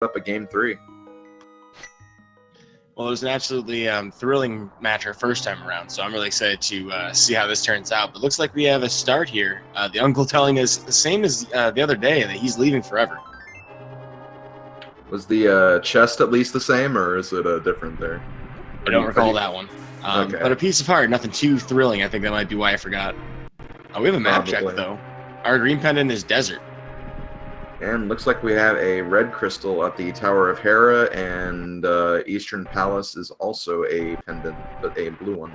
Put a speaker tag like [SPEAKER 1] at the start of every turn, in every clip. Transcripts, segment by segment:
[SPEAKER 1] up a game 3.
[SPEAKER 2] Well, it was an absolutely thrilling match our first time around, so I'm really excited to see how this turns out. But looks like we have a start here. The uncle telling us the same as the other day, that he's leaving forever.
[SPEAKER 1] Was the chest at least the same, or is it different there?
[SPEAKER 2] I don't recall that one.
[SPEAKER 1] Okay.
[SPEAKER 2] But a piece of heart, nothing too thrilling. I think that might be why I forgot. We have a map check, though. Our green pendant is desert.
[SPEAKER 1] And looks like we have a red crystal at the Tower of Hera, and Eastern Palace is also a pendant, but a blue one.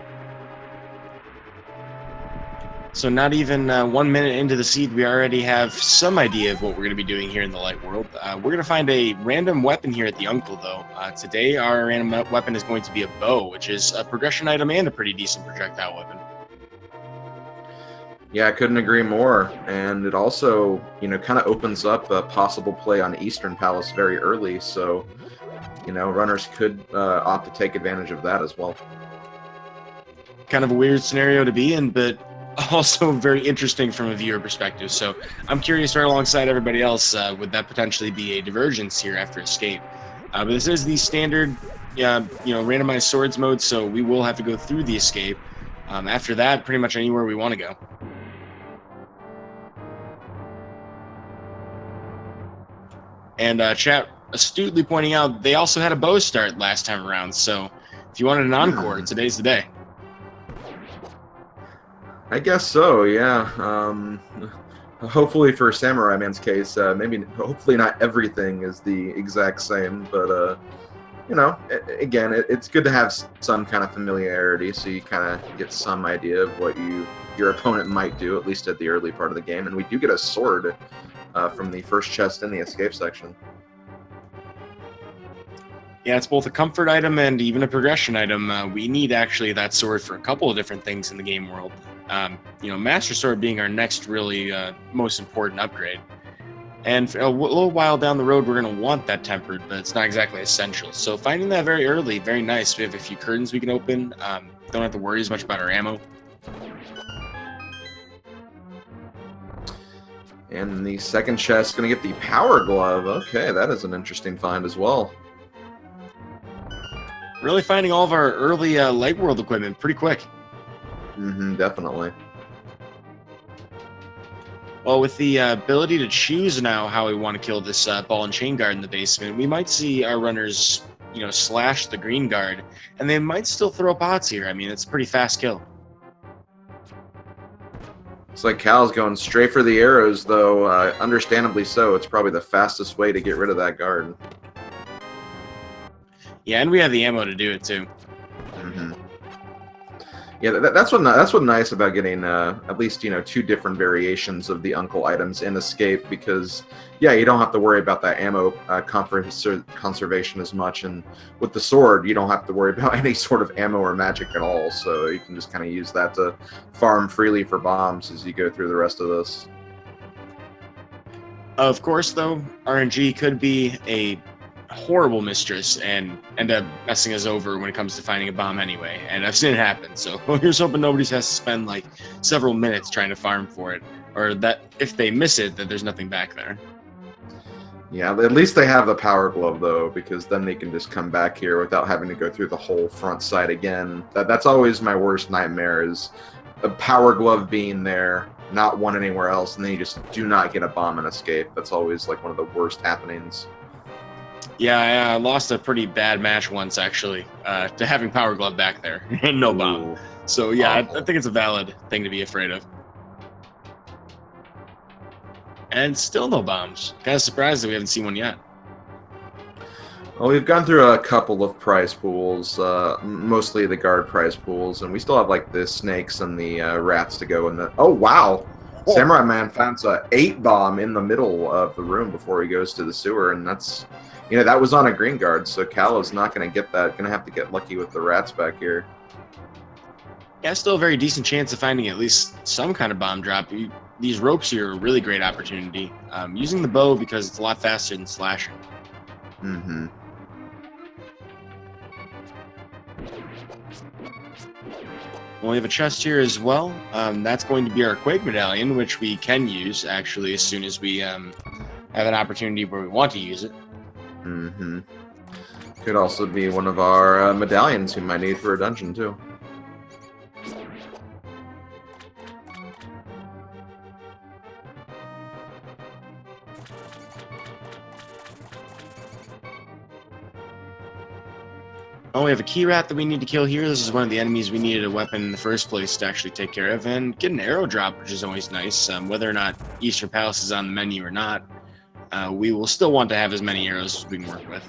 [SPEAKER 2] So not even 1 minute into the seed, we already have some idea of what we're going to be doing here in the light world. We're going to find a random weapon here at the Uncle, though. Today, our random weapon is going to be a bow, which is a progression item and a pretty decent projectile weapon.
[SPEAKER 1] Yeah, I couldn't agree more. And it also, kind of opens up a possible play on Eastern Palace very early. So, runners could opt to take advantage of that as well.
[SPEAKER 2] Kind of a weird scenario to be in, but also very interesting from a viewer perspective. So I'm curious, right alongside everybody else, would that potentially be a divergence here after escape? But this is the standard, randomized swords mode, so we will have to go through the escape. After that, pretty much anywhere we want to go. And chat astutely pointing out they also had a bow start last time around, so if you wanted an encore, today's the day.
[SPEAKER 1] I guess so, yeah. Hopefully for Samura1man's case, hopefully not everything is the exact same, but, again, it's good to have some kind of familiarity, so you kind of get some idea of what your opponent might do, at least at the early part of the game. And we do get a sword from the first chest in the escape section.
[SPEAKER 2] Yeah, it's both a comfort item and even a progression item. We need actually that sword for a couple of different things in the game world. Master Sword being our next really most important upgrade. And a little while down the road, we're going to want that tempered, but it's not exactly essential. So finding that very early, very nice. We have a few curtains we can open. Don't have to worry as much about our ammo.
[SPEAKER 1] And the second chest is going to get the Power Glove. Okay, that is an interesting find as well.
[SPEAKER 2] Really finding all of our early light world equipment pretty quick.
[SPEAKER 1] Definitely.
[SPEAKER 2] Well, with the ability to choose now how we want to kill this ball and chain guard in the basement, we might see our runners, slash the green guard, and they might still throw pots here. I mean, it's a pretty fast kill.
[SPEAKER 1] It's like Cal's going straight for the arrows, though. Understandably so. It's probably the fastest way to get rid of that guard.
[SPEAKER 2] Yeah, and we have the ammo to do it too.
[SPEAKER 1] Yeah, that's what's nice about getting at least 2 different variations of the Uncle items in Escape, because you don't have to worry about that ammo conservation as much, and with the sword you don't have to worry about any sort of ammo or magic at all, so you can just kind of use that to farm freely for bombs as you go through the rest of this.
[SPEAKER 2] Of course, though, RNG could be a horrible mistress and end up messing us over when it comes to finding a bomb anyway, and I've seen it happen, so here's hoping nobody has to spend like several minutes trying to farm for it, or that if they miss it, that there's nothing back there.
[SPEAKER 1] Yeah, at least they have the Power Glove, though, because then they can just come back here without having to go through the whole front side again. That's always my worst nightmare, is a Power Glove being there, not one anywhere else, and then you just do not get a bomb and escape. That's always like one of the worst happenings.
[SPEAKER 2] Yeah, I lost a pretty bad match once, actually, to having Power Glove back there and no bomb. So, yeah, I think it's a valid thing to be afraid of. And still no bombs. Kind of surprised that we haven't seen one yet.
[SPEAKER 1] Well, we've gone through a couple of prize pools, mostly the guard prize pools, and we still have, like, the snakes and the rats to go in the... Oh, wow! Oh. Samura1man found an 8 bomb in the middle of the room before he goes to the sewer, and that's... that was on a green guard, so Cal is not going to get that. Going to have to get lucky with the rats back here.
[SPEAKER 2] Yeah, still a very decent chance of finding at least some kind of bomb drop. These ropes here are a really great opportunity. Using the bow because it's a lot faster than slashing. Well, we have a chest here as well. That's going to be our Quake Medallion, which we can use, actually, as soon as we have an opportunity where we want to use it.
[SPEAKER 1] Mm-hmm. Could also be one of our medallions we might need for a dungeon, too.
[SPEAKER 2] Oh, we have a key rat that we need to kill here. This is one of the enemies we needed a weapon in the first place to actually take care of. And get an arrow drop, which is always nice. Whether or not Eastern Palace is on the menu or not, we will still want to have as many arrows as we can work with.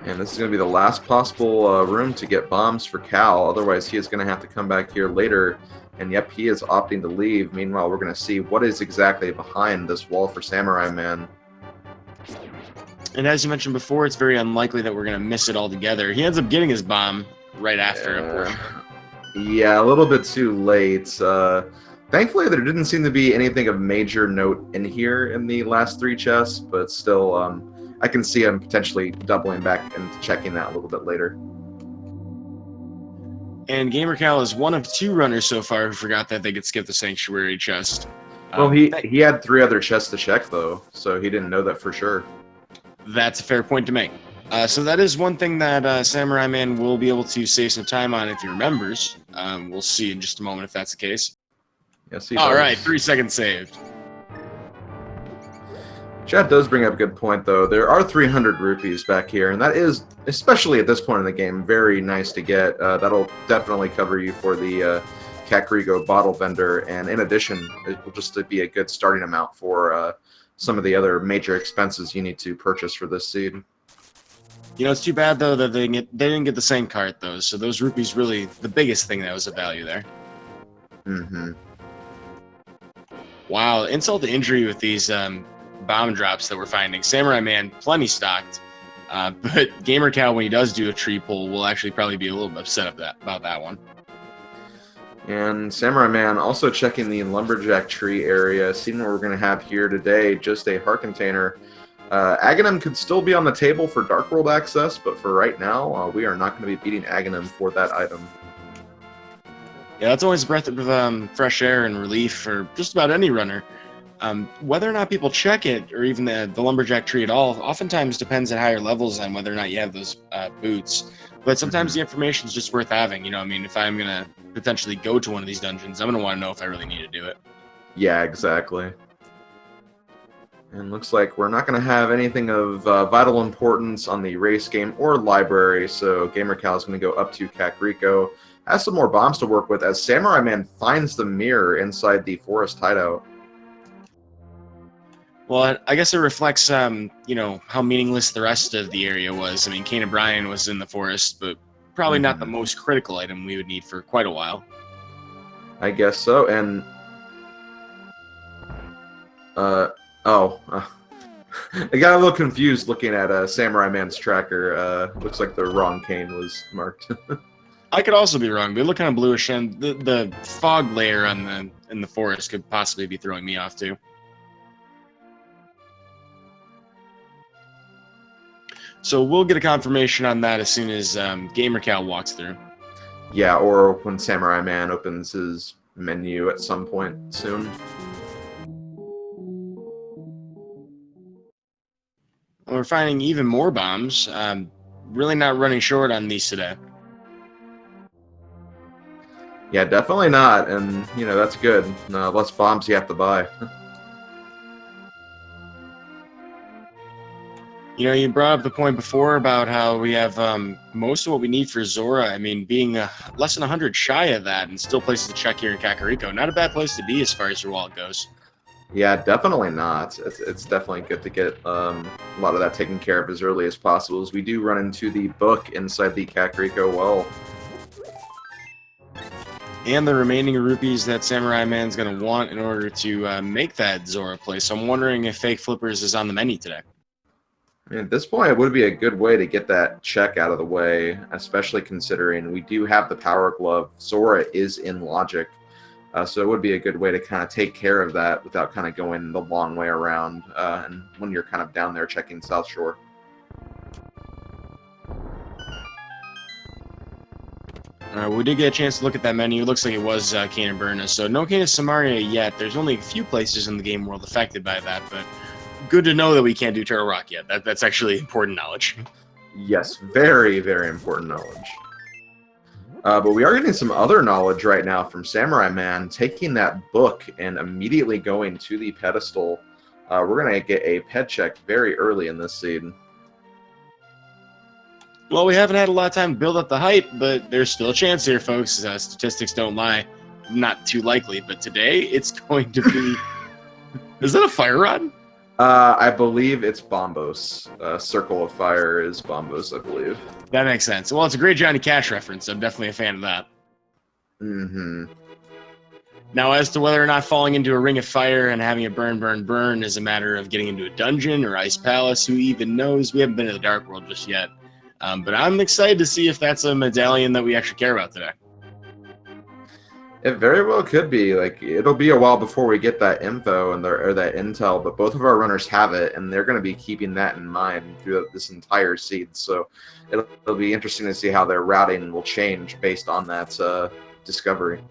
[SPEAKER 1] And this is going to be the last possible room to get bombs for Cal. Otherwise, he is going to have to come back here later. And yep, he is opting to leave. Meanwhile, we're going to see what is exactly behind this wall for Samura1man.
[SPEAKER 2] And as you mentioned before, it's very unlikely that we're going to miss it altogether. He ends up getting his bomb right after, unfortunately.
[SPEAKER 1] Yeah, a little bit too late. Thankfully, there didn't seem to be anything of major note in here in the last 3 chests, but still, I can see him potentially doubling back and checking that a little bit later.
[SPEAKER 2] And gamercal is one of 2 runners so far who forgot that they could skip the Sanctuary chest.
[SPEAKER 1] Well, he had 3 other chests to check, though, so he didn't know that for sure.
[SPEAKER 2] That's a fair point to make. So that is one thing that Samura1man will be able to save some time on if he remembers. We'll see in just a moment if that's the case.
[SPEAKER 1] Yes,
[SPEAKER 2] all right, 3 seconds saved.
[SPEAKER 1] Chad does bring up a good point, though. There are 300 rupees back here, and that is, especially at this point in the game, very nice to get. That'll definitely cover you for the Kakariko bottle vendor, and in addition, it will just be a good starting amount for some of the other major expenses you need to purchase for this seed.
[SPEAKER 2] You know, it's too bad, though, that they didn't get the same cart, though, so those rupees really the biggest thing that was of value there.
[SPEAKER 1] Mm-hmm.
[SPEAKER 2] Wow, insult to injury with these bomb drops that we're finding. Samura1man, plenty stocked, but gamercal, when he does do a tree pull, will actually probably be a little bit upset about that one.
[SPEAKER 1] And Samura1man also checking the lumberjack tree area, seeing what we're going to have here today, just a heart container. Aghanim could still be on the table for Dark World access, but for right now, we are not going to be beating Aghanim for that item.
[SPEAKER 2] Yeah, that's always a breath of fresh air and relief for just about any runner. Whether or not people check it, or even the lumberjack tree at all, oftentimes depends at higher levels on whether or not you have those boots. But sometimes the information is just worth having. You know, I mean, if I'm going to potentially go to one of these dungeons, I'm going to want to know if I really need to do it.
[SPEAKER 1] Yeah, exactly. And looks like we're not going to have anything of vital importance on the race game or library, so gamercal is going to go up to Kakariko. Has some more bombs to work with as Samura1man finds the mirror inside the forest hideout.
[SPEAKER 2] Well, I guess it reflects, you know, how meaningless the rest of the area was. I mean, Kane O'Brien was in the forest, but probably not the most critical item we would need for quite a while.
[SPEAKER 1] I guess so, and... I got a little confused looking at Samura1man's tracker. Looks like the wrong Kane was marked.
[SPEAKER 2] I could also be wrong, but they look kind of bluish, and the fog layer on in the forest could possibly be throwing me off too. So we'll get a confirmation on that as soon as gamercal walks through.
[SPEAKER 1] Yeah, or when Samura1man opens his menu at some point soon.
[SPEAKER 2] We're finding even more bombs. Really not running short on these today.
[SPEAKER 1] Yeah, definitely not, and, you know, that's good. Less bombs you have to buy.
[SPEAKER 2] You know, you brought up the point before about how we have most of what we need for Zora. I mean, being less than 100 shy of that and still places to check here in Kakariko. Not a bad place to be as far as your wallet goes.
[SPEAKER 1] Yeah, definitely not. It's definitely good to get a lot of that taken care of as early as possible, as we do run into the book inside the Kakariko well.
[SPEAKER 2] And the remaining rupees that Samura1man's going to want in order to make that Zora play. So I'm wondering if Fake Flippers is on the menu today.
[SPEAKER 1] I mean, at this point, it would be a good way to get that check out of the way, especially considering we do have the Power Glove. Zora is in Logic, so it would be a good way to kind of take care of that without kind of going the long way around, and when you're kind of down there checking South Shore.
[SPEAKER 2] We did get a chance to look at that menu. It looks like it was Kane and Berna, so no Kane of Samaria yet. There's only a few places in the game world affected by that, but good to know that we can't do Turtle Rock yet. That's actually important knowledge.
[SPEAKER 1] Yes, very, very important knowledge. But we are getting some other knowledge right now from Samura1man, taking that book and immediately going to the pedestal. We're going to get a ped check very early in this seed.
[SPEAKER 2] Well, we haven't had a lot of time to build up the hype, but there's still a chance here, folks. Statistics don't lie. Not too likely, but today it's going to be... Is that a fire rod?
[SPEAKER 1] I believe it's Bombos. Circle of Fire is Bombos, I believe.
[SPEAKER 2] That makes sense. Well, it's a great Johnny Cash reference. I'm definitely a fan of that.
[SPEAKER 1] Mm-hmm.
[SPEAKER 2] Now, as to whether or not falling into a ring of fire and having it burn is a matter of getting into a dungeon or ice palace, who even knows? We haven't been to the Dark World just yet. But I'm excited to see if that's a medallion that we actually care about today.
[SPEAKER 1] It very well could be. Like, it'll be a while before we get that info and or that intel, but both of our runners have it, and they're going to be keeping that in mind throughout this entire seed. So it'll be interesting to see how their routing will change based on that discovery.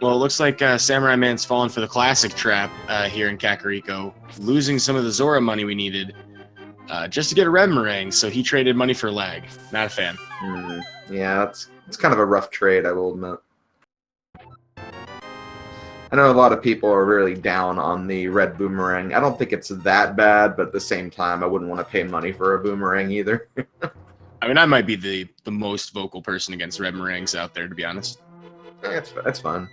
[SPEAKER 2] Well, it looks like Samura1man's fallen for the classic trap here in Kakariko, losing some of the Zora money we needed just to get a red meringue, so he traded money for lag. Not a fan.
[SPEAKER 1] Yeah, it's kind of a rough trade, I will admit. I know a lot of people are really down on the red boomerang. I don't think it's that bad, but at the same time, I wouldn't want to pay money for a boomerang either.
[SPEAKER 2] I mean, I might be the most vocal person against red meringues out there, to be honest.
[SPEAKER 1] That's fine.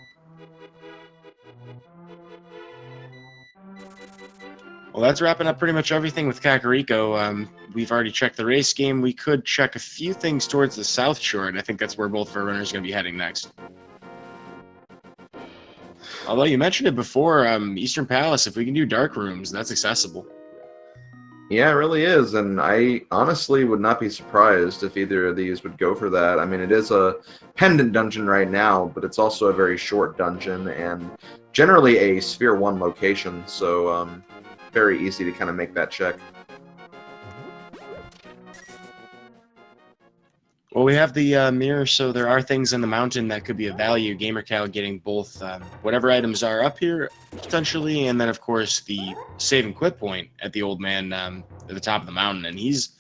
[SPEAKER 2] Well, that's wrapping up pretty much everything with Kakariko. We've already checked the race game. We could check a few things towards the South Shore, and I think that's where both of our runners are going to be heading next. Although you mentioned it before, Eastern Palace, if we can do dark rooms, that's accessible.
[SPEAKER 1] Yeah, it really is, and I honestly would not be surprised if either of these would go for that. I mean, it is a pendant dungeon right now, but it's also a very short dungeon, and generally a Sphere 1 location, so very easy to kind of make that check.
[SPEAKER 2] Well, we have the mirror, so there are things in the mountain that could be of value. gamercal getting both whatever items are up here, potentially, and then, of course, the save and quit point at the old man at the top of the mountain. And he's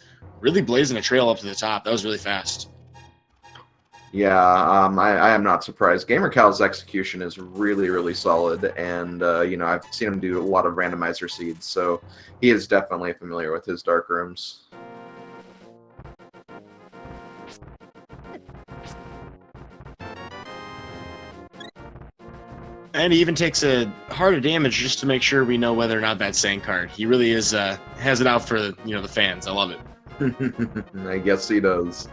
[SPEAKER 2] really blazing a trail up to the top. That was really fast.
[SPEAKER 1] Yeah, I am not surprised. gamercal's execution is really, really solid, and, you know, I've seen him do a lot of randomizer seeds, so he is definitely familiar with his dark rooms.
[SPEAKER 2] And he even takes a heart of damage just to make sure we know whether or not that's Sang card. He really is has it out for the fans. I love it.
[SPEAKER 1] I guess he does.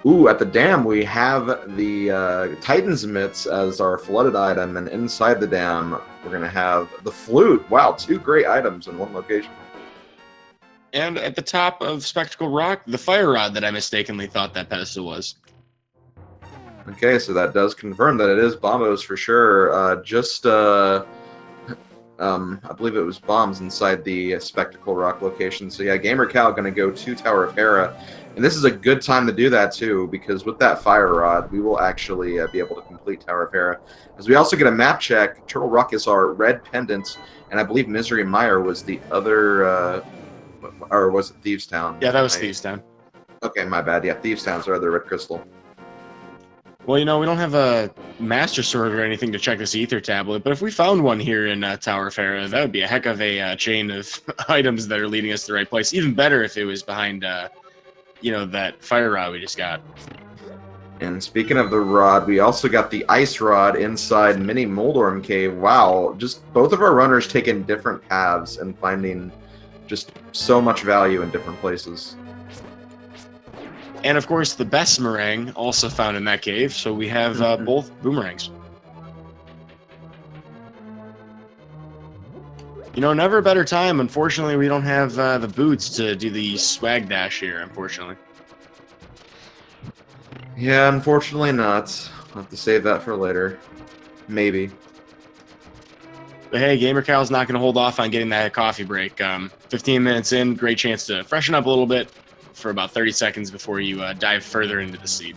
[SPEAKER 1] Ooh, at the dam we have the Titan's Mitts as our flooded item, and inside the dam we're going to have the flute. Wow, 2 great items in one location.
[SPEAKER 2] And at the top of Spectacle Rock, the fire rod that I mistakenly thought that pedestal was.
[SPEAKER 1] Okay, so that does confirm that it is Bombos for sure. I believe it was bombs inside the Spectacle Rock location. So yeah, gamercal going to go to Tower of Hera. And this is a good time to do that too, because with that fire rod, we will actually be able to complete Tower of Hera. As we also get a map check, Turtle Rock is our red pendant, and I believe Misery Mire was the other... or was it Thieves Town?
[SPEAKER 2] Yeah, that was Thieves Town.
[SPEAKER 1] Okay, my bad. Yeah, Thieves Town's our other red crystal.
[SPEAKER 2] Well, we don't have a Master Sword or anything to check this Ether Tablet, but if we found one here in Tower of Hera, that would be a heck of a chain of items that are leading us to the right place. Even better if it was behind, that fire rod we just got.
[SPEAKER 1] And speaking of the rod, we also got the ice rod inside Mini Moldorm Cave. Wow, just both of our runners taking different paths and finding just so much value in different places.
[SPEAKER 2] And of course, the best meringue also found in that cave, so we have both boomerangs. Never a better time. Unfortunately, we don't have the boots to do the swag dash here, unfortunately.
[SPEAKER 1] Yeah, unfortunately not. I'll have to save that for later. Maybe.
[SPEAKER 2] But hey, gamercal's not going to hold off on getting that coffee break. 15 minutes in, great chance to freshen up a little bit for about 30 seconds before you dive further into the seed.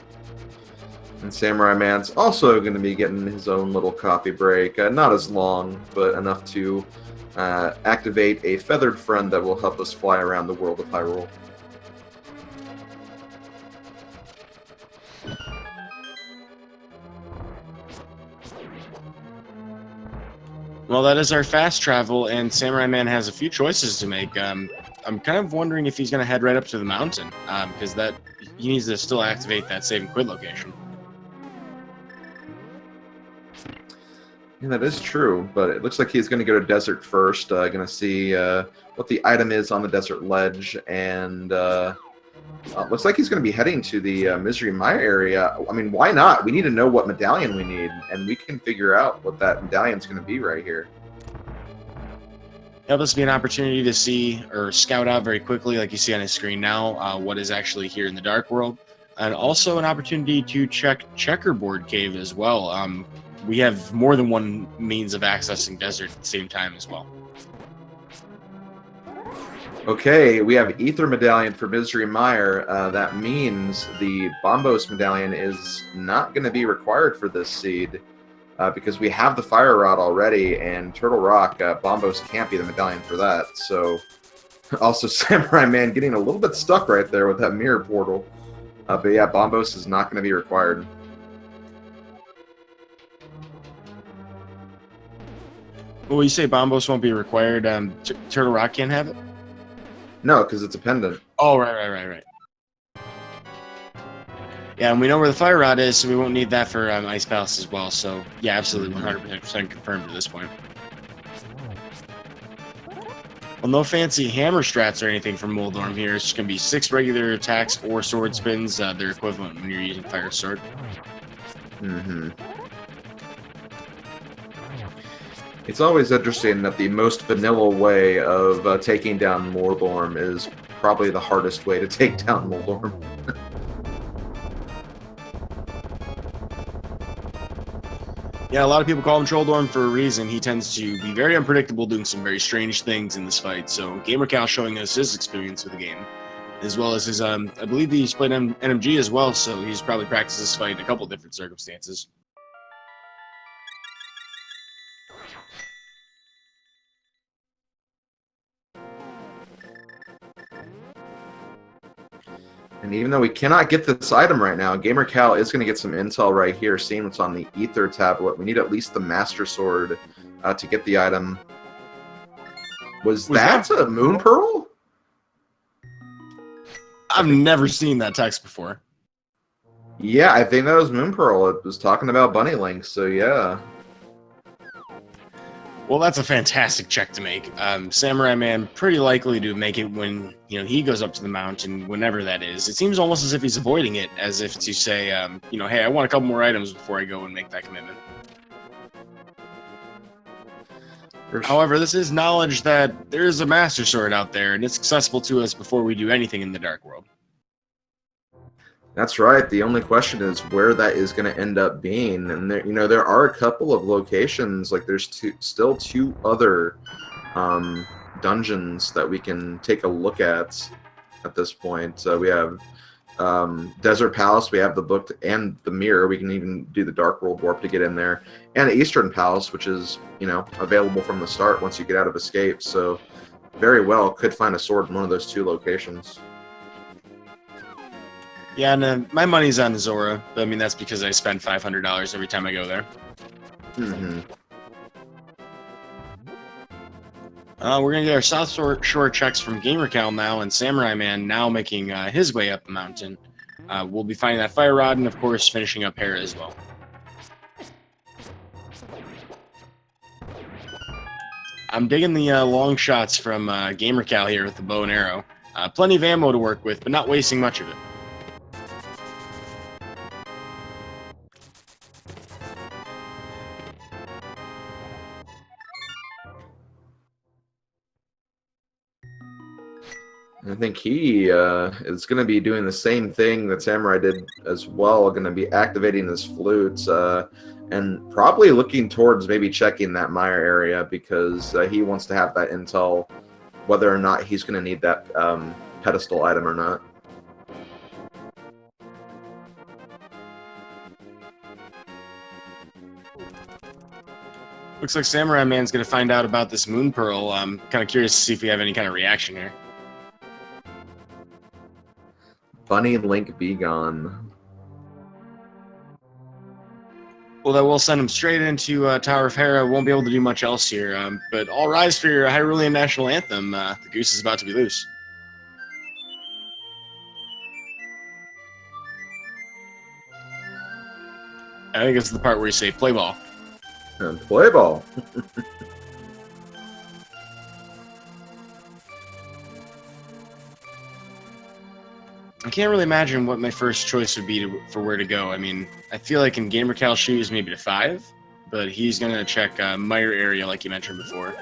[SPEAKER 1] And Samurai Man's also going to be getting his own little coffee break. Not as long, but enough to activate a feathered friend that will help us fly around the world of Hyrule.
[SPEAKER 2] Well, that is our fast travel, and Samurai Man has a few choices to make. I'm kind of wondering if he's going to head right up to the mountain, because he needs to still activate that save and quit location.
[SPEAKER 1] Yeah, that is true, but it looks like he's going to go to desert first. Going to see what the item is on the desert ledge, and looks like he's going to be heading to the Misery Mire area. I mean, why not? We need to know what medallion we need, and we can figure out what that medallion's going to be right here.
[SPEAKER 2] That'll just be an opportunity to see or scout out very quickly, like you see on his screen now, what is actually here in the Dark World, and also an opportunity to check Checkerboard Cave as well. We have more than one means of accessing desert at the same time as well.
[SPEAKER 1] Okay, we have Ether Medallion for Misery Mire. That means the Bombos Medallion is not going to be required for this seed because we have the Fire Rod already, and Turtle Rock, Bombos can't be the medallion for that. So, also Samurai Man getting a little bit stuck right there with that mirror portal. But yeah, Bombos is not going to be required.
[SPEAKER 2] Well, you say Bombos won't be required. Turtle Rock can't have it?
[SPEAKER 1] No, because it's a pendant.
[SPEAKER 2] Oh, right. Yeah, and we know where the Fire Rod is, so we won't need that for Ice Palace as well. So, yeah, absolutely 100% confirmed at this point. Well, no fancy hammer strats or anything from Moldorm here. It's just going to be 6 regular attacks or sword spins. They're equivalent when you're using Fire Sword.
[SPEAKER 1] It's always interesting that the most vanilla way of taking down Moldorm is probably the hardest way to take down Moldorm.
[SPEAKER 2] Yeah, a lot of people call him Trolldorm for a reason. He tends to be very unpredictable, doing some very strange things in this fight. So gamercal showing us his experience with the game, as well as his, I believe he's played NMG as well, so he's probably practiced this fight in a couple different circumstances.
[SPEAKER 1] And even though we cannot get this item right now, gamercal is going to get some intel right here, seeing what's on the Ether tablet. We need at least the Master Sword to get the item. Was that a Moon Pearl?
[SPEAKER 2] I've never seen that text before.
[SPEAKER 1] Yeah, I think that was Moon Pearl. It was talking about Bunny Links, so yeah.
[SPEAKER 2] Well, that's a fantastic check to make. Samurai Man pretty likely to make it when he goes up to the mountain, whenever that is. It seems almost as if he's avoiding it, as if to say, hey, I want a couple more items before I go and make that commitment. However, this is knowledge that there is a Master Sword out there, and it's accessible to us before we do anything in the Dark World.
[SPEAKER 1] That's right. The only question is where that is going to end up being, and there are a couple of locations. Like there's still two other dungeons that we can take a look at this point. We have Desert Palace. We have the book and the mirror. We can even do the Dark World Warp to get in there, and Eastern Palace, which is available from the start once you get out of Escape. So very well could find a sword in one of those two locations.
[SPEAKER 2] Yeah, and my money's on Zora. I mean, that's because I spend $500 every time I go there. We're going to get our South Shore checks from gamercal now, and Samurai Man now making his way up the mountain. We'll be finding that Fire Rod and, of course, finishing up Hera as well. I'm digging the long shots from gamercal here with the bow and arrow. Plenty of ammo to work with, but not wasting much of it.
[SPEAKER 1] I think he is going to be doing the same thing that Samurai did as well, going to be activating his flutes and probably looking towards maybe checking that Mire area because he wants to have that intel whether or not he's going to need that pedestal item or not.
[SPEAKER 2] Looks like Samura1man's going to find out about this Moon Pearl. I'm kind of curious to see if we have any kind of reaction here.
[SPEAKER 1] Bunny Link be gone.
[SPEAKER 2] Well, that will send him straight into Tower of Hera. Won't be able to do much else here. But all rise for your Hyrulean national anthem. The goose is about to be loose. I think it's the part where you say play ball.
[SPEAKER 1] And play ball.
[SPEAKER 2] I can't really imagine what my first choice would be for where to go. I mean, I feel like in gamercal shoes, maybe to 5, but he's going to check Mire area like you mentioned before.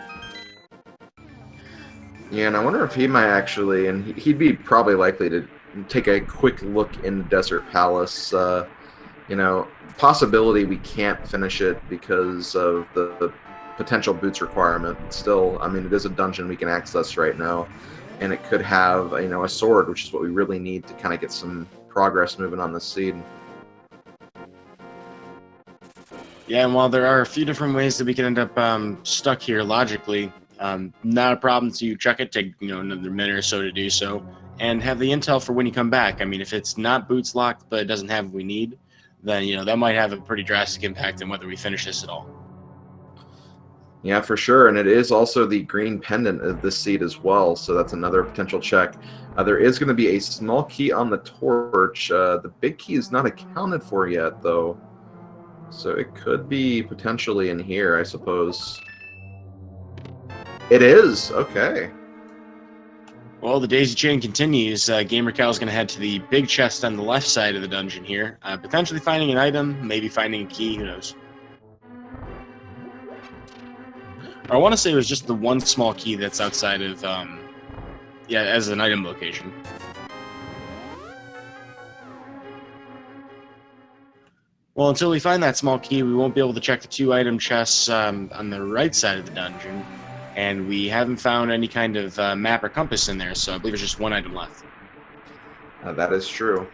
[SPEAKER 1] Yeah, and I wonder if he might actually, and he'd be probably likely to take a quick look in the Desert Palace. You know, possibility we can't finish it because of the potential boots requirement. Still, I mean, it is a dungeon we can access right now, and it could have, you know, a sword, which is what we really need to kind of get some progress moving on this seed.
[SPEAKER 2] Yeah, and while there are a few different ways that we can end up stuck here logically, not a problem to check it, take, you know, another minute or so to do so, and have the intel for when you come back. I mean, if it's not boots locked, but it doesn't have what we need, then, you know, that might have a pretty drastic impact on whether we finish this at all.
[SPEAKER 1] Yeah, for sure, and it is also the green pendant of this seed as well, so that's another potential check. There is going to be a small key on the torch. The big key is not accounted for yet, though, so it could be potentially in here, I suppose. It is! Okay.
[SPEAKER 2] Well, the daisy chain continues. gamercal is going to head to the big chest on the left side of the dungeon here, potentially finding an item, maybe finding a key, who knows. I want to say it was just the one small key that's outside of, yeah, as an item location. Well, until we find that small key, we won't be able to check the 2 item chests on the right side of the dungeon. And we haven't found any kind of map or compass in there, so I believe there's just 1 item left.
[SPEAKER 1] That is true.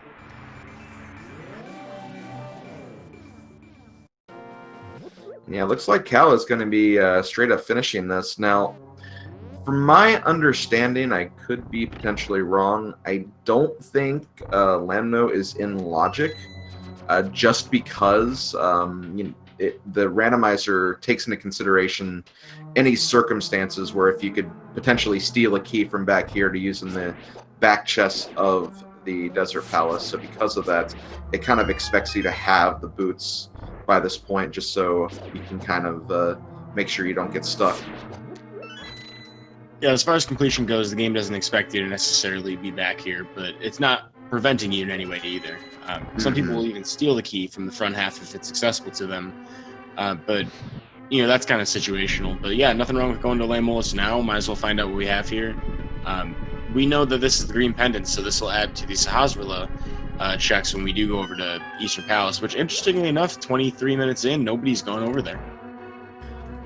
[SPEAKER 1] Yeah, it looks like Cal is going to be straight up finishing this. Now, from my understanding, I could be potentially wrong. I don't think Lamno is in logic, just because you know, the randomizer takes into consideration any circumstances where if you could potentially steal a key from back here to use in the back chest of the Desert Palace. So because of that, it kind of expects you to have the boots by this point, just so you can kind of make sure you don't get stuck.
[SPEAKER 2] Yeah, as far as completion goes, the game doesn't expect you to necessarily be back here, but it's not preventing you in any way either. Some people will even steal the key from the front half if it's accessible to them, but you know, that's kind of situational. But yeah, nothing wrong with going to Lamolus now. Might as well find out what we have here. We know that this is the green pendant, so this will add to the Sahasrahla checks when we do go over to Eastern Palace, which interestingly enough, 23 minutes in, nobody's gone over there.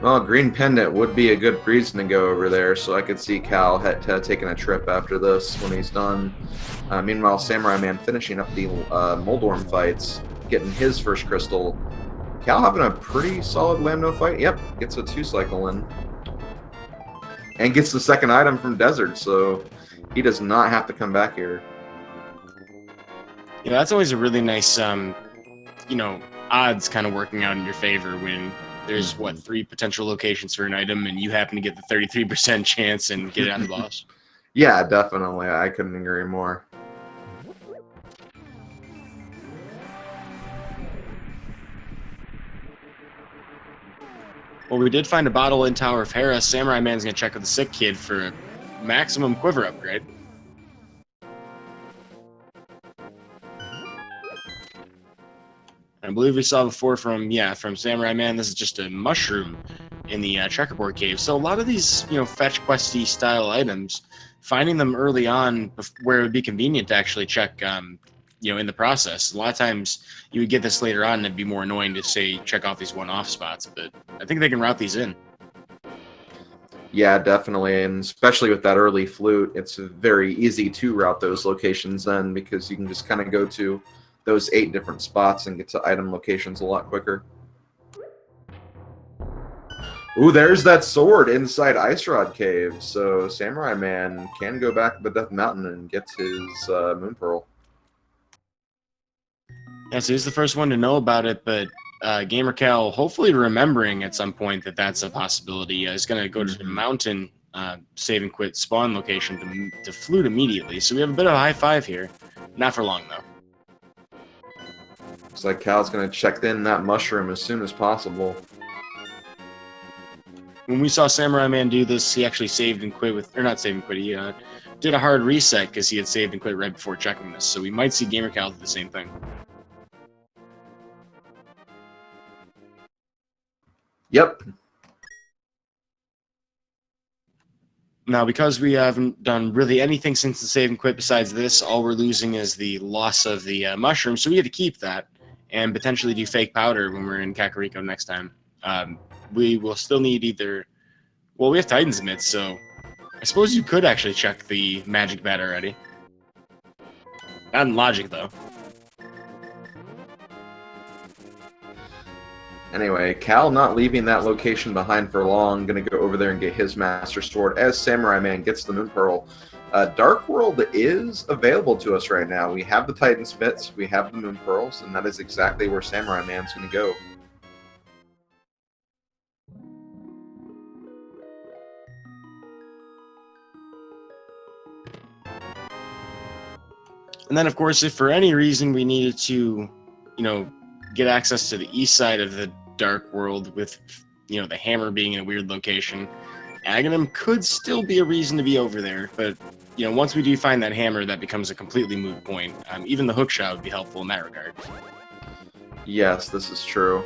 [SPEAKER 1] Well, green pendant would be a good reason to go over there, so I could see Cal taking a trip after this when he's done. Meanwhile, Samura1man finishing up the Moldorm fights, getting his first crystal. Cal having a pretty solid Lamno fight. Yep, gets a 2-cycle in. And gets the second item from Desert, so he does not have to come back here.
[SPEAKER 2] Yeah, that's always a really nice, you know, odds kind of working out in your favor when there's, what, 3 potential locations for an item, and you happen to get the 33% chance and get it on the boss.
[SPEAKER 1] Yeah, definitely. I couldn't agree more.
[SPEAKER 2] Well, we did find a bottle in Tower of Hera. Samura1man's going to check with the sick kid for a maximum quiver upgrade. I believe we saw before from Samura1man, this is just a mushroom in the checkerboard cave. So a lot of these, you know, fetch questy style items, finding them early on where it would be convenient to actually check, you know, in the process. A lot of times you would get this later on and it'd be more annoying to say check off these one-off spots, but I think they can route these in.
[SPEAKER 1] Yeah, definitely, and especially with that early flute, it's very easy to route those locations then, because you can just kind of go to those 8 different spots and get to item locations a lot quicker. Ooh, there's that sword inside Ice Rod Cave. So Samurai-man can go back to the Death Mountain and gets his Moon Pearl.
[SPEAKER 2] Yeah, so he's the first one to know about it, but gamercal, hopefully remembering at some point that that's a possibility, is going to go to the mountain save and quit spawn location to flute immediately. So we have a bit of a high five here. Not for long, though.
[SPEAKER 1] Looks like Cal's going to check in that mushroom as soon as possible.
[SPEAKER 2] When we saw Samura1man do this, he actually saved and quit with, or not saved and quit, he did a hard reset because he had saved and quit right before checking this. So we might see gamercal do the same thing.
[SPEAKER 1] Yep.
[SPEAKER 2] Now, because we haven't done really anything since the save and quit besides this, all we're losing is the loss of the mushroom, so we had to keep that and potentially do fake powder when we're in Kakariko next time. We will still need either... Well, we have Titan's Mitts, so I suppose you could actually check the magic bat already. Not in logic, though.
[SPEAKER 1] Anyway, Cal not leaving that location behind for long. Gonna go over there and get his Master Sword as Samurai-man gets the Moon Pearl. Dark World is available to us right now. We have the Titan's Mitts, we have the Moon Pearls, and that is exactly where Samurai-man's gonna go.
[SPEAKER 2] And then, of course, if for any reason we needed to, get access to the east side of the Dark World with, the hammer being in a weird location, Aghanim could still be a reason to be over there. But, once we do find that hammer, that becomes a completely moot point. Even the hookshot would be helpful in that regard.
[SPEAKER 1] Yes, this is true.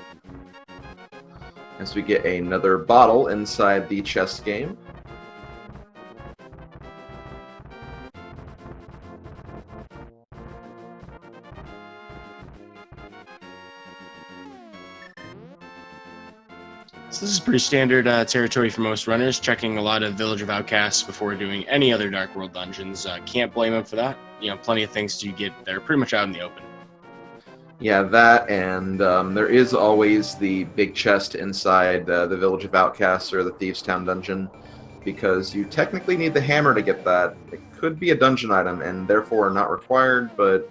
[SPEAKER 1] As we get another bottle inside the chest game.
[SPEAKER 2] So this is pretty standard territory for most runners, checking a lot of Village of Outcasts before doing any other Dark World dungeons. Can't blame them for that. Plenty of things to get that are pretty much out in the open.
[SPEAKER 1] Yeah, that, and there is always the big chest inside the Village of Outcasts or the Thieves' Town dungeon, because you technically need the hammer to get that. It could be a dungeon item, and therefore not required, but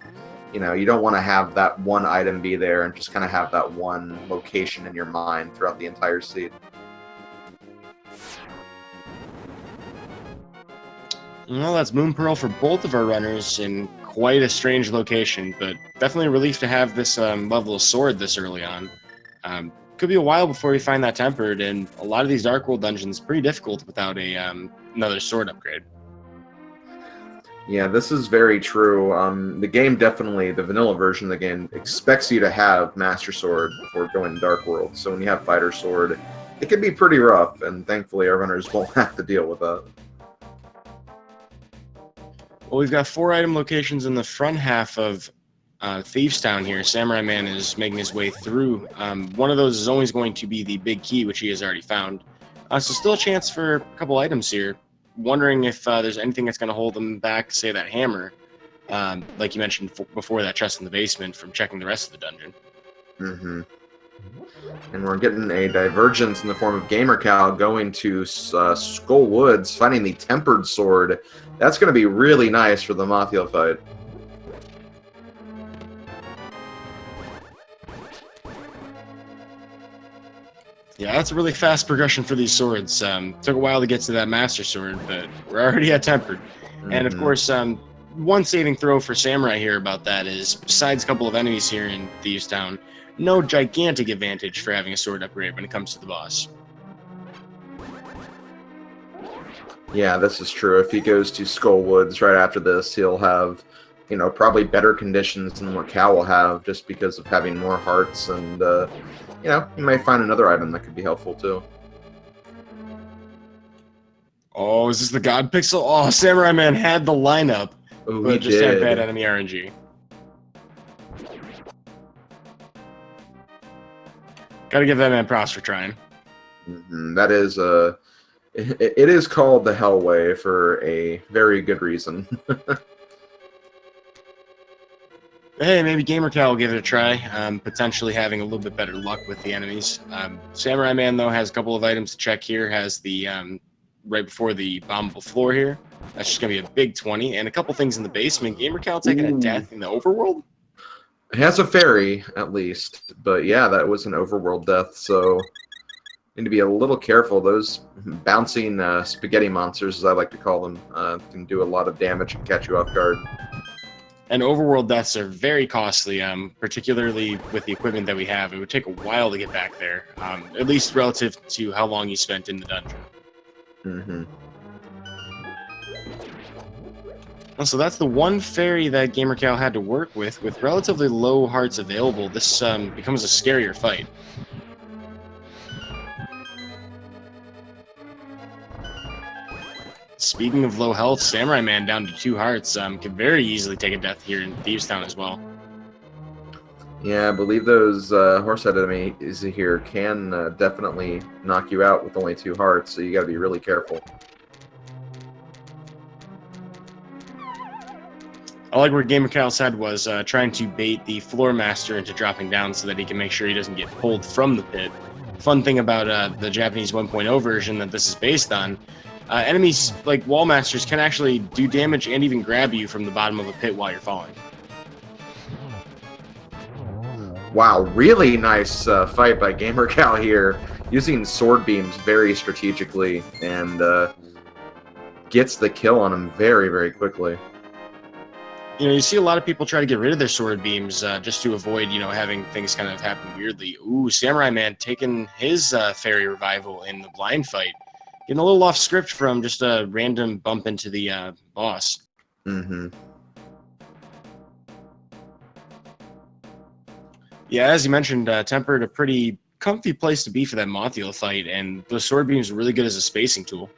[SPEAKER 1] you don't want to have that one item be there and just kind of have that one location in your mind throughout the entire seed.
[SPEAKER 2] Well, that's Moon Pearl for both of our runners in quite a strange location, but definitely a relief to have this level of sword this early on. Could be a while before we find that tempered, and a lot of these Dark World dungeons pretty difficult without a another sword upgrade.
[SPEAKER 1] Yeah, this is very true. The game definitely, the vanilla version of the game, expects you to have Master Sword before going to Dark World. So when you have Fighter Sword, it can be pretty rough, and thankfully our runners won't have to deal with that.
[SPEAKER 2] Well, we've got 4 item locations in the front half of Thieves' Town here. Samura1man is making his way through. One of those is always going to be the big key, which he has already found. So still a chance for a couple items here. Wondering if there's anything that's going to hold them back, say that hammer, like you mentioned before, that chest in the basement, from checking the rest of the dungeon.
[SPEAKER 1] Mm-hmm. And we're getting a divergence in the form of gamercal going to Skull Woods, finding the tempered sword. That's going to be really nice for the Mafia fight.
[SPEAKER 2] Yeah, that's a really fast progression for these swords. Took a while to get to that Master Sword, but we're already at tempered. Mm-hmm. And of course, one saving throw for Samurai here about that is, besides a couple of enemies here in Thieves' Town, no gigantic advantage for having a sword upgrade when it comes to the boss.
[SPEAKER 1] Yeah, this is true. If he goes to Skull Woods right after this, he'll have, probably better conditions than what Cal will have, just because of having more hearts, and, you may find another item that could be helpful, too.
[SPEAKER 2] Oh, is this the God Pixel? Oh, Samura1man had the lineup, but just had bad enemy RNG. Gotta give that man props for trying.
[SPEAKER 1] Mm-hmm. That is it is called the Hellway for a very good reason.
[SPEAKER 2] Hey, maybe gamercal will give it a try, potentially having a little bit better luck with the enemies. Samurai1man, though, has a couple of items to check here. Has the, right before the bombable floor here. That's just going to be a big 20. And a couple things in the basement. Gamercal taking a death in the overworld?
[SPEAKER 1] It has a fairy, at least. But yeah, that was an overworld death, so need to be a little careful. Those bouncing spaghetti monsters, as I like to call them, can do a lot of damage and catch you off guard.
[SPEAKER 2] And overworld deaths are very costly, particularly with the equipment that we have. It would take a while to get back there, at least relative to how long you spent in the dungeon.
[SPEAKER 1] Mm-hmm.
[SPEAKER 2] And so that's the one fairy that gamercal had to work with relatively low hearts available. This becomes a scarier fight. Speaking of low health, Samurai1man down to 2 hearts could very easily take a death here in Thieves Town as well.
[SPEAKER 1] Yeah, I believe those horse-head enemies here can definitely knock you out with only 2 hearts, so you gotta be really careful.
[SPEAKER 2] I like where gamercal said was trying to bait the floor master into dropping down so that he can make sure he doesn't get pulled from the pit. Fun thing about the Japanese 1.0 version that this is based on, enemies like wall masters can actually do damage and even grab you from the bottom of a pit while you're falling.
[SPEAKER 1] Wow, really nice fight by gamercal here, using sword beams very strategically, and gets the kill on him very, very quickly.
[SPEAKER 2] You know, you see a lot of people try to get rid of their sword beams just to avoid, you know, having things kind of happen weirdly. Ooh, Samurai1man taking his fairy revival in the blind fight. Getting a little off script from just a random bump into the boss.
[SPEAKER 1] Mm-hmm.
[SPEAKER 2] Yeah, as you mentioned, Tempered, a pretty comfy place to be for that Mothiel fight, and those sword beams are really good as a spacing tool.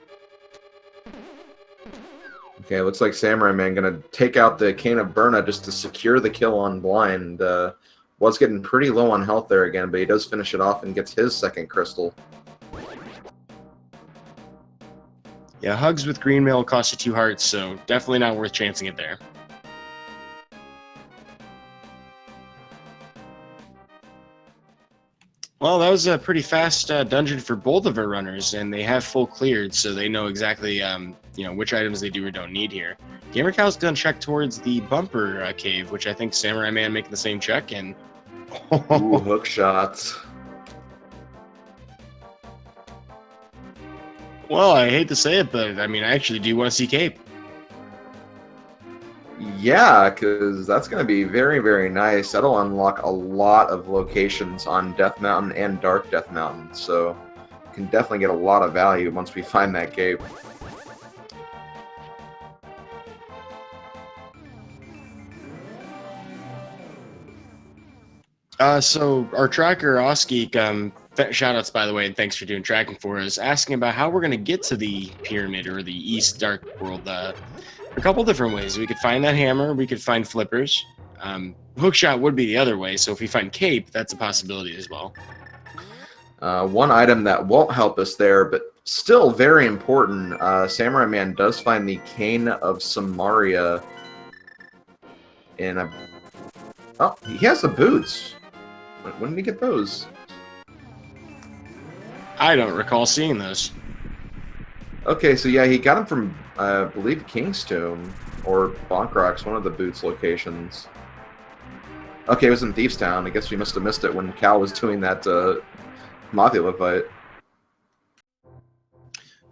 [SPEAKER 1] Okay, looks like Samurai1man gonna take out the Cane of Burna just to secure the kill on blind. Was getting pretty low on health there again, but he does finish it off and gets his second crystal.
[SPEAKER 2] Yeah, hugs with green mail cost you 2 hearts, so definitely not worth chancing it there. Well, that was a pretty fast dungeon for both of our runners, and they have full cleared, so they know exactly you know, which items they do or don't need here. gamercal's gonna check towards the bumper cave, which I think Samurai1man making the same check, and
[SPEAKER 1] Ooh, hook shots.
[SPEAKER 2] well, I hate to say it, but I mean, I actually do want to see Cape.
[SPEAKER 1] Yeah, because that's going to be very, very nice. That'll unlock a lot of locations on Death Mountain and Dark Death Mountain, so can definitely get a lot of value once we find that cape.
[SPEAKER 2] So our tracker, Oski, shout-outs, by the way, and thanks for doing tracking for us, asking about how we're going to get to the pyramid or the East Dark World. A couple different ways. We could find that hammer. We could find flippers. Hookshot would be the other way, so if we find Cape, that's a possibility as well.
[SPEAKER 1] One item that won't help us there, but still very important, Samurai1man does find the Cane of Samaria in a... Oh, he has the boots. When did he get those?
[SPEAKER 2] I don't recall seeing those.
[SPEAKER 1] Okay, so yeah, he got them from, I believe, Kingstone or Bonkrock's, one of the boots locations. Okay, it was in Thieves Town. I guess we must have missed it when Cal was doing that Mothula fight.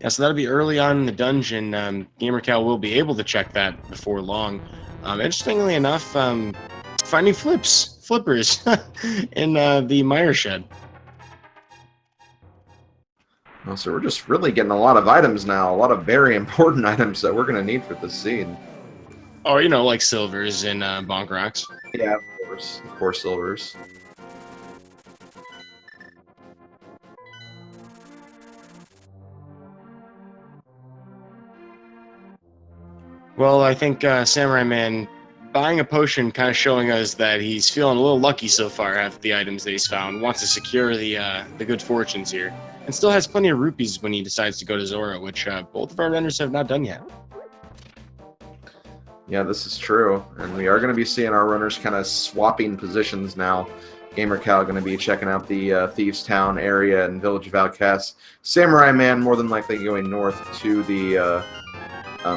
[SPEAKER 2] Yeah, so that'll be early on in the dungeon. gamercal will be able to check that before long. Interestingly enough, finding flippers in the mire shed.
[SPEAKER 1] Oh, so we're just really getting a lot of items now, a lot of very important items that we're going to need for this scene.
[SPEAKER 2] Oh, you know, like silvers and bonk rocks.
[SPEAKER 1] Yeah, of course, silvers.
[SPEAKER 2] Well, I think Samurai1man buying a potion kind of showing us that he's feeling a little lucky so far after the items that he's found. Wants to secure the good fortunes here. And still has plenty of rupees when he decides to go to Zora, which both of our runners have not done yet.
[SPEAKER 1] Yeah, this is true, and we are going to be seeing our runners kind of swapping positions now. Gamercal going to be checking out the Thieves Town area and Village of Outcasts. Samurai1man more than likely going north to the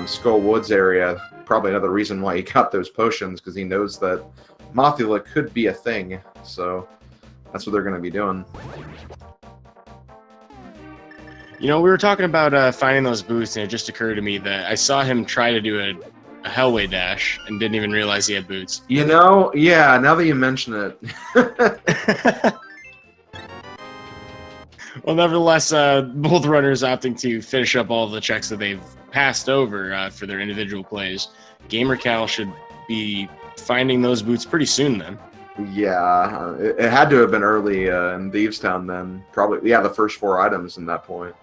[SPEAKER 1] Skull Woods area. Probably another reason why he got those potions, because he knows that Mothula could be a thing. So that's what they're going to be doing.
[SPEAKER 2] You know, we were talking about finding those boots, and it just occurred to me that I saw him try to do a Hellway dash and didn't even realize he had boots.
[SPEAKER 1] You know, yeah, now that you mention it.
[SPEAKER 2] Well, nevertheless, both runners opting to finish up all the checks that they've passed over for their individual plays. Gamercal should be finding those boots pretty soon then.
[SPEAKER 1] Yeah, it had to have been early in Thieves Town then. Probably, yeah, the first 4 items in that point.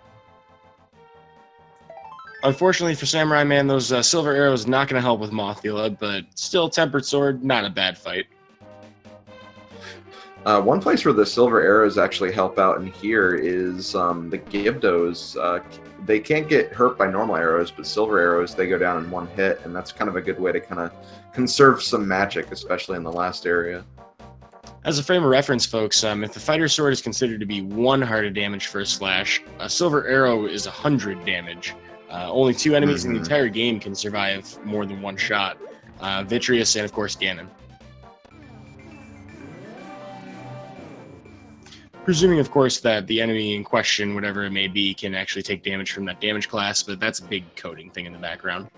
[SPEAKER 2] Unfortunately for Samurai1man, those silver arrows not going to help with Mothula, but still, Tempered Sword, not a bad fight.
[SPEAKER 1] One place where the silver arrows actually help out in here is the Gibdos. They can't get hurt by normal arrows, but silver arrows, they go down in 1 hit, and that's kind of a good way to kind of conserve some magic, especially in the last area.
[SPEAKER 2] As a frame of reference, folks, if the fighter sword is considered to be 1 heart of damage for a slash, a silver arrow is 100 damage. Only 2 enemies in the entire game can survive more than 1 shot. Vitreous and, of course, Ganon. Presuming, of course, that the enemy in question, whatever it may be, can actually take damage from that damage class, but that's a big coding thing in the background.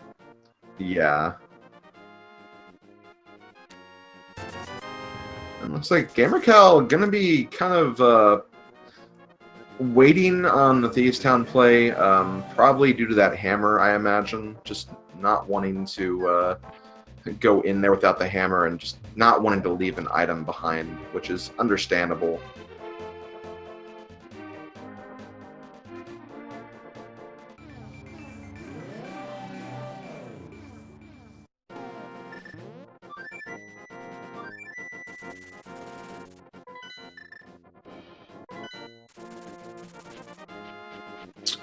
[SPEAKER 1] Yeah. It looks like Gamercal gonna be kind of waiting on the Thieves Town play, probably due to that hammer, I imagine. Just not wanting to go in there without the hammer and just not wanting to leave an item behind, which is understandable.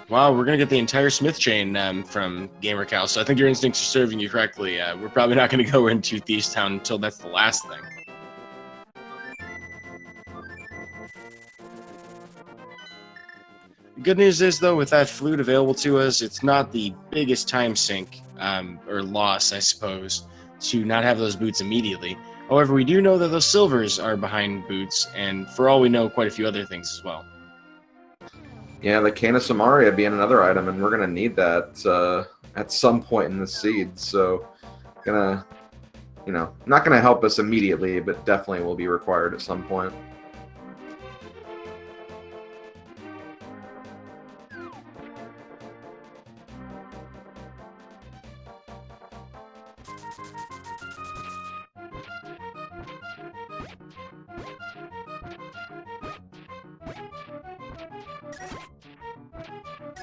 [SPEAKER 2] Wow, we're going to get the entire Smith chain from Gamercal, so I think your instincts are serving you correctly. We're probably not going to go into Thieves Town until that's the last thing. The good news is, though, with that flute available to us, it's not the biggest time sink, or loss, I suppose, to not have those boots immediately. However, we do know that those silvers are behind boots, and for all we know, quite a few other things as well.
[SPEAKER 1] Yeah, the Cane of Samaria being another item, and we're going to need that at some point in the seed, so gonna, you know, not going to help us immediately, but definitely will be required at some point.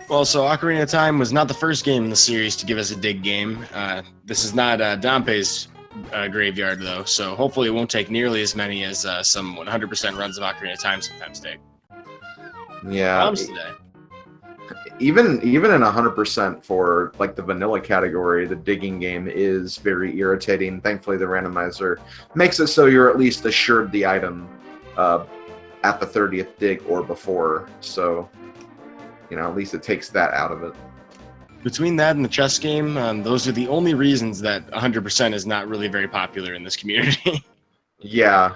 [SPEAKER 2] Well, so Ocarina of Time was not the first game in the series to give us a dig game. This is not Dompe's graveyard, though, so hopefully it won't take nearly as many as some 100% runs of Ocarina of Time sometimes take.
[SPEAKER 1] Yeah. Even in 100% for like the vanilla category, the digging game is very irritating. Thankfully, the randomizer makes it so you're at least assured the item at the 30th dig or before. So, you know, at least it takes that out of it.
[SPEAKER 2] Between that and the chess game, those are the only reasons that 100% is not really very popular in this community.
[SPEAKER 1] Yeah.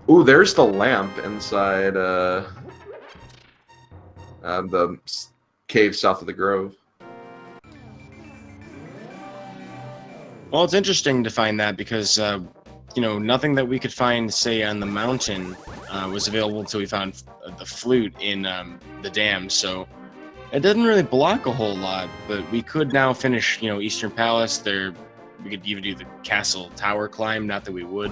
[SPEAKER 1] Ooh, there's the lamp inside the cave south of the grove.
[SPEAKER 2] Well, it's interesting to find that because, you know, nothing that we could find, say, on the mountain was available until we found the flute in the dam, so it doesn't really block a whole lot, but we could now finish, you know, Eastern Palace. We could even do the castle tower climb, not that we would.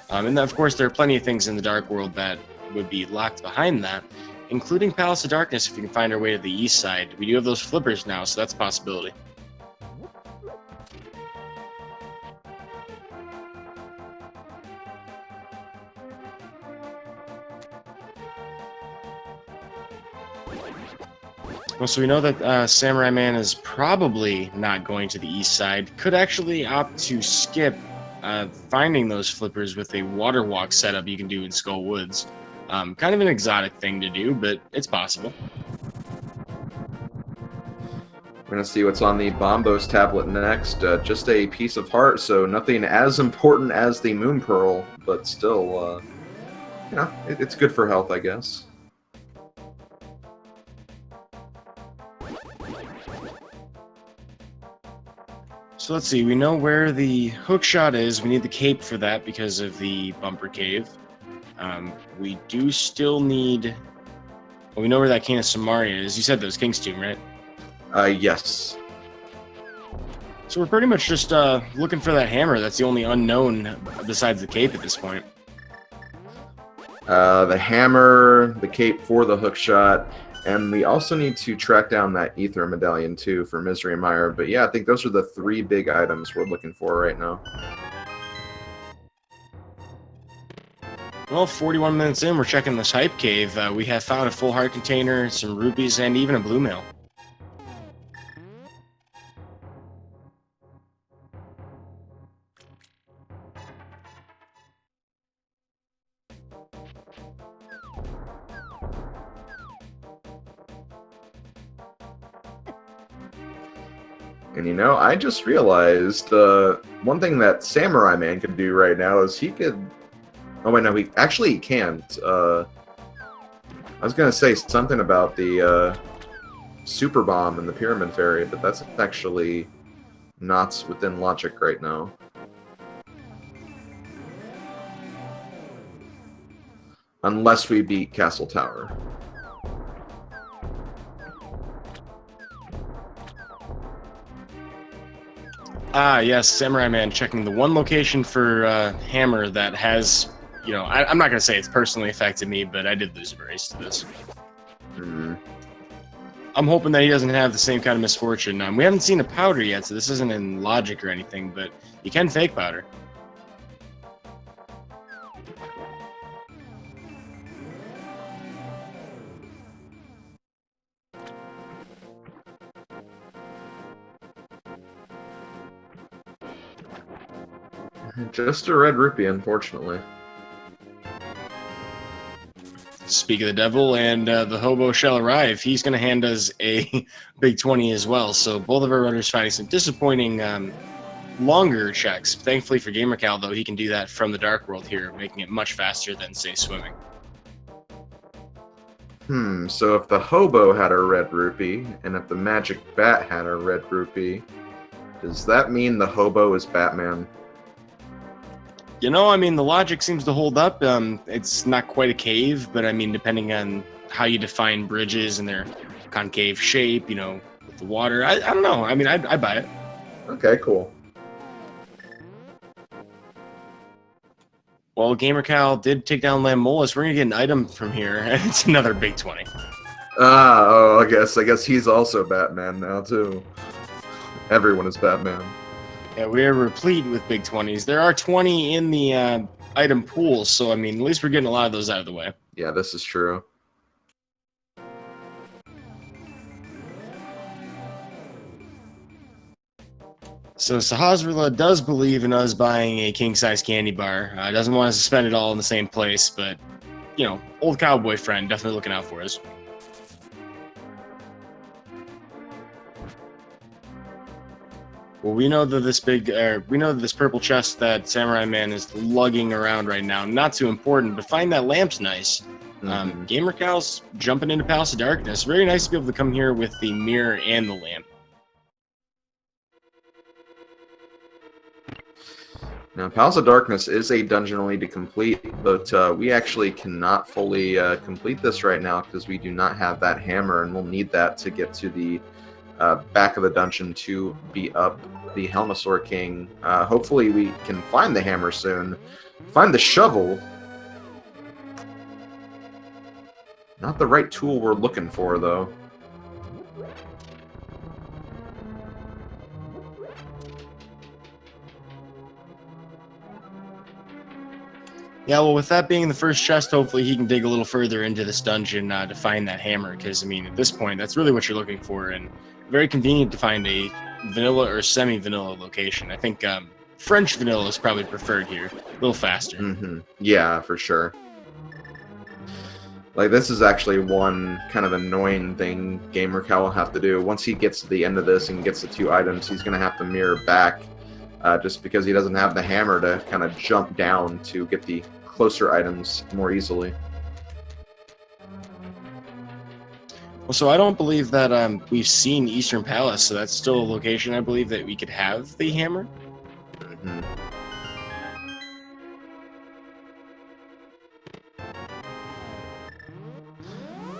[SPEAKER 2] And of course, there are plenty of things in the Dark World that would be locked behind that, including Palace of Darkness if we can find our way to the east side. We do have those flippers now, so that's a possibility. Well, so we know that Samurai-man is probably not going to the east side. Could actually opt to skip finding those flippers with a water walk setup you can do in Skull Woods. Kind of an exotic thing to do, but it's possible.
[SPEAKER 1] We're going to see what's on the Bombos tablet next. Just a piece of heart, so nothing as important as the Moon Pearl, but still, you know, it's good for health, I guess.
[SPEAKER 2] So let's see, we know where the hook shot is. We need the cape for that because of the bumper cave. We do still need... Well, we know where that King of Samaria is. You said that was King's Tomb, right?
[SPEAKER 1] Yes.
[SPEAKER 2] So we're pretty much just looking for that hammer. That's the only unknown besides the cape at this point.
[SPEAKER 1] The hammer, the cape for the hook shot, and we also need to track down that Ether Medallion too for Misery Mire. But yeah, I think those are the 3 big items we're looking for right now.
[SPEAKER 2] Well, 41 minutes in, we're checking this hype cave. We have found a full heart container, some rupees, and even a blue mail.
[SPEAKER 1] And you know, I just realized one thing that Samurai-man could do right now is he could... Oh wait, no, he can't. I was gonna say something about the super bomb and the pyramid fairy, but that's actually not within logic right now. Unless we beat Castle Tower.
[SPEAKER 2] Ah, yes, Samurai-man checking the one location for hammer that has, you know, I'm not going to say it's personally affected me, but I did lose a brace to this. I'm hoping that he doesn't have the same kind of misfortune. We haven't seen a powder yet, so this isn't in logic or anything, but you can fake powder.
[SPEAKER 1] Just a red rupee, unfortunately.
[SPEAKER 2] Speak of the devil, and the hobo shall arrive. He's going to hand us a big 20 as well. So both of our runners finding some disappointing longer checks. Thankfully for gamercal, though, he can do that from the dark world here, making it much faster than, say, swimming.
[SPEAKER 1] So if the hobo had a red rupee, and if the magic bat had a red rupee, does that mean the hobo is Batman?
[SPEAKER 2] You know, I mean, the logic seems to hold up. It's not quite a cave, but I mean, depending on how you define bridges and their concave shape, you know, with the water, I don't know. I mean, I buy it.
[SPEAKER 1] Okay, cool.
[SPEAKER 2] Well, gamercal did take down Lamolus. We're going to get an item from here, and it's another big 20.
[SPEAKER 1] Oh, I guess he's also Batman now, too. Everyone is Batman.
[SPEAKER 2] Yeah, we are replete with big 20s. There are 20 in the item pool, so I mean, at least we're getting a lot of those out of the way.
[SPEAKER 1] Yeah, this is true.
[SPEAKER 2] So Sahasrila does believe in us buying a king-size candy bar. Doesn't want us to spend it all in the same place, but, you know, old cowboy friend, definitely looking out for us. Well, we know that this purple chest that Samurai-man is lugging around right now, not too important, but find that lamp's nice. Gamercal's jumping into Palace of Darkness. Very nice to be able to come here with the mirror and the lamp.
[SPEAKER 1] Now, Palace of Darkness is a dungeon only to complete, but we actually cannot fully complete this right now because we do not have that hammer, and we'll need that to get to the back of the dungeon to beat up the Helmasaur King. Hopefully we can find the hammer soon. Find the shovel. Not the right tool we're looking for, though.
[SPEAKER 2] Yeah, well, with that being the first chest, hopefully he can dig a little further into this dungeon to find that hammer. Because, I mean, at this point, that's really what you're looking for. And very convenient to find a vanilla or semi-vanilla location. I think French vanilla is probably preferred here. A little faster.
[SPEAKER 1] Mm-hmm. Yeah, for sure. Like, this is actually one kind of annoying thing gamercal will have to do. Once he gets to the end of this and gets the 2 items, he's going to have to mirror back just because he doesn't have the hammer to kind of jump down to get the closer items more easily.
[SPEAKER 2] Well, so I don't believe that we've seen Eastern Palace, so that's still a location I believe that we could have the hammer.
[SPEAKER 1] Mm-hmm.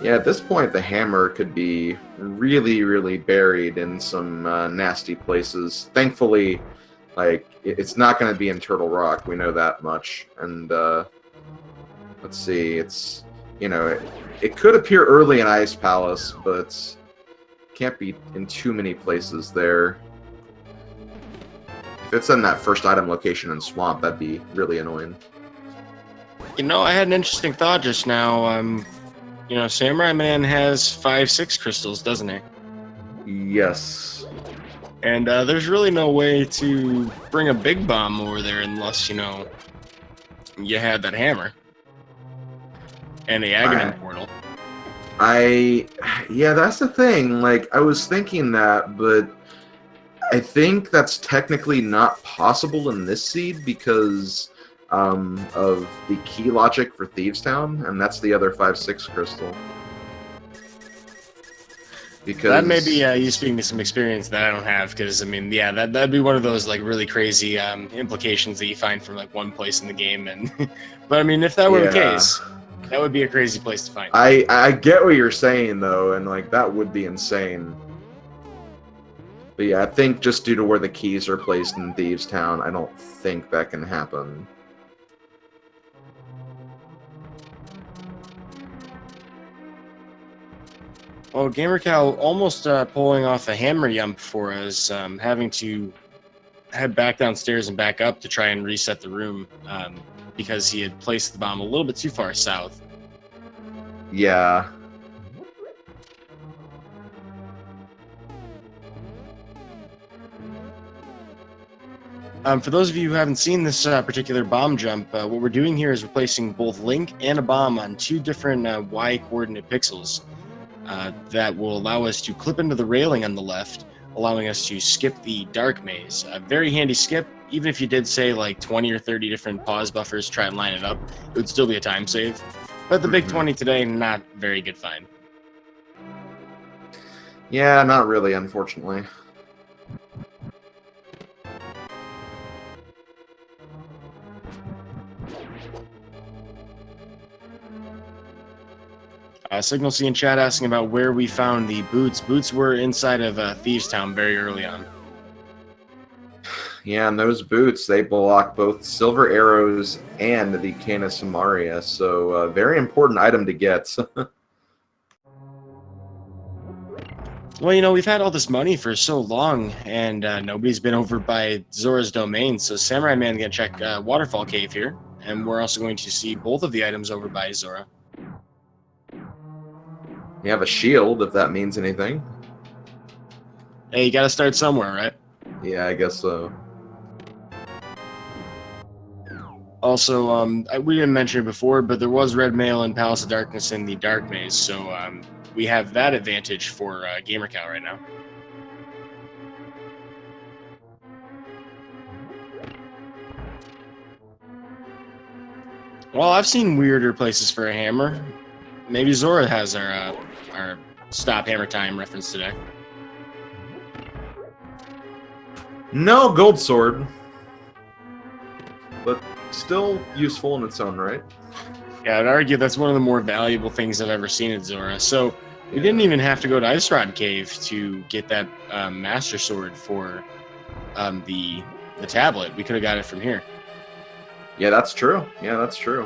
[SPEAKER 1] Yeah, at this point, the hammer could be really, really buried in some nasty places. Thankfully, like, it's not going to be in Turtle Rock. We know that much. And, let's see, it's, you know, it could appear early in Ice Palace, but can't be in too many places there. If it's in that first item location in Swamp, that'd be really annoying.
[SPEAKER 2] You know, I had an interesting thought just now. You know, Samura1man has 5-6 crystals, doesn't he?
[SPEAKER 1] Yes.
[SPEAKER 2] And there's really no way to bring a big bomb over there unless, you know, you had that hammer. And the Aghanim portal.
[SPEAKER 1] Yeah, that's the thing. Like, I was thinking that, but I think that's technically not possible in this seed because of the key logic for Thieves Town, and that's the other 5-6 crystal. Because
[SPEAKER 2] that may be you speaking to some experience that I don't have, because I mean, yeah, that'd be one of those like really crazy implications that you find from like one place in the game, and but I mean, if that were the case, that would be a crazy place to find.
[SPEAKER 1] I get what you're saying though, and like that would be insane. But yeah, I think just due to where the keys are placed in Thieves Town, I don't think that can happen.
[SPEAKER 2] Well, gamercal almost pulling off a hammer jump for us, having to head back downstairs and back up to try and reset the room because he had placed the bomb a little bit too far south.
[SPEAKER 1] Yeah.
[SPEAKER 2] For those of you who haven't seen this particular bomb jump, what we're doing here is replacing both Link and a bomb on 2 different Y coordinate pixels. That will allow us to clip into the railing on the left, allowing us to skip the dark maze. A very handy skip. Even if you did say like 20 or 30 different pause buffers, try and line it up, it would still be a time save. But the big 20 today, not very good find.
[SPEAKER 1] Yeah, not really, unfortunately.
[SPEAKER 2] Signal C in chat asking about where we found the boots. Boots were inside of Thieves Town very early on.
[SPEAKER 1] Yeah, and those boots, they block both silver arrows and the Cane of Samaria, so very important item to get.
[SPEAKER 2] Well, you know, we've had all this money for so long, and nobody's been over by Zora's domain, so Samura1man gonna check Waterfall Cave here, and we're also going to see both of the items over by Zora.
[SPEAKER 1] You have a shield, if that means anything.
[SPEAKER 2] Hey, you gotta start somewhere, right?
[SPEAKER 1] Yeah, I guess so.
[SPEAKER 2] Also, we didn't mention it before, but there was red mail in Palace of Darkness in the Dark Maze, so we have that advantage for gamercal right now. Well, I've seen weirder places for a hammer. Maybe Zora has our stop hammer time reference today.
[SPEAKER 1] No gold sword, but still useful in its own right.
[SPEAKER 2] Yeah, I'd argue that's one of the more valuable things I've ever seen at Zora. So we didn't even have to go to Ice Rod Cave to get that Master Sword for the tablet. We could have got it from here.
[SPEAKER 1] Yeah, that's true. Yeah, that's true.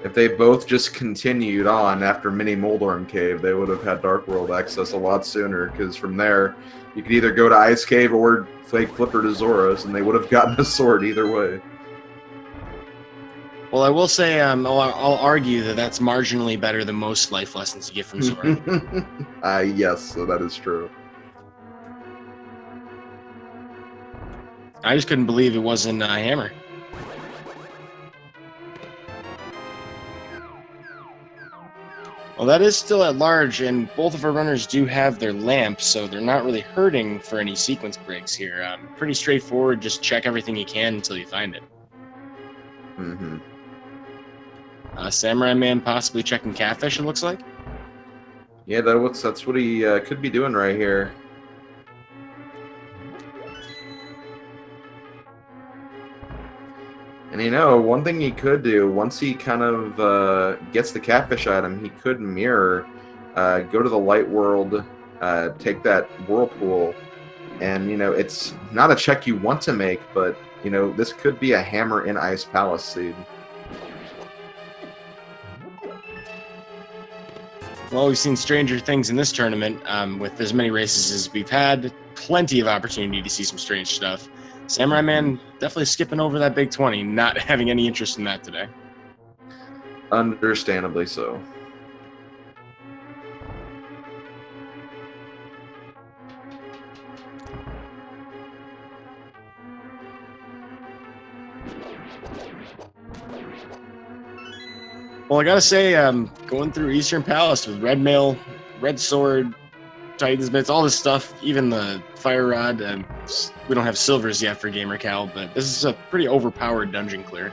[SPEAKER 1] If they both just continued on after Mini Moldorm Cave, they would have had Dark World access a lot sooner, because from there, you could either go to Ice Cave or Fake Flipper to Zoros, and they would have gotten a sword either way.
[SPEAKER 2] Well, I will say, I'll argue that that's marginally better than most life lessons you get from Zora.
[SPEAKER 1] Yes, so that is true.
[SPEAKER 2] I just couldn't believe it wasn't a hammer. Well, that is still at large, and both of our runners do have their lamps, so they're not really hurting for any sequence breaks here. Pretty straightforward, just check everything you can until you find it.
[SPEAKER 1] Mm-hmm.
[SPEAKER 2] Samura1man possibly checking catfish, it looks like.
[SPEAKER 1] Yeah, that's what he could be doing right here. And you know, one thing he could do, once he kind of gets the catfish item, he could mirror, go to the light world, take that whirlpool, and you know, it's not a check you want to make, but you know, this could be a hammer in Ice Palace seed.
[SPEAKER 2] Well, we've seen stranger things in this tournament. With as many races as we've had, plenty of opportunity to see some strange stuff. Samura1man definitely skipping over that big 20, not having any interest in that today.
[SPEAKER 1] Understandably so.
[SPEAKER 2] Well, I gotta say, going through Eastern Palace with Red Mail, Red Sword, Titan's Bits, all this stuff, even the Fire Rod, we don't have silvers yet for gamercal, but this is a pretty overpowered dungeon clear.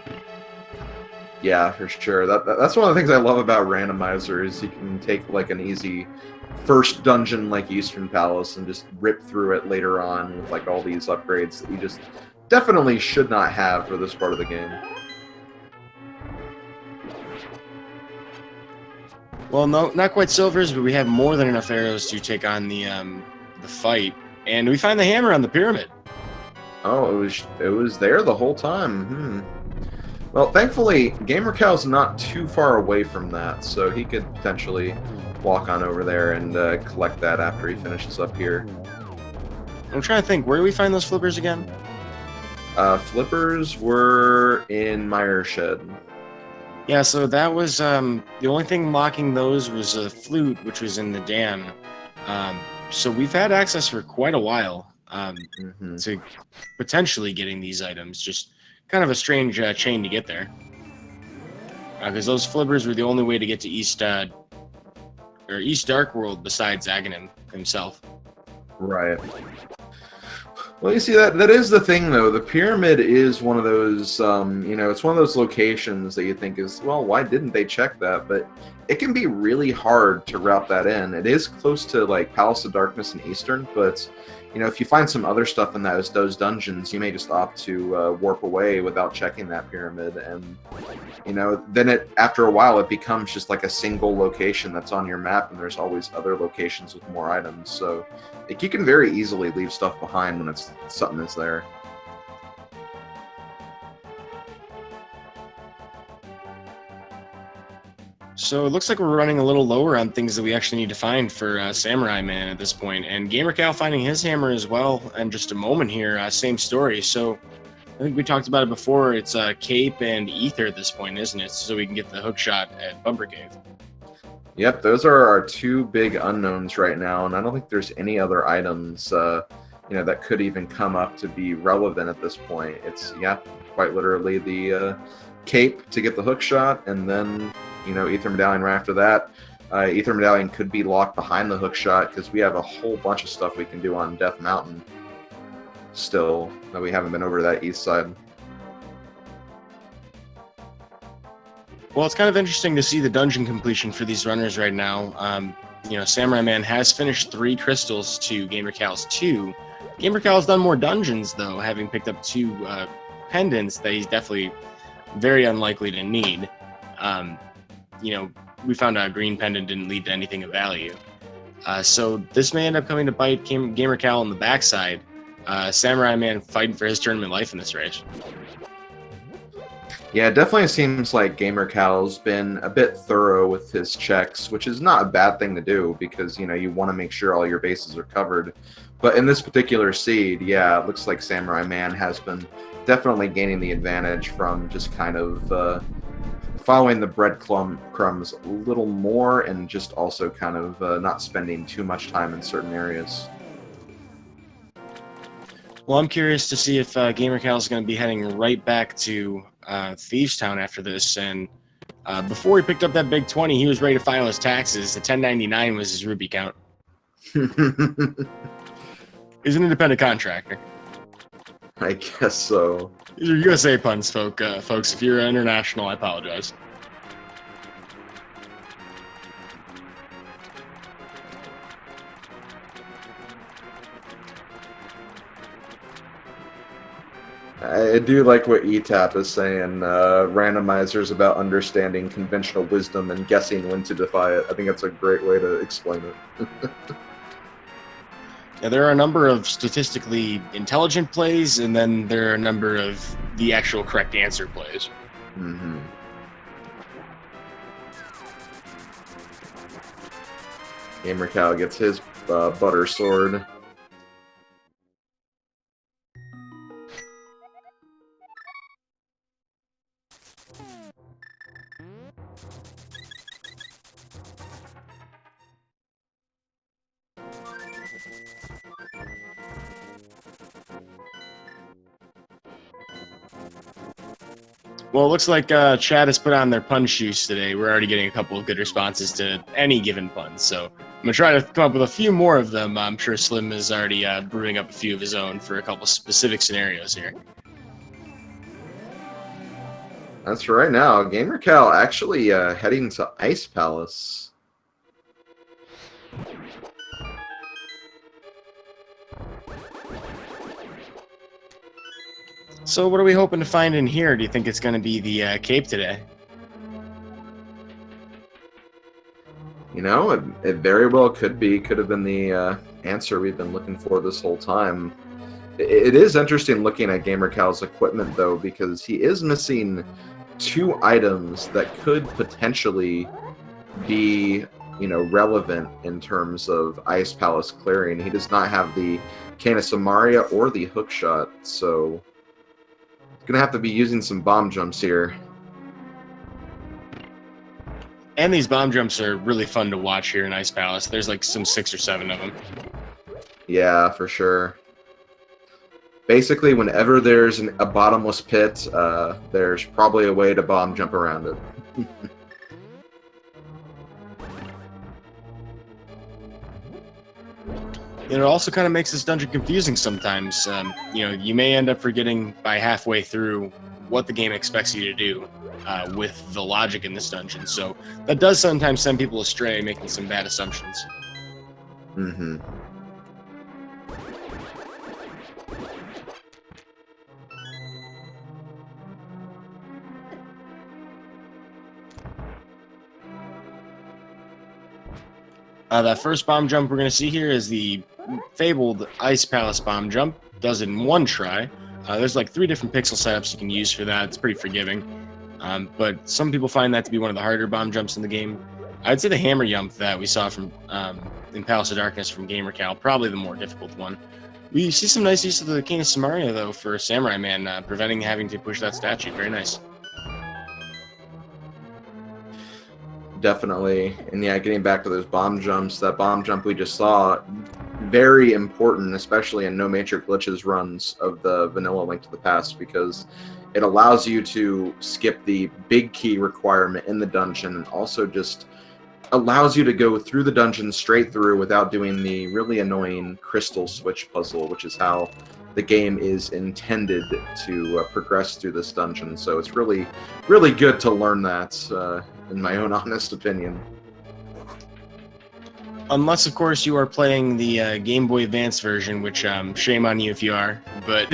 [SPEAKER 1] Yeah, for sure. That's one of the things I love about Randomizer, is you can take like an easy first dungeon like Eastern Palace and just rip through it later on with like all these upgrades that you just definitely should not have for this part of the game.
[SPEAKER 2] Well, no, not quite silvers, but we have more than enough arrows to take on the fight, and we find the hammer on the pyramid.
[SPEAKER 1] Oh, it was there the whole time. Well, thankfully, gamercal's not too far away from that, so he could potentially walk on over there and collect that after he finishes up here.
[SPEAKER 2] I'm trying to think, where do we find those flippers again?
[SPEAKER 1] Flippers were in Mire Shed.
[SPEAKER 2] Yeah, so that was the only thing locking those was a flute, which was in the dam. So we've had access for quite a while to potentially getting these items. Just kind of a strange chain to get there, because those flippers were the only way to get to East Dark World besides Aghanim himself.
[SPEAKER 1] Right. Well, you see, that is the thing, though. The pyramid is one of those, you know, it's one of those locations that you think is, well, why didn't they check that? But it can be really hard to route that in. It is close to, like, Palace of Darkness and Eastern, but, you know, if you find some other stuff in those dungeons, you may just opt to warp away without checking that pyramid. And, you know, then after a while, it becomes just like a single location that's on your map, and there's always other locations with more items. So you can very easily leave stuff behind when something is there.
[SPEAKER 2] So it looks like we're running a little lower on things that we actually need to find for Samura1man at this point, and gamercal finding his hammer as well in just a moment here. Same story. So I think we talked about it before. It's Cape and Ether at this point, isn't it? So we can get the hook shot at Bumper Cave.
[SPEAKER 1] Yep, those are our two big unknowns right now, and I don't think there's any other items, you know, that could even come up to be relevant at this point. It's, yeah, quite literally the Cape to get the hook shot, and then, you know, Ether Medallion right after that. Ether Medallion could be locked behind the hook shot, because we have a whole bunch of stuff we can do on Death Mountain still, that we haven't been over to that east side.
[SPEAKER 2] Well, it's kind of interesting to see the dungeon completion for these runners right now. You know, Samura1man has finished 3 crystals to gamercal's 2. Gamercal's done more dungeons, though, having picked up 2 pendants that he's definitely very unlikely to need. You know, we found out a green pendant didn't lead to anything of value. So this may end up coming to bite gamercal on the backside. Samura1man fighting for his tournament life in this race.
[SPEAKER 1] Yeah, it definitely seems like gamercal's been a bit thorough with his checks, which is not a bad thing to do because, you know, you want to make sure all your bases are covered. But in this particular seed, yeah, it looks like Samura1man has been definitely gaining the advantage from just kind of following the breadcrumbs a little more and just also kind of not spending too much time in certain areas.
[SPEAKER 2] Well, I'm curious to see if gamercal is going to be heading right back to Thieves Town after this. And before he picked up that big 20, he was ready to file his taxes. The 1099 was his rupee count. He's an independent contractor.
[SPEAKER 1] I guess so.
[SPEAKER 2] These are USA puns, folks. If you're international, I apologize.
[SPEAKER 1] I do like what ETAP is saying. Randomizer is about understanding conventional wisdom and guessing when to defy it. I think that's a great way to explain it.
[SPEAKER 2] Yeah, there are a number of statistically intelligent plays, and then there are a number of the actual correct answer plays.
[SPEAKER 1] Mm-hmm. gamercal gets his butter sword.
[SPEAKER 2] Well, it looks like Chad has put on their pun shoes today. We're already getting a couple of good responses to any given pun, so I'm going to try to come up with a few more of them. I'm sure Slim is already brewing up a few of his own for a couple specific scenarios here.
[SPEAKER 1] That's right now. gamercal actually heading to Ice Palace.
[SPEAKER 2] So what are we hoping to find in here? Do you think it's going to be the cape today?
[SPEAKER 1] You know, it very well could be. Could have been the answer we've been looking for this whole time. It is interesting looking at gamercal's equipment, though, because he is missing 2 items that could potentially be, you know, relevant in terms of Ice Palace clearing. He does not have the Cane of Samaria or the hook shot, so gonna have to be using some bomb jumps here.
[SPEAKER 2] And these bomb jumps are really fun to watch here in Ice Palace. There's like some 6 or 7 of them.
[SPEAKER 1] Yeah, for sure. Basically, whenever there's a bottomless pit, there's probably a way to bomb jump around it.
[SPEAKER 2] It also kind of makes this dungeon confusing sometimes. You know, you may end up forgetting by halfway through what the game expects you to do with the logic in this dungeon. So that does sometimes send people astray, making some bad assumptions.
[SPEAKER 1] Mm-hmm.
[SPEAKER 2] That first bomb jump we're going to see here is the fabled Ice Palace bomb jump. Does it in 1 try. There's like 3 different pixel setups you can use for that. It's pretty forgiving. But some people find that to be one of the harder bomb jumps in the game. I'd say the hammer jump that we saw from in Palace of Darkness from gamercal, probably the more difficult one. We see some nice use of the Cane of Samaria, though, for Samura1man, preventing having to push that statue. Very nice.
[SPEAKER 1] Definitely. And yeah, getting back to those bomb jumps, that bomb jump we just saw, very important, especially in No Matrix Glitches runs of the vanilla Link to the Past, because it allows you to skip the big key requirement in the dungeon and also just allows you to go through the dungeon straight through without doing the really annoying crystal switch puzzle, which is how the game is intended to progress through this dungeon. So it's really, really good to learn that, in my own honest opinion.
[SPEAKER 2] Unless, of course, you are playing the Game Boy Advance version, which shame on you if you are. But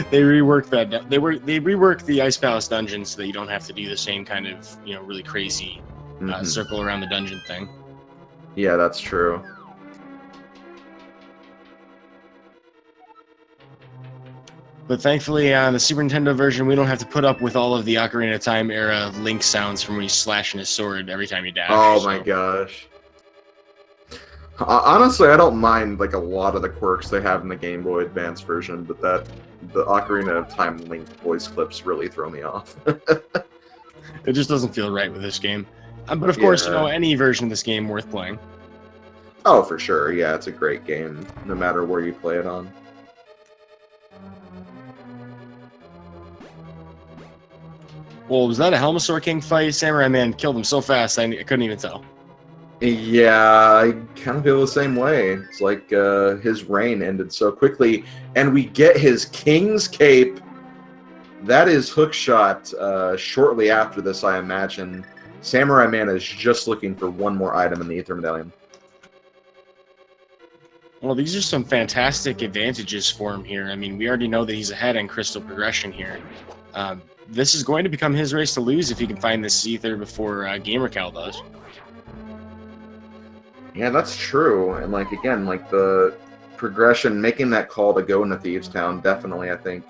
[SPEAKER 2] they reworked that. They reworked the Ice Palace dungeon so that you don't have to do the same kind of really crazy circle around the dungeon thing.
[SPEAKER 1] Yeah, that's true.
[SPEAKER 2] But thankfully, on the Super Nintendo version, we don't have to put up with all of the Ocarina of Time era Link sounds from when he's slashing his sword every time he dashes.
[SPEAKER 1] Oh my gosh. Honestly, I don't mind like a lot of the quirks they have in the Game Boy Advance version, but the Ocarina of Time Link voice clips really throw me off.
[SPEAKER 2] It just doesn't feel right with this game. But of course, any version of this game worth playing.
[SPEAKER 1] Oh, for sure. Yeah, it's a great game, no matter where you play it on.
[SPEAKER 2] Well, was that a Helmasaur King fight? Samura1man killed him so fast, I couldn't even tell.
[SPEAKER 1] Yeah, I kind of feel the same way. It's like his reign ended so quickly, and we get his King's Cape. That is hookshot shortly after this, I imagine. Samura1man is just looking for one more item in the Ether Medallion.
[SPEAKER 2] Well, these are some fantastic advantages for him here. I mean, we already know that he's ahead in crystal progression here. This is going to become his race to lose if he can find this Ether before gamercal does.
[SPEAKER 1] Yeah, that's true. And, like, again, like, the progression, making that call to go into Thieves Town, definitely, I think,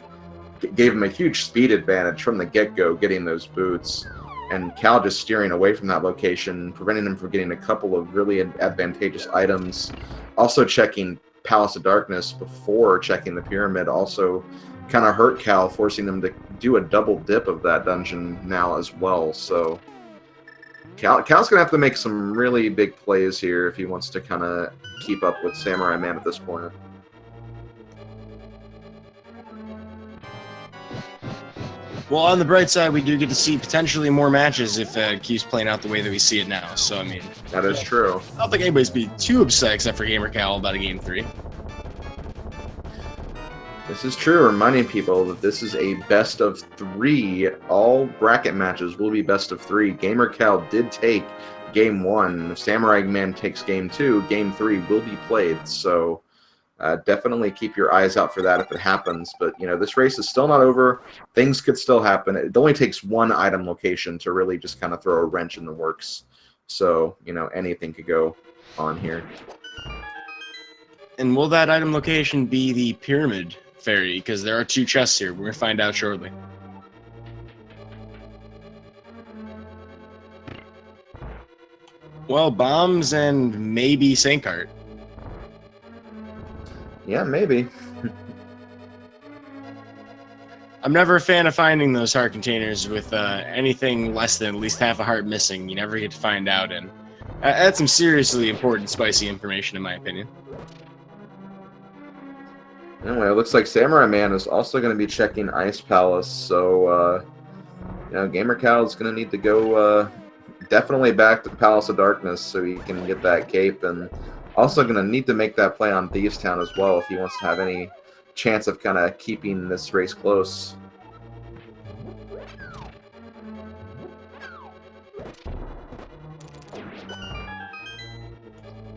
[SPEAKER 1] gave him a huge speed advantage from the get-go, getting those boots. And Cal just steering away from that location, preventing him from getting a couple of really advantageous items. Also checking Palace of Darkness before checking the Pyramid also kind of hurt Cal, forcing him to do a double dip of that dungeon now as well. So Cal's going to have to make some really big plays here if he wants to kind of keep up with Samura1man at this point.
[SPEAKER 2] Well, on the bright side, we do get to see potentially more matches if it keeps playing out the way that we see it now. So, I mean...
[SPEAKER 1] That is true.
[SPEAKER 2] I don't think anybody's be too upset except for gamercal about a Game 3.
[SPEAKER 1] This is true, reminding people that this is a best of 3. All bracket matches will be best of 3. gamercal did take Game 1. If Samura1man takes Game 2, Game 3 will be played. So definitely keep your eyes out for that if it happens. But, this race is still not over. Things could still happen. It only takes one item location to really just kind of throw a wrench in the works. So, anything could go on here.
[SPEAKER 2] And will that item location be the Pyramid Fairy? Because there are 2 chests here. We're going to find out shortly. Well, bombs and maybe Saint Cart.
[SPEAKER 1] Yeah, maybe.
[SPEAKER 2] I'm never a fan of finding those heart containers with anything less than at least half a heart missing. You never get to find out, and that's some seriously important, spicy information, in my opinion.
[SPEAKER 1] Anyway, it looks like Samura1man is also going to be checking Ice Palace, so gamercal is going to need to go definitely back to Palace of Darkness so he can get that cape, and also going to need to make that play on Thieves Town as well if he wants to have any chance of kind of keeping this race close.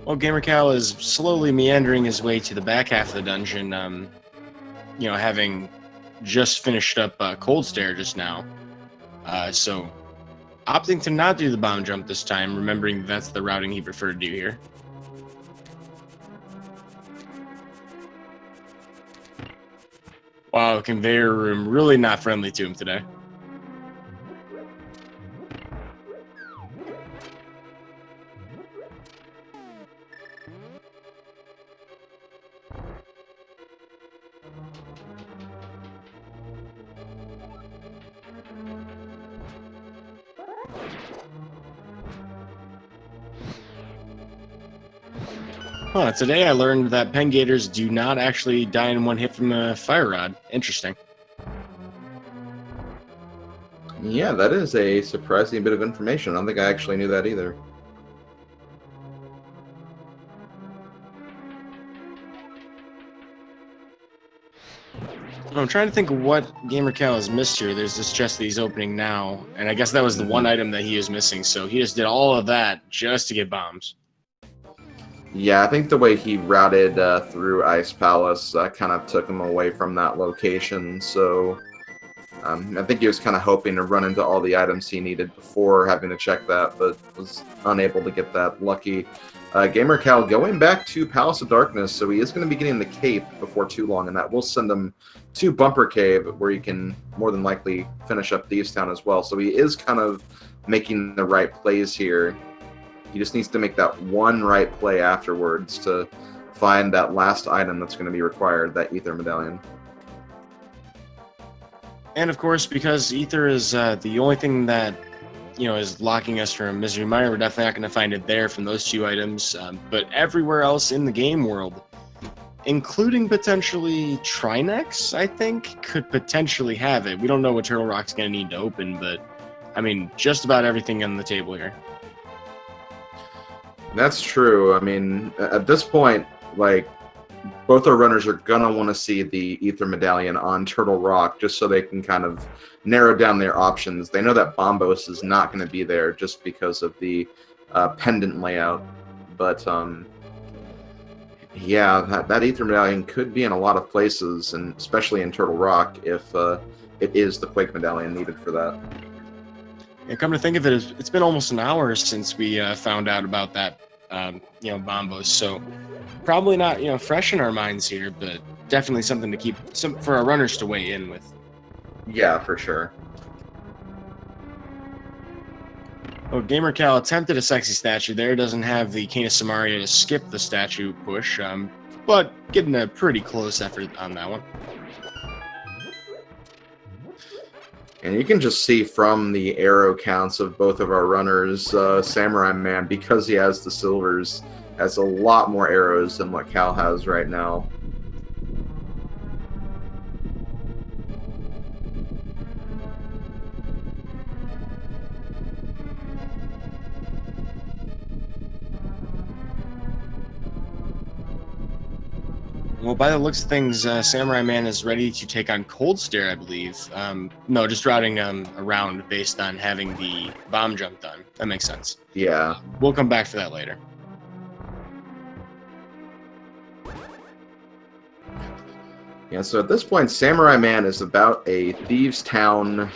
[SPEAKER 2] Well, gamercal is slowly meandering his way to the back half of the dungeon, having just finished up Cold Stare just now. So opting to not do the bomb jump this time, remembering that's the routing he preferred to do here. Wow, conveyor room really not friendly to him today. Huh, today I learned that Pengators do not actually die in one hit from a fire rod. Interesting.
[SPEAKER 1] Yeah, that is a surprising bit of information. I don't think I actually knew that either.
[SPEAKER 2] I'm trying to think of what gamercal has missed here. There's this chest that he's opening now, and I guess that was the one item that he was missing, so he just did all of that just to get bombs.
[SPEAKER 1] Yeah, I think the way he routed through Ice Palace kind of took him away from that location, so I think he was kind of hoping to run into all the items he needed before having to check that, but was unable to get that lucky. gamercal going back to Palace of Darkness, so he is going to be getting the cape before too long, and that will send him to Bumper Cave, where he can more than likely finish up Thieves Town as well. So he is kind of making the right plays here. He just needs to make that one right play afterwards to find that last item that's going to be required, that Ether Medallion.
[SPEAKER 2] And of course, because Ether is the only thing that is locking us from Misery Mire, we're definitely not going to find it there from those two items. But everywhere else in the game world, including potentially Trinex, I think, could potentially have it. We don't know what Turtle Rock's going to need to open, but I mean, just about everything on the table here.
[SPEAKER 1] That's true. I mean, at this point, like, both our runners are going to want to see the Ether Medallion on Turtle Rock just so they can kind of narrow down their options. They know that Bombos is not going to be there just because of the pendant layout. But, yeah, that Ether Medallion could be in a lot of places, and especially in Turtle Rock if it is the Quake Medallion needed for that.
[SPEAKER 2] Yeah, come to think of it, it's been almost an hour since we found out about that, Bombos. So probably not, fresh in our minds here, but definitely something to keep for our runners to weigh in with.
[SPEAKER 1] Yeah, for sure.
[SPEAKER 2] Oh, gamercal attempted a sexy statue there. Doesn't have the Cane of Samaria to skip the statue push, but getting a pretty close effort on that one.
[SPEAKER 1] And you can just see from the arrow counts of both of our runners, Samura1man, because he has the silvers, has a lot more arrows than what Cal has right now.
[SPEAKER 2] Well, by the looks of things, Samura1man is ready to take on Cold Stare, I believe. No, just routing around based on having the bomb jump done. That makes sense.
[SPEAKER 1] Yeah.
[SPEAKER 2] We'll come back for that later.
[SPEAKER 1] Yeah, so at this point, Samura1man is about a Thieves Town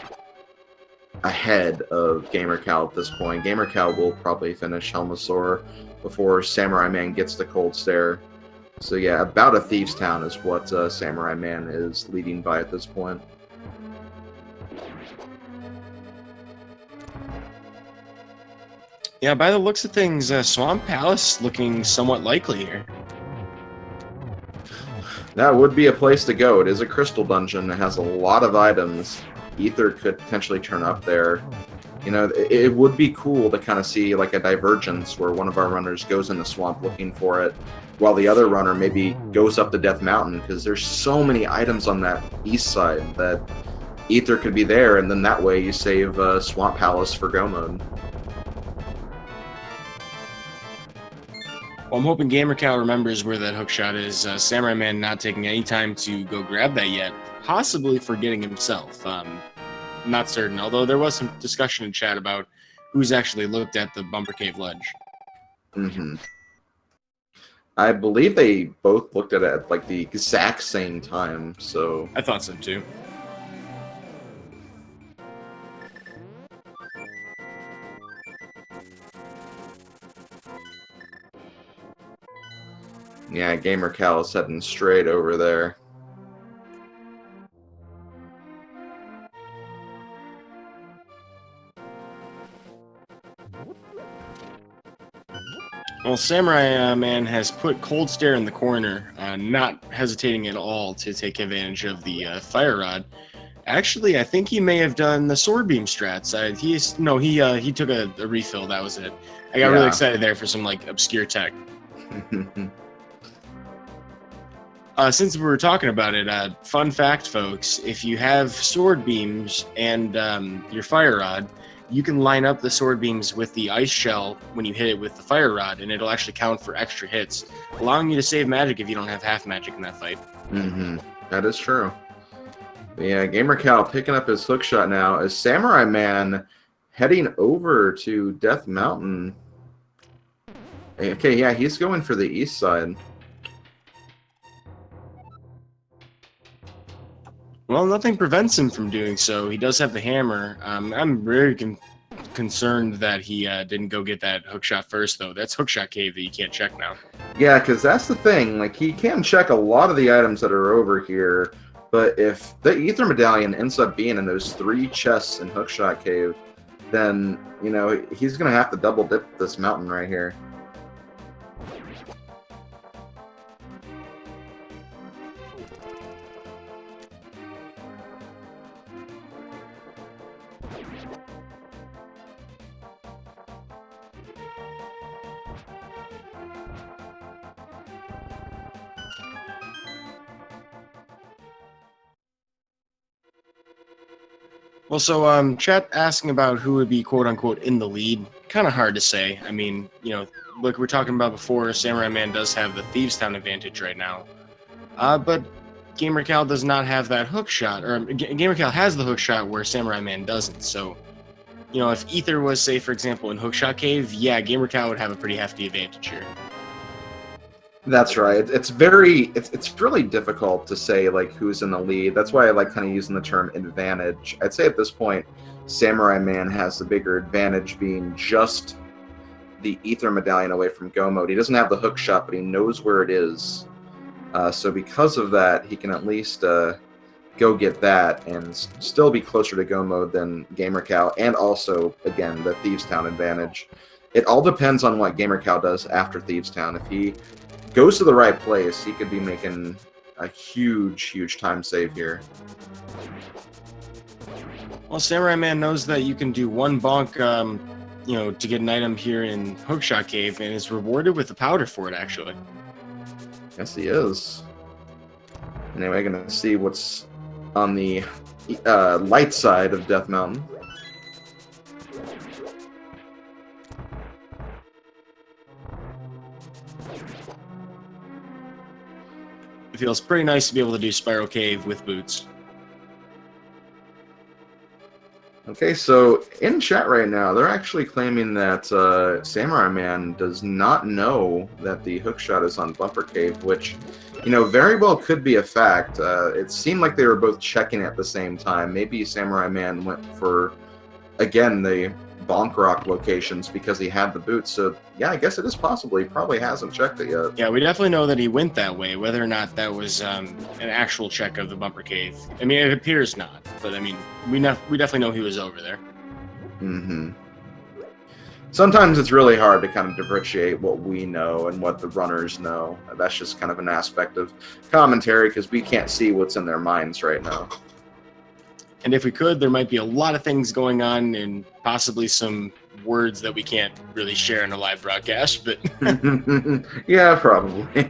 [SPEAKER 1] ahead of gamercal at this point. gamercal will probably finish Helmasaur before Samura1man gets the Cold Stare. So yeah, about a Thieves Town is what Samura1man is leading by at this point.
[SPEAKER 2] Yeah, by the looks of things, Swamp Palace looking somewhat likely here.
[SPEAKER 1] That would be a place to go. It is a crystal dungeon. It has a lot of items. Ether could potentially turn up there. You know, it would be cool to kind of see like a divergence where one of our runners goes in the swamp looking for it, while the other runner maybe goes up the Death Mountain, because there's so many items on that east side that Ether could be there, and then that way you save Swamp Palace for Go Mode.
[SPEAKER 2] Well, I'm hoping gamercal remembers where that hookshot is. Samura1man not taking any time to go grab that yet, possibly forgetting himself. Not certain, although there was some discussion in chat about who's actually looked at the Bumper Cave ledge.
[SPEAKER 1] Mm-hmm. I believe they both looked at it at like the exact same time, so...
[SPEAKER 2] I thought so too.
[SPEAKER 1] Yeah, gamercal is heading straight over there.
[SPEAKER 2] Well, Samura1man has put Cold Stare in the corner, not hesitating at all to take advantage of the Fire Rod. Actually, I think he may have done the Sword Beam strats. He took a refill. That was it. I got really excited there for some like obscure tech. Since we were talking about it, fun fact, folks: if you have Sword Beams and your Fire Rod, you can line up the Sword Beams with the Ice Shell when you hit it with the Fire Rod, and it'll actually count for extra hits, allowing you to save magic if you don't have half magic in that fight.
[SPEAKER 1] Mm-hmm. That is true. Yeah, gamercal picking up his hookshot now as Samura1man heading over to Death Mountain. Okay, yeah, he's going for the east side.
[SPEAKER 2] Well, nothing prevents him from doing so. He does have the hammer. I'm very concerned that he didn't go get that hookshot first, though. That's hookshot cave that you can't check now.
[SPEAKER 1] Yeah, because that's the thing. Like, he can check a lot of the items that are over here, but if the Ether Medallion ends up being in those 3 chests in Hookshot Cave, then, you know, he's going to have to double dip this mountain right here.
[SPEAKER 2] Well, so chat asking about who would be quote unquote in the lead. Kind of hard to say. I mean, you know, like we were talking about before, Samura1man does have the Thieves Town advantage right now. But gamercal does not have that hook shot, or gamercal has the hook shot where Samura1man doesn't. So, you know, if Ether was, say, for example, in Hookshot Cave, yeah, gamercal would have a pretty hefty advantage here.
[SPEAKER 1] That's right. It's really difficult to say like who's in the lead. That's why I like kind of using the term advantage. I'd say at this point, Samura1man has the bigger advantage, being just the Ether Medallion away from Go Mode. He doesn't have the hook shot, but he knows where it is. So because of that, he can at least go get that and still be closer to Go Mode than gamercal, and also, again, the Thieves Town advantage. It all depends on what gamercal does after Thieves Town. If he goes to the right place, he could be making a huge time save here.
[SPEAKER 2] Well, Samura1man knows that you can do one bonk, you know, to get an item here in Hookshot Cave, and is rewarded with a powder for it, actually.
[SPEAKER 1] Yes, he is. Anyway, gonna see what's on the light side of Death Mountain.
[SPEAKER 2] It feels pretty nice to be able to do Spiral Cave with boots.
[SPEAKER 1] Okay, so in chat right now, they're actually claiming that Samura1man does not know that the hookshot is on Bumper Cave, which, you know, very well could be a fact. It seemed like they were both checking at the same time. Maybe Samura1man went for, again, the Bonk Rock locations because he had the boots. So, yeah, I guess it is possible. He probably hasn't checked it yet.
[SPEAKER 2] Yeah, we definitely know that he went that way. Whether or not that was an actual check of the Bumper Cave, I mean, it appears not. But I mean, we definitely know he was over there.
[SPEAKER 1] Mm-hmm. Sometimes it's really hard to kind of differentiate what we know and what the runners know. That's just kind of an aspect of commentary because we can't see what's in their minds right now.
[SPEAKER 2] And if we could, there might be a lot of things going on and possibly some words that we can't really share in a live broadcast, but
[SPEAKER 1] yeah, probably.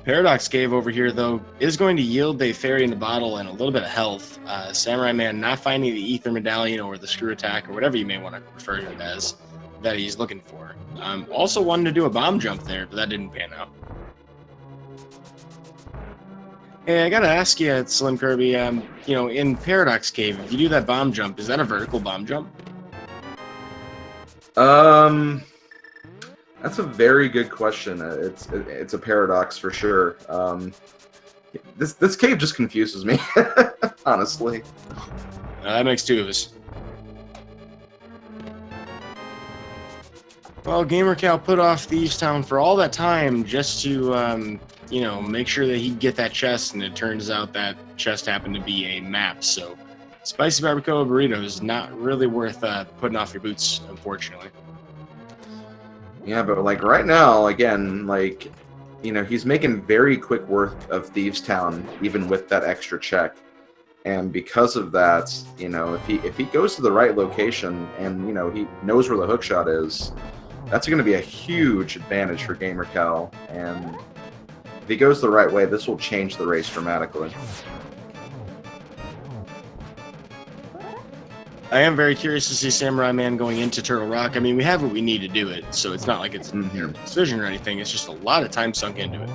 [SPEAKER 2] Paradox Cave over here, though, is going to yield a fairy in the bottle and a little bit of health. Samura1man not finding the Ether Medallion or the Screw Attack or whatever you may want to refer to it as that he's looking for. Also wanted to do a bomb jump there, but that didn't pan out. Hey, I gotta ask you, Slim Kirby, you know, in Paradox Cave, if you do that bomb jump, is that a vertical bomb jump?
[SPEAKER 1] That's a very good question. It's a paradox for sure. This cave just confuses me, honestly.
[SPEAKER 2] That makes 2 of us. Well, gamercal put off Thieves Town for all that time just to, you know, make sure that he'd get that chest, and it turns out that chest happened to be a map, so spicy barbacoa burrito is not really worth putting off your boots, unfortunately.
[SPEAKER 1] Yeah, but like right now, again, like, you know, he's making very quick work of Thieves Town, even with that extra check. And because of that, you know, if he goes to the right location and, you know, he knows where the hookshot is, that's going to be a huge advantage for gamercal. And if he goes the right way, this will change the race dramatically.
[SPEAKER 2] I am very curious to see Samura1man going into Turtle Rock. I mean, we have what we need to do it, so it's not like it's a terrible decision or anything. It's just a lot of time sunk into it.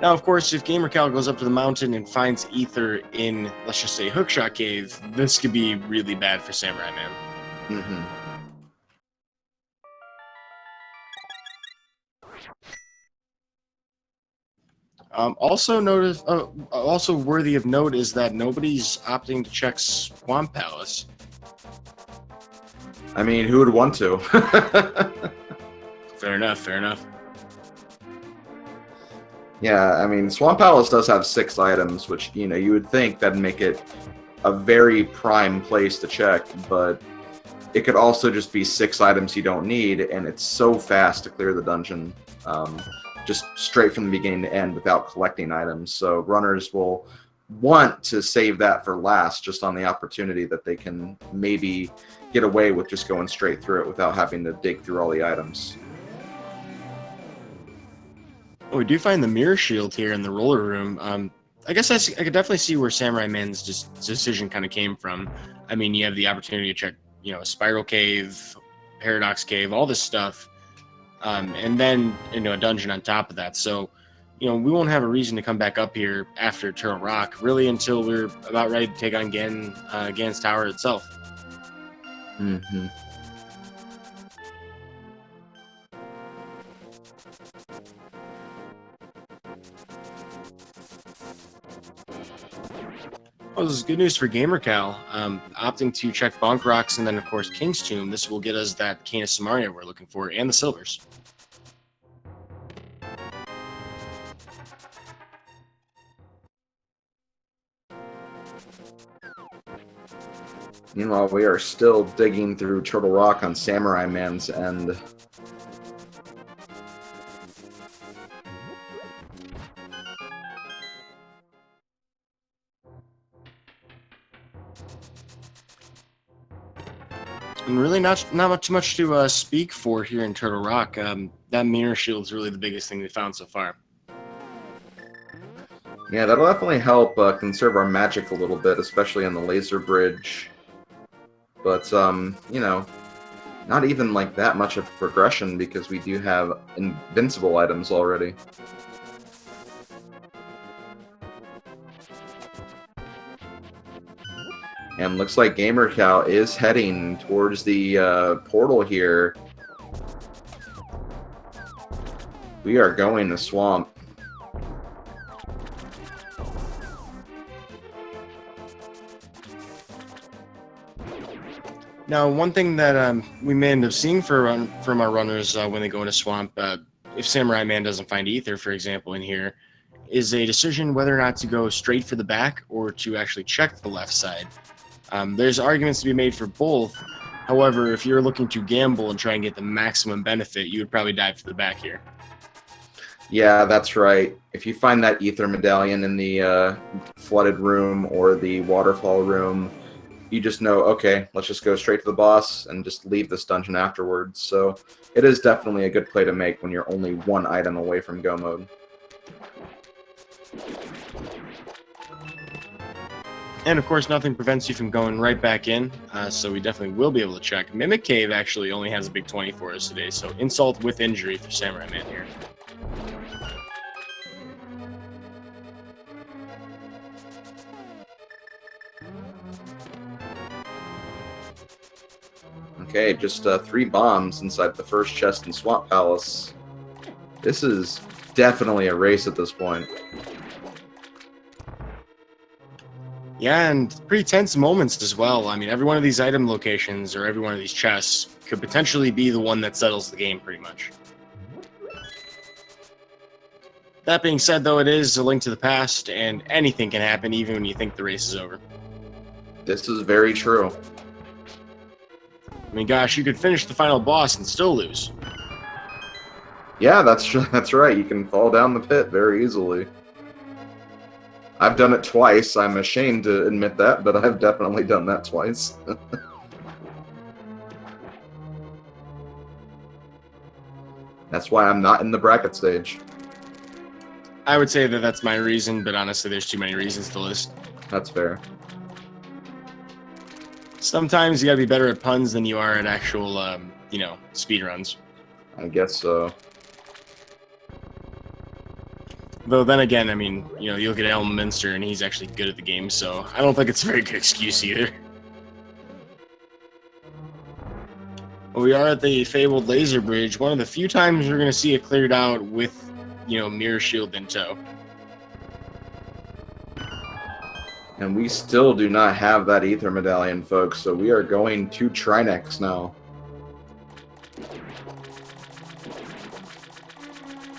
[SPEAKER 2] Now, of course, if gamercal goes up to the mountain and finds Ether in, let's just say, Hookshot Cave, this could be really bad for Samura1man.
[SPEAKER 1] Mm-hmm.
[SPEAKER 2] Also worthy of note is that nobody's opting to check Swamp Palace.
[SPEAKER 1] I mean, who would want to?
[SPEAKER 2] Fair enough. Fair enough.
[SPEAKER 1] Yeah, I mean, Swamp Palace does have 6 items, which, you know, you would think that'd make it a very prime place to check, but it could also just be 6 items you don't need, and it's so fast to clear the dungeon, just straight from the beginning to end without collecting items. So runners will want to save that for last, just on the opportunity that they can maybe get away with just going straight through it without having to dig through all the items.
[SPEAKER 2] Oh, we do find the mirror shield here in the roller room. I guess I could definitely see where Samura1man's decision kind of came from. I mean, you have the opportunity to check, you know, a spiral cave, paradox cave, all this stuff, and then, you know, a dungeon on top of that. So, you know, we won't have a reason to come back up here after Turtle Rock really until we're about ready to take on Gan's Tower itself.
[SPEAKER 1] Mm-hmm.
[SPEAKER 2] Well, this is good news for gamercal. Opting to check Bonk Rocks and then, of course, King's Tomb. This will get us that Cane of Samaria we're looking for, and the silvers.
[SPEAKER 1] Meanwhile, we are still digging through Turtle Rock on Samura1man's end.
[SPEAKER 2] And really not too much to speak for here in Turtle Rock. That mirror shield is really the biggest thing we found so far.
[SPEAKER 1] Yeah, that'll definitely help conserve our magic a little bit, especially on the laser bridge. But, you know, not even like that much of progression because we do have invincible items already. And looks like gamercal is heading towards the portal here. We are going to Swamp.
[SPEAKER 2] Now, one thing that we may end up seeing from our runners when they go into Swamp, if Samura1man doesn't find Ether, for example, in here, is a decision whether or not to go straight for the back or to actually check the left side. There's arguments to be made for both. However, if you're looking to gamble and try and get the maximum benefit, you would probably dive for the back here.
[SPEAKER 1] Yeah, that's right. If you find that Ether medallion in the flooded room or the waterfall room, you just know, okay, let's just go straight to the boss and just leave this dungeon afterwards. So it is definitely a good play to make when you're only 1 item away from go mode.
[SPEAKER 2] And of course, nothing prevents you from going right back in, so we definitely will be able to check. Mimic Cave actually only has a big 20 for us today, so insult with injury for Samura1man here.
[SPEAKER 1] Okay, just 3 bombs inside the first chest in Swamp Palace. This is definitely a race at this point.
[SPEAKER 2] Yeah, and pretty tense moments as well. I mean, every one of these item locations or every one of these chests could potentially be the one that settles the game pretty much. That being said, though, it is a link to the past, and anything can happen even when you think the race is over.
[SPEAKER 1] This is very true.
[SPEAKER 2] I mean, gosh, you could finish the final boss and still lose.
[SPEAKER 1] Yeah, that's right. You can fall down the pit very easily. I've done it twice. I'm ashamed to admit that, but I've definitely done that twice. That's why I'm not in the bracket stage.
[SPEAKER 2] I would say that that's my reason, but honestly, there's too many reasons to list.
[SPEAKER 1] That's fair.
[SPEAKER 2] Sometimes you gotta be better at puns than you are at actual, you know, speedruns.
[SPEAKER 1] I guess so.
[SPEAKER 2] Though then again, I mean, you know, you look at Elm Minster and he's actually good at the game, so I don't think it's a very good excuse either. Well, we are at the fabled laser bridge. One of the few times we're going to see it cleared out with, mirror shield in tow.
[SPEAKER 1] And we still do not have that ether medallion, folks, so we are going to Trinex now.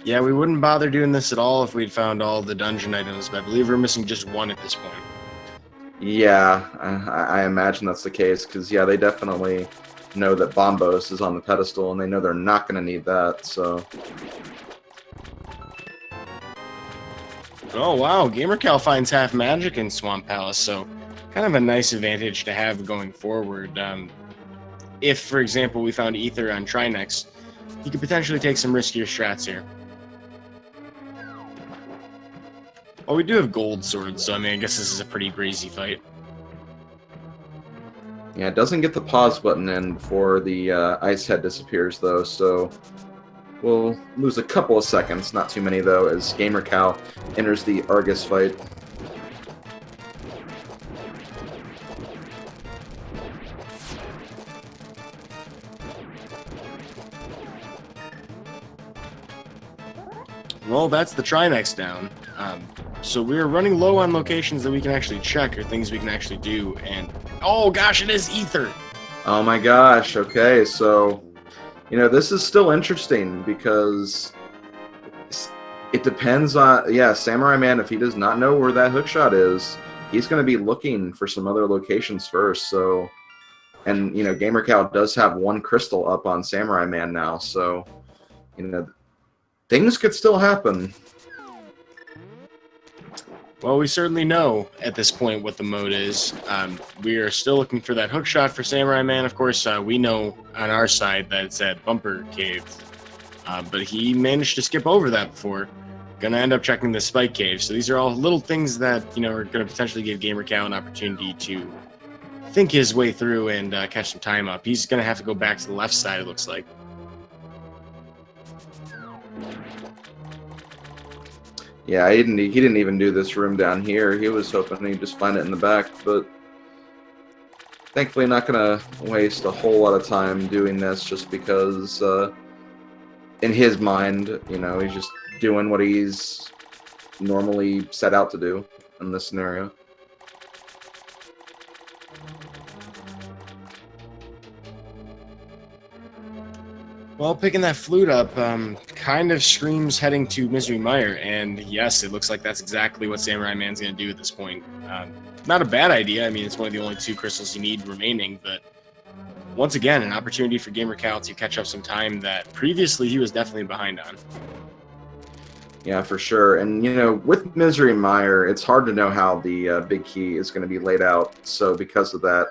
[SPEAKER 2] Yeah, we wouldn't bother doing this at all if we'd found all the dungeon items, but I believe we're missing just one at this point.
[SPEAKER 1] Yeah, I imagine that's the case, because, yeah, they definitely know that Bombos is on the pedestal, and they know they're not going to need that, so...
[SPEAKER 2] Oh, wow, gamercal finds half magic in Swamp Palace, so kind of a nice advantage to have going forward. If, for example, we found Ether on Trinex, you could potentially take some riskier strats here. Well, we do have gold swords, so I mean, I guess this is a pretty breezy fight.
[SPEAKER 1] Yeah, it doesn't get the pause button in before the ice head disappears, though, so we'll lose a couple of seconds, not too many, though, as gamercal enters the Argus fight.
[SPEAKER 2] Well, that's the Trinex down. So we're running low on locations that we can actually check or things we can actually do, and oh gosh, it is Ether!
[SPEAKER 1] Oh my gosh, okay, so, this is still interesting because it depends on, yeah, Samura1man, if he does not know where that hookshot is, he's going to be looking for some other locations first, so, and, gamercal does have one crystal up on Samura1man now, so, things could still happen.
[SPEAKER 2] Well, we certainly know at this point what the mode is. We are still looking for that hookshot for Samura1man. Of course, we know on our side that it's at Bumper Cave. But he managed to skip over that before. Gonna end up checking the Spike Cave. So these are all little things that, are gonna potentially give gamercal an opportunity to think his way through and catch some time up. He's gonna have to go back to the left side, it looks like.
[SPEAKER 1] Yeah, he didn't even do this room down here. He was hoping he'd just find it in the back, but thankfully not going to waste a whole lot of time doing this just because in his mind, he's just doing what he's normally set out to do in this scenario.
[SPEAKER 2] Well, picking that flute up kind of screams heading to Misery Mire, and yes, it looks like that's exactly what Samura1man's going to do at this point. Not a bad idea. I mean, it's one of the only 2 crystals you need remaining, but once again, an opportunity for gamercal to catch up some time that previously he was definitely behind on.
[SPEAKER 1] Yeah, for sure. And, with Misery Mire, it's hard to know how the big key is going to be laid out, so because of that,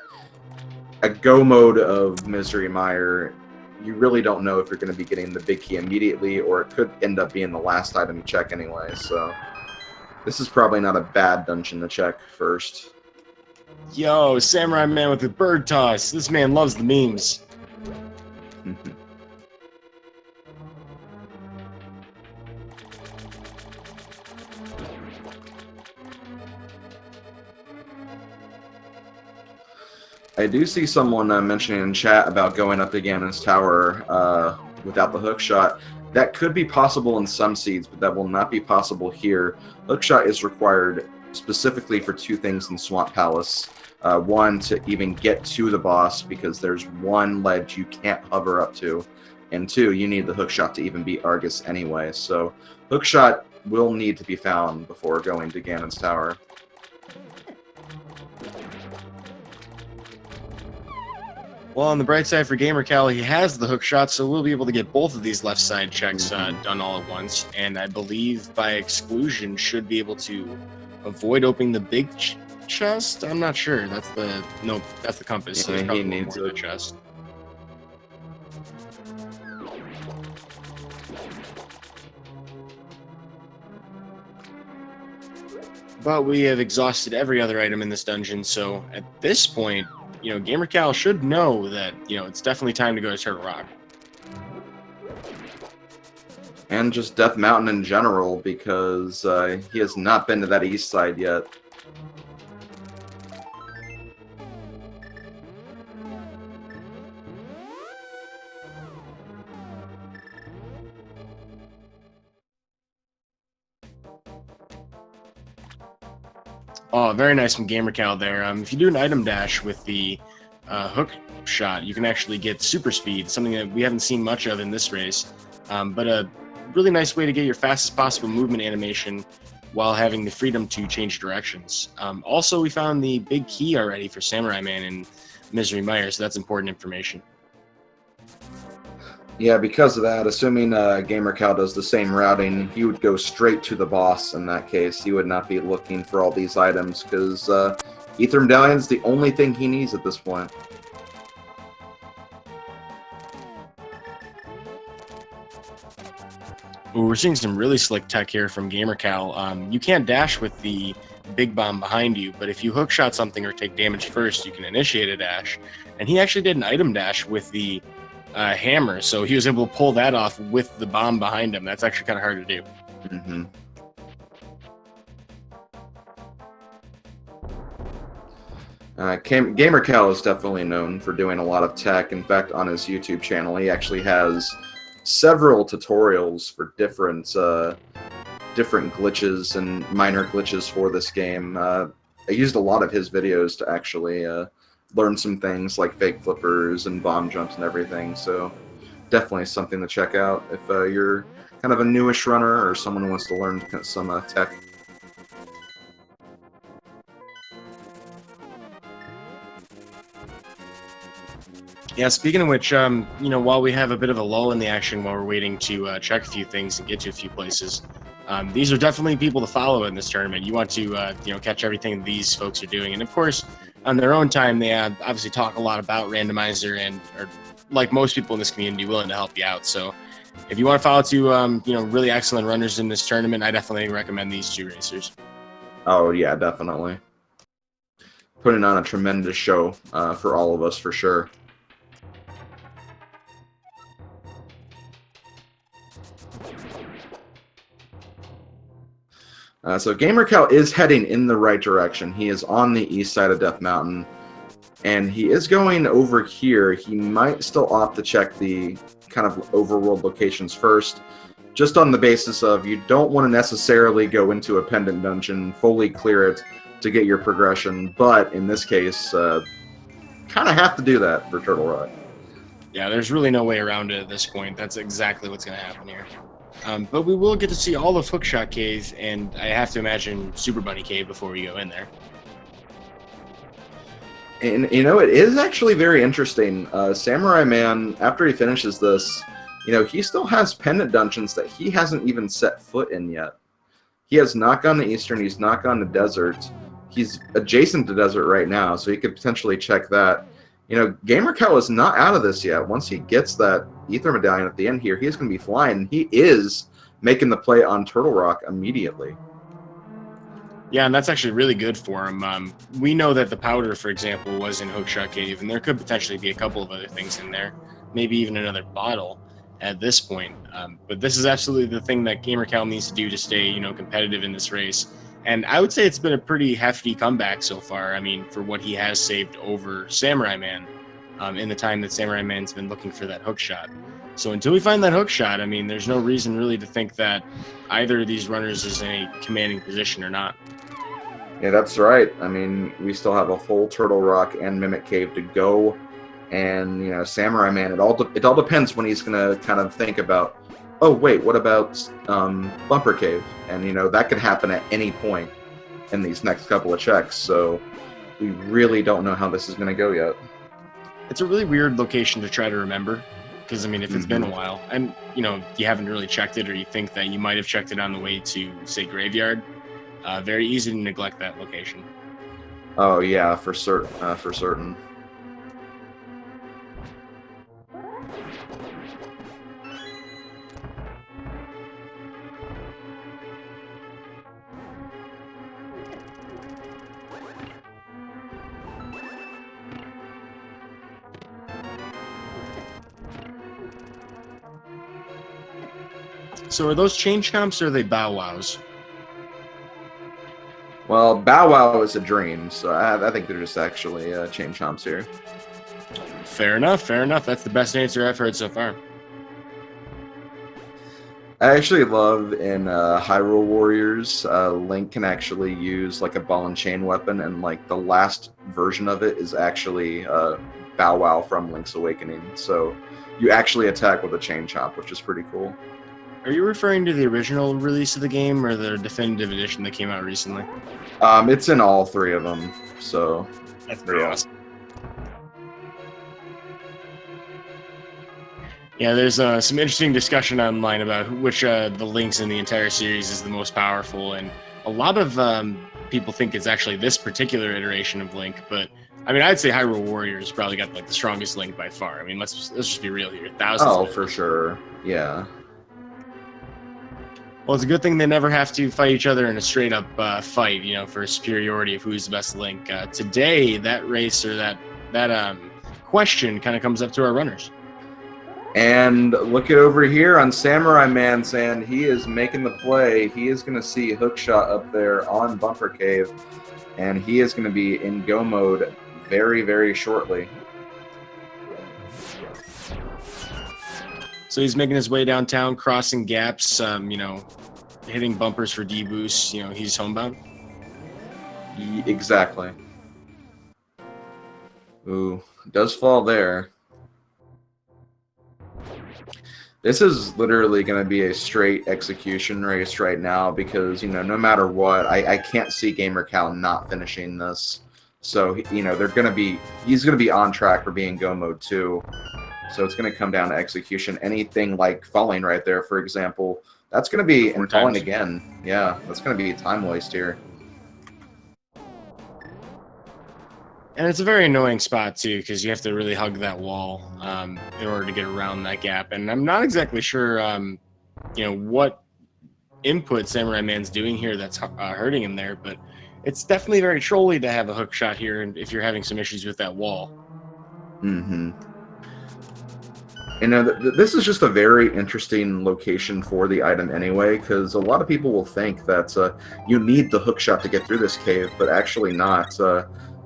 [SPEAKER 1] a go mode of Misery Mire, you really don't know if you're going to be getting the big key immediately, or it could end up being the last item to check anyway, so this is probably not a bad dungeon to check first.
[SPEAKER 2] Yo, Samura1man with the bird toss. This man loves the memes.
[SPEAKER 1] I do see someone mentioning in chat about going up to Ganon's Tower without the hookshot. That could be possible in some seeds, but that will not be possible here. Hookshot is required specifically for 2 things in Swamp Palace. One, to even get to the boss, because there's one ledge you can't hover up to. And 2, you need the hookshot to even beat Argus anyway. So hookshot will need to be found before going to Ganon's Tower.
[SPEAKER 2] Well, on the bright side for gamercal, he has the hookshot, so we'll be able to get both of these left side checks done all at once. And I believe by exclusion should be able to avoid opening the big chest. I'm not sure. That's the compass. So
[SPEAKER 1] Yeah, he needs
[SPEAKER 2] the chest. But we have exhausted every other item in this dungeon, so at this point, gamercal should know that, it's definitely time to go to Turtle Rock.
[SPEAKER 1] And just Death Mountain in general, because he has not been to that east side yet.
[SPEAKER 2] Oh, very nice from gamercal there. If you do an item dash with the hook shot, you can actually get super speed, something that we haven't seen much of in this race. But a really nice way to get your fastest possible movement animation while having the freedom to change directions. Also, we found the big key already for Samura1man and Misery Meyer, so that's important information.
[SPEAKER 1] Yeah, because of that, assuming gamercal does the same routing, he would go straight to the boss in that case. He would not be looking for all these items, because Ether Medallion's the only thing he needs at this point.
[SPEAKER 2] Ooh, we're seeing some really slick tech here from gamercal. You can't dash with the big bomb behind you, but if you hook shot something or take damage first, you can initiate a dash. And he actually did an item dash with the hammer, so he was able to pull that off with the bomb behind him. That's actually kind of hard to do.
[SPEAKER 1] Mm-hmm. gamercal is definitely known for doing a lot of tech. In fact, on his YouTube channel, he actually has several tutorials for different glitches and minor glitches for this game. I used a lot of his videos to actually learn some things like fake flippers and bomb jumps and everything, so definitely something to check out if you're kind of a newish runner or someone who wants to learn some tech.
[SPEAKER 2] Yeah, speaking of which, while we have a bit of a lull in the action while we're waiting to check a few things and get to a few places, these are definitely people to follow in this tournament. You want to, catch everything these folks are doing. And of course, on their own time, they obviously talk a lot about Randomizer and are, like most people in this community, willing to help you out. So if you want to follow two, really excellent runners in this tournament, I definitely recommend these two racers.
[SPEAKER 1] Oh, yeah, definitely. Putting on a tremendous show for all of us, for sure. So gamercal is heading in the right direction. He is on the east side of Death Mountain, and he is going over here. He might still opt to check the kind of overworld locations first, just on the basis of you don't want to necessarily go into a pendant dungeon, fully clear it to get your progression, but in this case, kind of have to do that for Turtle Rock.
[SPEAKER 2] Yeah, there's really no way around it at this point. That's exactly what's going to happen here. But we will get to see all of Hookshot Cave, and I have to imagine Super Bunny Cave before we go in there.
[SPEAKER 1] And, it is actually very interesting. Samura1man, after he finishes this, he still has pendant dungeons that he hasn't even set foot in yet. He has not gone to Eastern, he's not gone to Desert. He's adjacent to Desert right now, so he could potentially check that. gamercal is not out of this yet. Once he gets that Ether Medallion at the end here, he's going to be flying. He is making the play on Turtle Rock immediately.
[SPEAKER 2] Yeah, and that's actually really good for him. We know that the powder, for example, was in Hookshot Cave, and there could potentially be a couple of other things in there, maybe even another bottle at this point. But this is absolutely the thing that gamercal needs to do to stay, competitive in this race. And I would say it's been a pretty hefty comeback so far. I mean, for what he has saved over Samura1man in the time that Samura1man's been looking for that hook shot. So until we find that hook shot, I mean, there's no reason really to think that either of these runners is in a commanding position or not.
[SPEAKER 1] Yeah, that's right. I mean, we still have a full Turtle Rock and Mimic Cave to go. And, Samura1man, it all depends when he's going to kind of think about, oh, wait, what about Bumper Cave? And, that could happen at any point in these next couple of checks. So we really don't know how this is going to go yet.
[SPEAKER 2] It's a really weird location to try to remember. Because, I mean, if it's been a while, and, you haven't really checked it, or you think that you might have checked it on the way to, say, Graveyard, very easy to neglect that location.
[SPEAKER 1] Oh, yeah, for certain.
[SPEAKER 2] So are those change comps or are they bow wows?
[SPEAKER 1] Well, Bow Wow is a dream, so I think they're just actually chain chomps here.
[SPEAKER 2] Fair enough, fair enough. That's the best answer I've heard so far.
[SPEAKER 1] I actually love in Hyrule Warriors, Link can actually use like a ball and chain weapon, and like the last version of it is actually Bow Wow from Link's Awakening. So you actually attack with a chain chomp, which is pretty cool.
[SPEAKER 2] Are you referring to the original release of the game or the definitive edition that came out recently?
[SPEAKER 1] It's in all three of them, so
[SPEAKER 2] That's pretty awesome. Yeah, there's some interesting discussion online about which the links in the entire series is the most powerful, and a lot of people think it's actually this particular iteration of Link. But I mean, I'd say Hyrule Warriors probably got like the strongest Link by far. I mean, let's just be real here. Thousands.
[SPEAKER 1] Oh, for sure. Yeah.
[SPEAKER 2] Well, it's a good thing they never have to fight each other in a straight up fight, you know, for superiority of who's the best Link. Today, that race or that question kind of comes up to our runners.
[SPEAKER 1] And look at over here on Samura1man saying he is making the play. He is going to see Hookshot up there on Bumper Cave, and he is going to be in go mode very, very shortly.
[SPEAKER 2] So he's making his way downtown, crossing gaps, you know, hitting bumpers for D-boosts. You know, he's homebound.
[SPEAKER 1] Exactly. Ooh, does fall there. This is literally going to be a straight execution race right now because, you know, no matter what, I can't see gamercal not finishing this. So, you know, he's going to be on track for being go mode 2. So it's going to come down to execution. Anything like falling right there, for example, that's going to be, and falling again. Yeah, that's going to be time waste here.
[SPEAKER 2] And it's a very annoying spot, too, because you have to really hug that wall in order to get around that gap. And I'm not exactly sure, you know, what input Samura1man's doing here that's hurting him there, but it's definitely very trolly to have a hook shot here and if you're having some issues with that wall.
[SPEAKER 1] Mm-hmm. You know, this is just a very interesting location for the item anyway, because a lot of people will think that you need the hook shot to get through this cave, but actually not.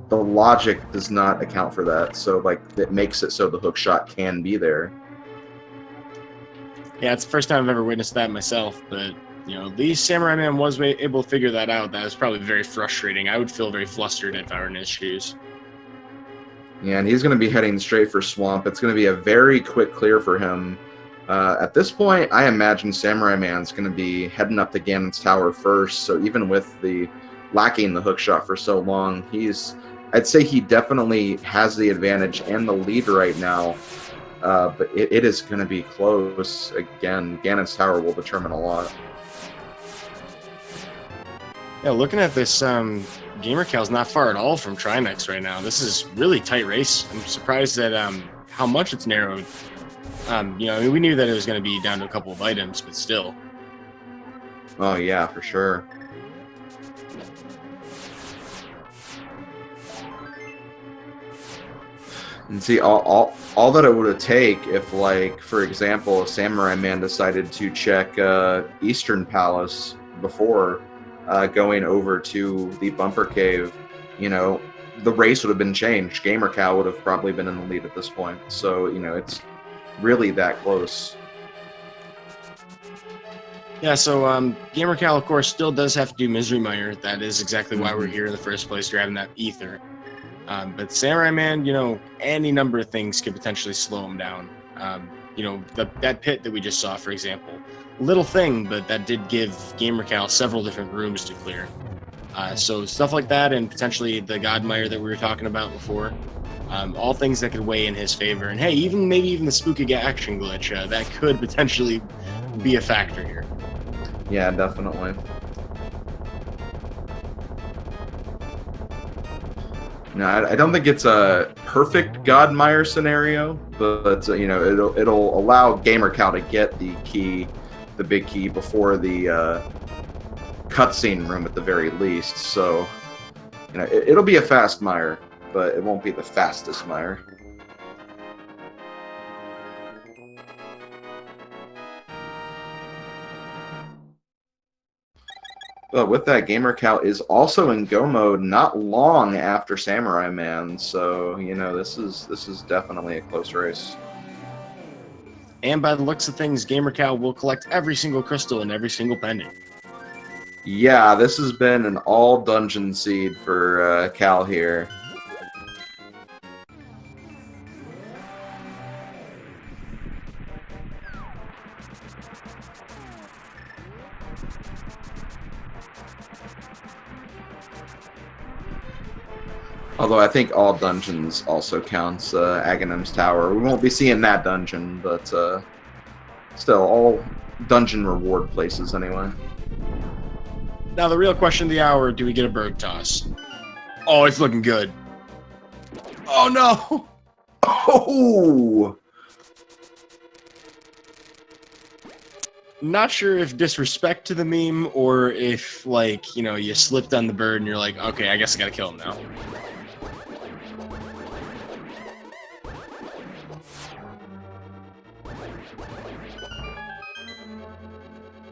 [SPEAKER 1] The logic does not account for that, so like it makes it so the hook shot can be there.
[SPEAKER 2] Yeah, it's the first time I've ever witnessed that myself, but you know, at least Samura1man was able to figure that out. That was probably very frustrating. I would feel very flustered if I were in his shoes.
[SPEAKER 1] Yeah, and he's going to be heading straight for Swamp. It's going to be a very quick clear for him. At this point, I imagine Samura1man's going to be heading up to Ganon's Tower first, so even with the lacking the hook shot for so long, I'd say he definitely has the advantage and the lead right now, but it is going to be close. Again, Ganon's Tower will determine a lot.
[SPEAKER 2] Yeah, looking at this, gamercal's not far at all from Trimax right now. This is really tight race. I'm surprised at how much it's narrowed. You know, I mean, we knew that it was going to be down to a couple of items, but still.
[SPEAKER 1] Oh yeah, for sure. And see, all that it would take if, like, for example, if Samura1man decided to check Eastern Palace before going over to the Bumper Cave, you know, the race would have been changed. gamercal would have probably been in the lead at this point. So, you know, it's really that close.
[SPEAKER 2] Yeah, so gamercal, of course, still does have to do Misery Mire. That is exactly why we're here in the first place, grabbing that ether. But Samura1man, you know, any number of things could potentially slow him down. You know, that pit that we just saw, for example, little thing, but that did give gamercal several different rooms to clear. So stuff like that, and potentially the God Mire that we were talking about before, all things that could weigh in his favor. And hey, maybe even the spooky action glitch, that could potentially be a factor here.
[SPEAKER 1] Yeah, definitely. No, I don't think it's a perfect God Mire scenario, but you know, it'll allow gamercal to get the key, the big key, before the cutscene room at the very least. So, you know, it'll be a fast mire, but it won't be the fastest mire. But with that, gamercal is also in go mode not long after Samura1man, so you know this is definitely a close race.
[SPEAKER 2] And by the looks of things, gamercal will collect every single crystal and every single pendant.
[SPEAKER 1] Yeah, this has been an all dungeon seed for Cal here. Although I think all dungeons also counts Aghanim's Tower. We won't be seeing that dungeon, but still, all dungeon reward places anyway.
[SPEAKER 2] Now, the real question of the hour, do we get a bird toss? Oh, it's looking good. Oh, no!
[SPEAKER 1] Oh!
[SPEAKER 2] Not sure if disrespect to the meme or if, like, you know, you slipped on the bird and you're like, okay, I guess I gotta kill him now.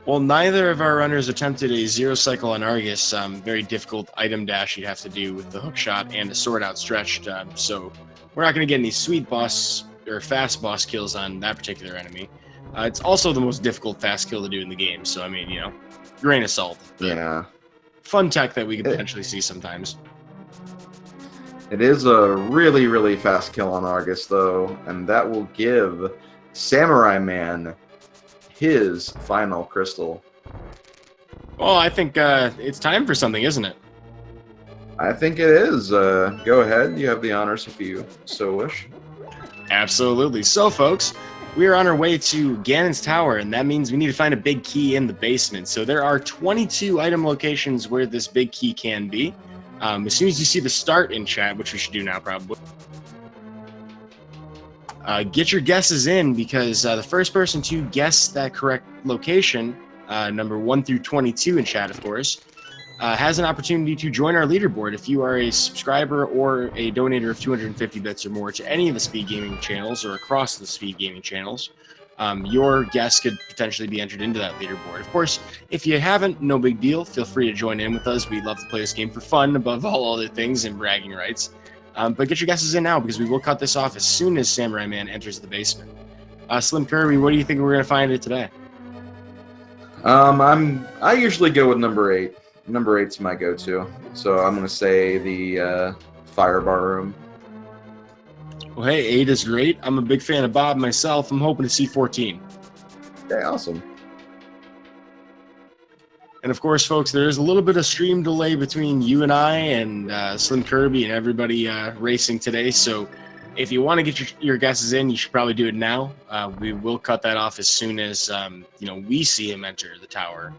[SPEAKER 2] Well, neither of our runners attempted a zero cycle on Argus. Very difficult item dash you'd have to do with the hook shot and a sword outstretched. So we're not going to get any sweet boss or fast boss kills on that particular enemy. It's also the most difficult fast kill to do in the game. So, I mean, you know, grain of salt.
[SPEAKER 1] Yeah.
[SPEAKER 2] Fun tech that we could potentially see sometimes.
[SPEAKER 1] It is a really, really fast kill on Argus, though, and that will give Samura1man his final crystal.
[SPEAKER 2] Well, I think it's time for something, isn't it?
[SPEAKER 1] I think it is. Go ahead. You have the honors if you so wish.
[SPEAKER 2] Absolutely. So, folks, we are on our way to Ganon's Tower, and that means we need to find a big key in the basement. So there are 22 item locations where this big key can be. As soon as you see the start in chat, which we should do now probably, get your guesses in, because the first person to guess that correct location, number 1 through 22 in chat, of course, has an opportunity to join our leaderboard. If you are a subscriber or a donator of 250 bits or more to any of the Speed Gaming channels or across the Speed Gaming channels, your guess could potentially be entered into that leaderboard. Of course, if you haven't, no big deal. Feel free to join in with us. We love to play this game for fun above all other things and bragging rights. But get your guesses in now, because we will cut this off as soon as Samura1man enters the basement. Slim Kirby, what do you think we're going to find it today?
[SPEAKER 1] I usually go with number 8. Number 8's my go-to, so I'm going to say the fire bar room.
[SPEAKER 2] Well, hey, 8 is great. I'm a big fan of Bob myself. I'm hoping to see 14.
[SPEAKER 1] Okay, awesome.
[SPEAKER 2] And of course, folks, there is a little bit of stream delay between you and I and Slim Kirby and everybody racing today. So if you want to get your guesses in, you should probably do it now. We will cut that off as soon as we see him enter the tower.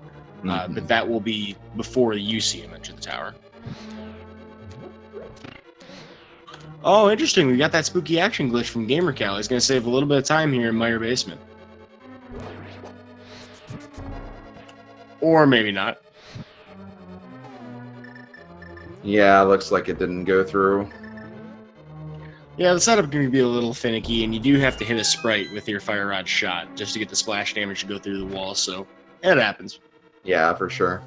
[SPEAKER 2] But that will be before you see him enter the tower. Oh, interesting. We got that spooky action glitch from gamercal. He's going to save a little bit of time here in Meyer Basement. Or maybe not.
[SPEAKER 1] Yeah, looks like it didn't go through.
[SPEAKER 2] Yeah, the setup can be a little finicky, and you do have to hit a sprite with your fire rod shot just to get the splash damage to go through the wall, so it happens.
[SPEAKER 1] Yeah, for sure.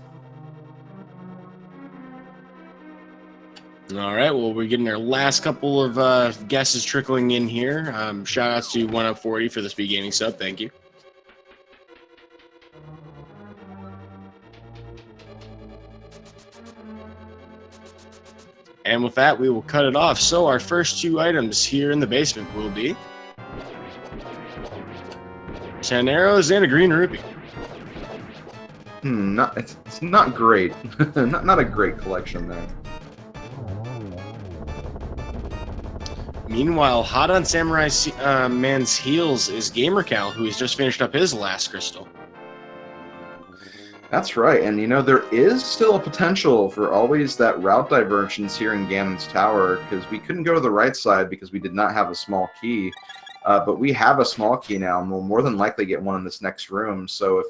[SPEAKER 2] All right, well, we're getting our last couple of guesses trickling in here. Shout outs to 1up40 for the Speed Gaming sub. Thank you. And with that, we will cut it off. So our first 2 items here in the basement will be 10 arrows and a green rupee.
[SPEAKER 1] It's not great. not a great collection there.
[SPEAKER 2] Meanwhile, hot on Samura1man's heels is gamercal, who has just finished up his last crystal.
[SPEAKER 1] That's right, and you know, there is still a potential for always that route divergence here in Ganon's Tower, because we couldn't go to the right side because we did not have a small key, but we have a small key now, and we'll more than likely get one in this next room. So if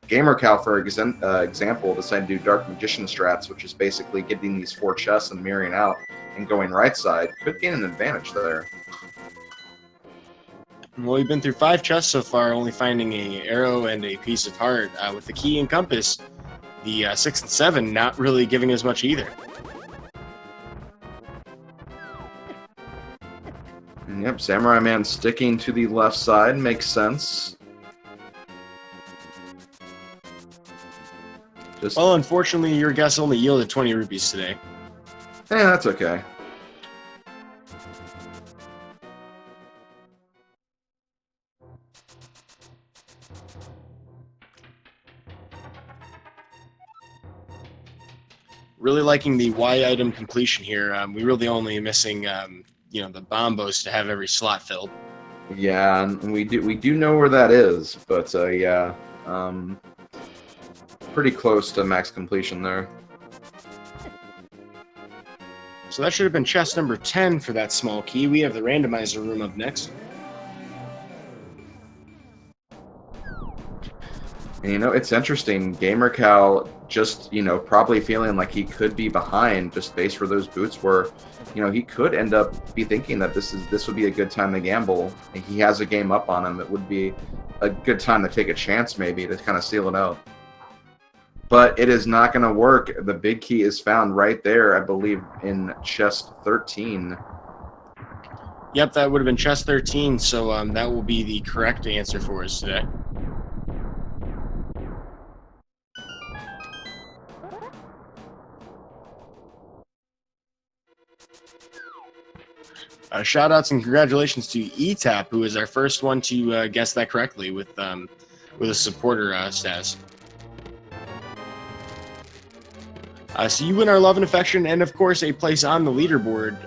[SPEAKER 1] gamercal, for example, decided to do Dark Magician strats, which is basically getting these 4 chests and mirroring out and going right side, could gain an advantage there.
[SPEAKER 2] Well, we've been through 5 chests so far, only finding an arrow and a piece of heart. With the key and compass, the 6 and 7 not really giving us much either.
[SPEAKER 1] Yep, Samurai Man sticking to the left side makes sense.
[SPEAKER 2] Well, unfortunately, your guess only yielded 20 rupees today.
[SPEAKER 1] That's okay.
[SPEAKER 2] Really liking the Y item completion here. We really only missing, you know, the bombos to have every slot filled.
[SPEAKER 1] Yeah, and we do know where that is, but yeah, pretty close to max completion there.
[SPEAKER 2] So that should have been chest number 10 for that small key. We have the randomizer room up next.
[SPEAKER 1] And, you know, it's interesting. gamercal just, you know, probably feeling like he could be behind just based where those boots were. You know, he could end up be thinking that this would be a good time to gamble. And he has a game up on him. It would be a good time to take a chance maybe to kind of seal it out. But it is not going to work. The big key is found right there, I believe, in chest 13.
[SPEAKER 2] Yep, that would have been chest 13, so that will be the correct answer for us today. Shout-outs and congratulations to ETAP, who is our first one to guess that correctly with a supporter status. So you win our love and affection, and of course a place on the leaderboard.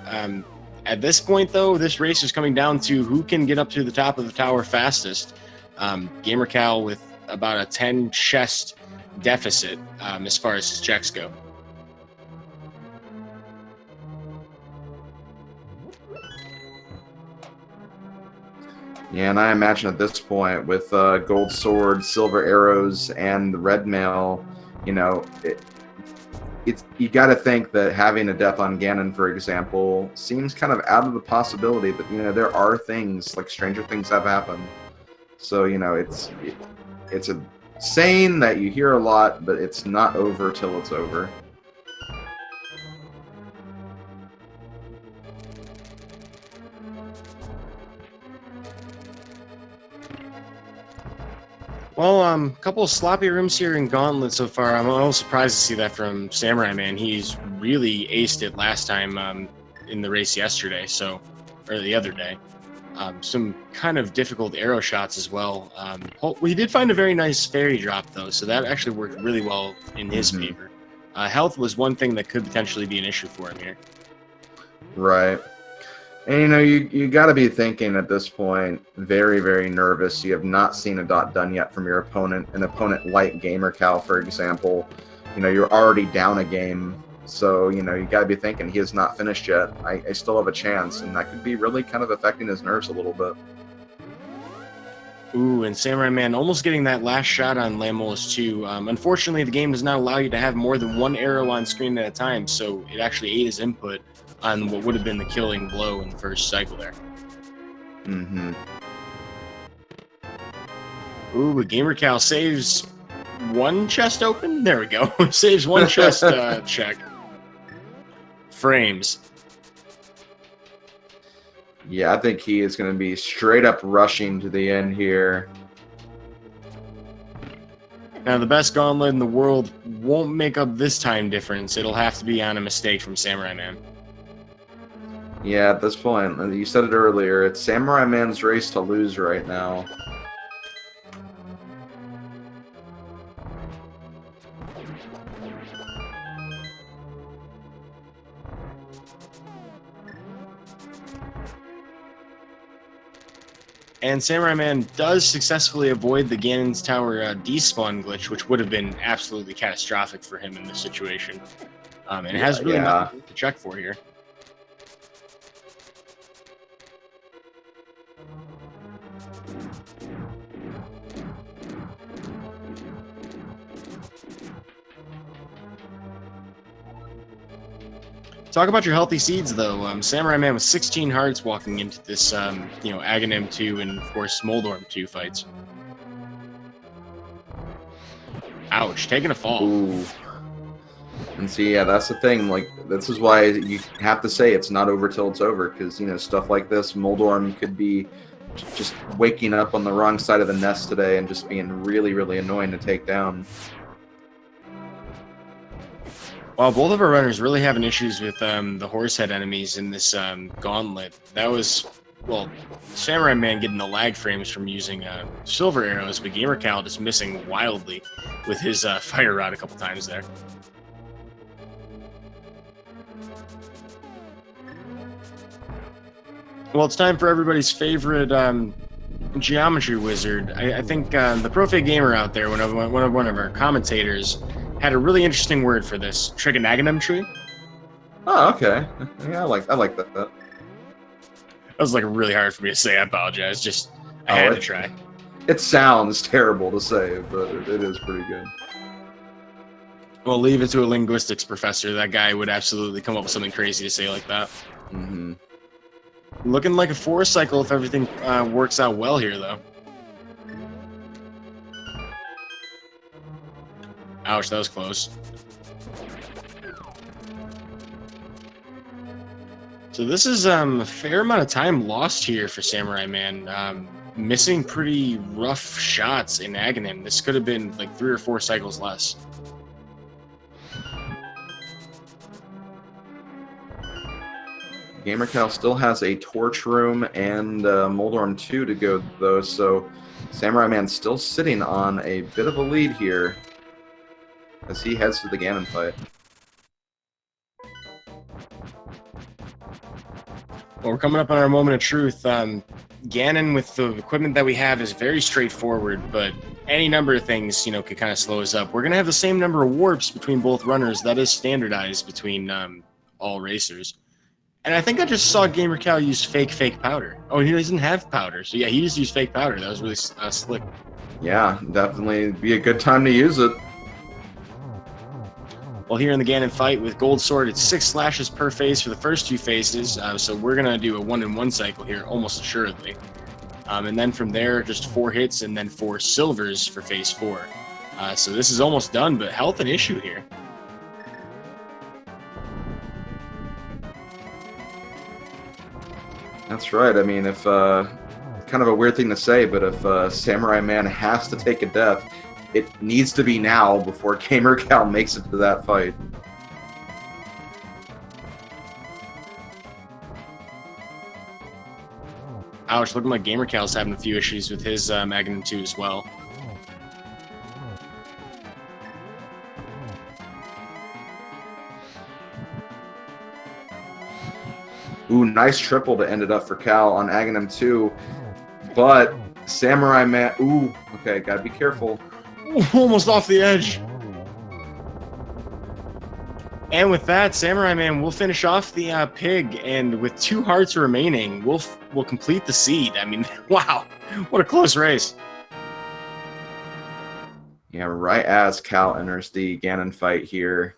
[SPEAKER 2] At this point, though, this race is coming down to who can get up to the top of the tower fastest. gamercal with about a 10 chest deficit as far as his checks go.
[SPEAKER 1] Yeah, and I imagine at this point, with gold sword, silver arrows, and the red mail, you know, you got to think that having a death on Ganon, for example, seems kind of out of the possibility. But you know, there are things like stranger things have happened. So you know, it's a saying that you hear a lot, but it's not over till it's over.
[SPEAKER 2] Well, a couple of sloppy rooms here in Gauntlet so far. I'm a little surprised to see that from Samura1man. He's really aced it last time in the race yesterday, or the other day. Some kind of difficult arrow shots as well. We did find a very nice fairy drop, though, so that actually worked really well in his favor. Health was one thing that could potentially be an issue for him here.
[SPEAKER 1] Right. And you know, you got to be thinking at this point, very, very nervous. You have not seen a dot done yet from your opponent. An opponent like gamercal, for example, you know, you're already down a game. So, you know, you got to be thinking he has not finished yet. I still have a chance, and that could be really kind of affecting his nerves a little bit.
[SPEAKER 2] Ooh, and Samura1man almost getting that last shot on Lamolus too. Unfortunately, the game does not allow you to have more than one arrow on screen at a time, so it actually ate his input on what would have been the killing blow in the first cycle there. Ooh, but gamercal saves one chest open? There we go. Saves one chest check. Frames.
[SPEAKER 1] Yeah, I think he is going to be straight up rushing to the end here.
[SPEAKER 2] Now, the best gauntlet in the world won't make up this time difference. It'll have to be on a mistake from Samura1man.
[SPEAKER 1] Yeah, at this point, you said it earlier, it's Samura1man's race to lose right now.
[SPEAKER 2] And Samura1man does successfully avoid the Ganon's Tower despawn glitch, which would have been absolutely catastrophic for him in this situation. And it has really nothing to check for here. Talk about your healthy seeds, though. Samura1man with 16 hearts walking into this, you know, Aghanim 2 and, of course, Smoldorm 2 fights. Ouch, taking a fall.
[SPEAKER 1] Ooh. And see, yeah, that's the thing. Like, this is why you have to say it's not over till it's over, because, you know, stuff like this, Moldorm could be just waking up on the wrong side of the nest today and just being really, really annoying to take down.
[SPEAKER 2] While both of our runners really having issues with the horsehead enemies in this gauntlet, that was, well, Samura1man getting the lag frames from using silver arrows, but gamercal just missing wildly with his fire rod a couple times there. Well, it's time for everybody's favorite geometry wizard. I think the Profane Gamer out there, one of our commentators, had a really interesting word for this: trigonometry.
[SPEAKER 1] Oh, okay. Yeah, I like that.
[SPEAKER 2] That was like really hard for me to say. I apologize. Just I had to try.
[SPEAKER 1] It sounds terrible to say, but it is pretty good.
[SPEAKER 2] Well, leave it to a linguistics professor. That guy would absolutely come up with something crazy to say like that.
[SPEAKER 1] Mm-hmm.
[SPEAKER 2] Looking like a 4 cycle if everything works out well here, though. Ouch, that was close. So this is a fair amount of time lost here for Samura1man. Missing pretty rough shots in Aghanim. This could have been like 3 or 4 cycles less.
[SPEAKER 1] gamercal still has a torch room and Moldorm 2 to go, though, so Samura1man still sitting on a bit of a lead here as he heads to the Ganon fight.
[SPEAKER 2] Well, we're coming up on our moment of truth. Ganon, with the equipment that we have, is very straightforward, but any number of things, you know, could kind of slow us up. We're going to have the same number of warps between both runners. That is standardized between all racers. And I think I just saw gamercal use fake powder. Oh, he doesn't have powder. So yeah, he just used fake powder. That was really slick.
[SPEAKER 1] Yeah, definitely be a good time to use it.
[SPEAKER 2] Well, here in the Ganon fight with Gold Sword, it's 6 slashes per phase for the first 2 phases. So we're going to do a 1-in-1 cycle here, almost assuredly. And then from there, just 4 hits and then 4 silvers for phase 4. So this is almost done, but health an issue here.
[SPEAKER 1] That's right. I mean, if kind of a weird thing to say, but if Samura1man has to take a death, it needs to be now before gamercal makes it to that fight.
[SPEAKER 2] Ouch, looking like gamercal's having a few issues with his Magnum 2 as well.
[SPEAKER 1] Ooh, nice triple to end it up for Cal on Aghanim 2. But Samura1man... Ooh, okay, gotta be careful.
[SPEAKER 2] Almost off the edge. And with that, Samura1man will finish off the pig, and with 2 hearts remaining, we'll complete the seed. I mean, wow, what a close race.
[SPEAKER 1] Yeah, right as Cal enters the Ganon fight here.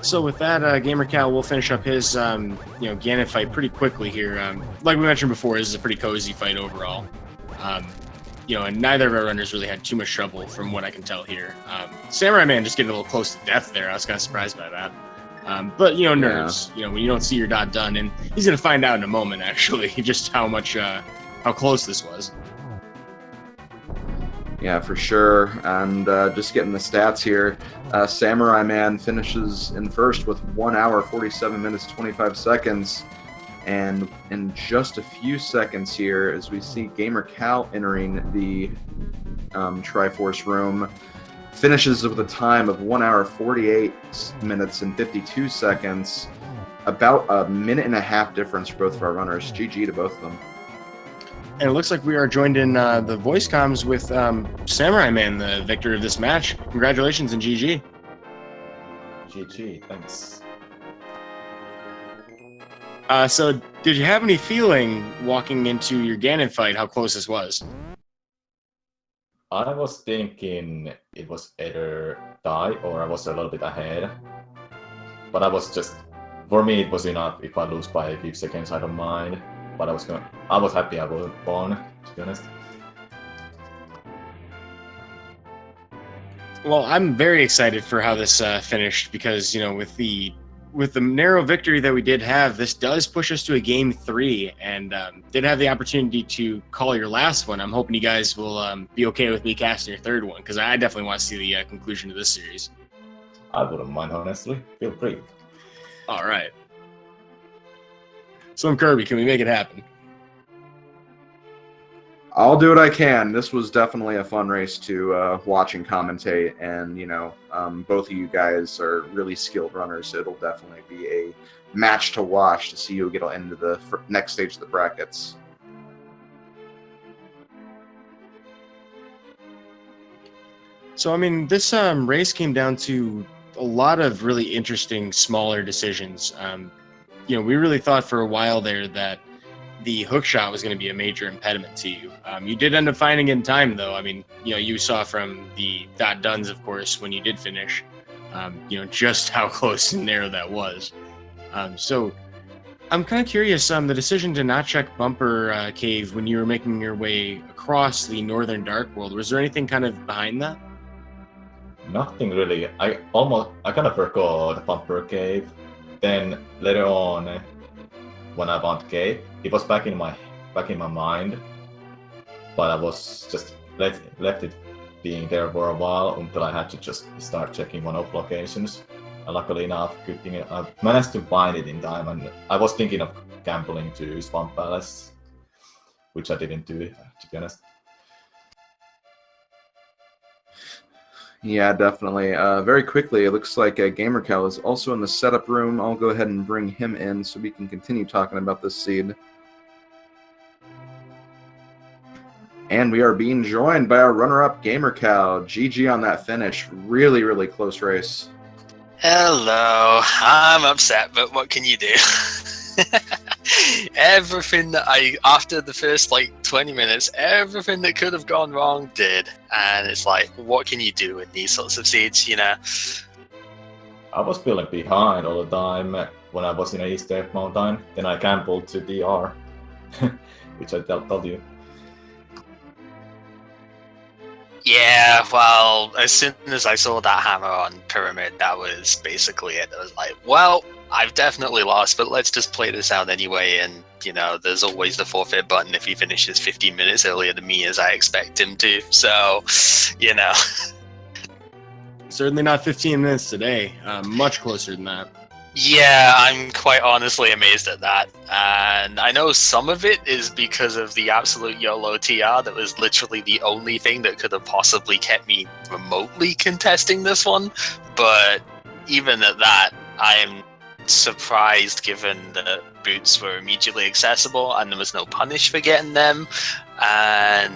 [SPEAKER 2] So with that, gamercal will finish up his Ganon fight pretty quickly here. Like we mentioned before, this is a pretty cozy fight overall. And neither of our runners really had too much trouble from what I can tell here. Samura1man just getting a little close to death there. I was kind of surprised by that. But nerves.
[SPEAKER 1] Yeah.
[SPEAKER 2] When you don't see your dot done, and he's gonna find out in a moment actually just how close this was.
[SPEAKER 1] Yeah, for sure. And just getting the stats here, Samura1man finishes in first with 1 hour, 47 minutes, 25 seconds. And in just a few seconds here, as we see gamercal entering the Triforce room, finishes with a time of 1 hour, 48 minutes, and 52 seconds. About a minute and a half difference for both of our runners. GG to both of them.
[SPEAKER 2] And it looks like we are joined in the voice comms with Samura1man, the victor of this match. Congratulations and GG.
[SPEAKER 3] GG, thanks.
[SPEAKER 2] So, did you have any feeling walking into your Ganon fight how close this was?
[SPEAKER 3] I was thinking it was either die or I was a little bit ahead. But I was just, for me, it was enough. If I lose by a few seconds, I don't mind. But I was happy I won, to be honest.
[SPEAKER 2] Well, I'm very excited for how this finished because, with the narrow victory that we did have, this does push us to a game 3, and did have the opportunity to call your last one. I'm hoping you guys will be okay with me casting your third one, because I definitely want to see the conclusion to this series.
[SPEAKER 3] I wouldn't mind, honestly. Feel free.
[SPEAKER 2] All right. So, Kirby, can we make it happen?
[SPEAKER 1] I'll do what I can. This was definitely a fun race to watch and commentate, and both of you guys are really skilled runners, so it'll definitely be a match to watch to see who get into the next stage of the brackets.
[SPEAKER 2] So, I mean, this race came down to a lot of really interesting, smaller decisions. We really thought for a while there that the hook shot was going to be a major impediment to you. You did end up finding it in time, though. I mean, you saw from the dot dones, of course, when you did finish, just how close and narrow that was. So I'm kind of curious, the decision to not check Bumper Cave when you were making your way across the northern Dark World, was there anything kind of behind that?
[SPEAKER 3] Nothing really. I kind of forgot Bumper Cave. Then later on, when I found Cave, it was back in my mind, but I was just left it being there for a while until I had to just start checking one-off locations. And luckily enough, good thing I managed to find it in time, and I was thinking of gambling to Swamp Palace, which I didn't do, to be honest.
[SPEAKER 1] Yeah, definitely. Very quickly, it looks like gamercal is also in the setup room. I'll go ahead and bring him in so we can continue talking about this seed. And we are being joined by our runner-up gamercal. GG on that finish. Really, really close race.
[SPEAKER 4] Hello. I'm upset, but what can you do? Everything that after the first 20 minutes, everything that could have gone wrong did. And it's like, what can you do with these sorts of seeds,
[SPEAKER 3] I was feeling behind all the time when I was in Easter Mountain. Then I gambled to DR, which I told you.
[SPEAKER 4] Yeah, well, as soon as I saw that hammer on Pyramid, that was basically it. I was like, well, I've definitely lost, but let's just play this out anyway. And, there's always the forfeit button if he finishes 15 minutes earlier than me, as I expect him to. So,
[SPEAKER 2] Certainly not 15 minutes today. Much closer than that.
[SPEAKER 4] Yeah, I'm quite honestly amazed at that. And I know some of it is because of the absolute YOLO TR that was literally the only thing that could have possibly kept me remotely contesting this one. But even at that, I am surprised given that boots were immediately accessible and there was no punish for getting them. And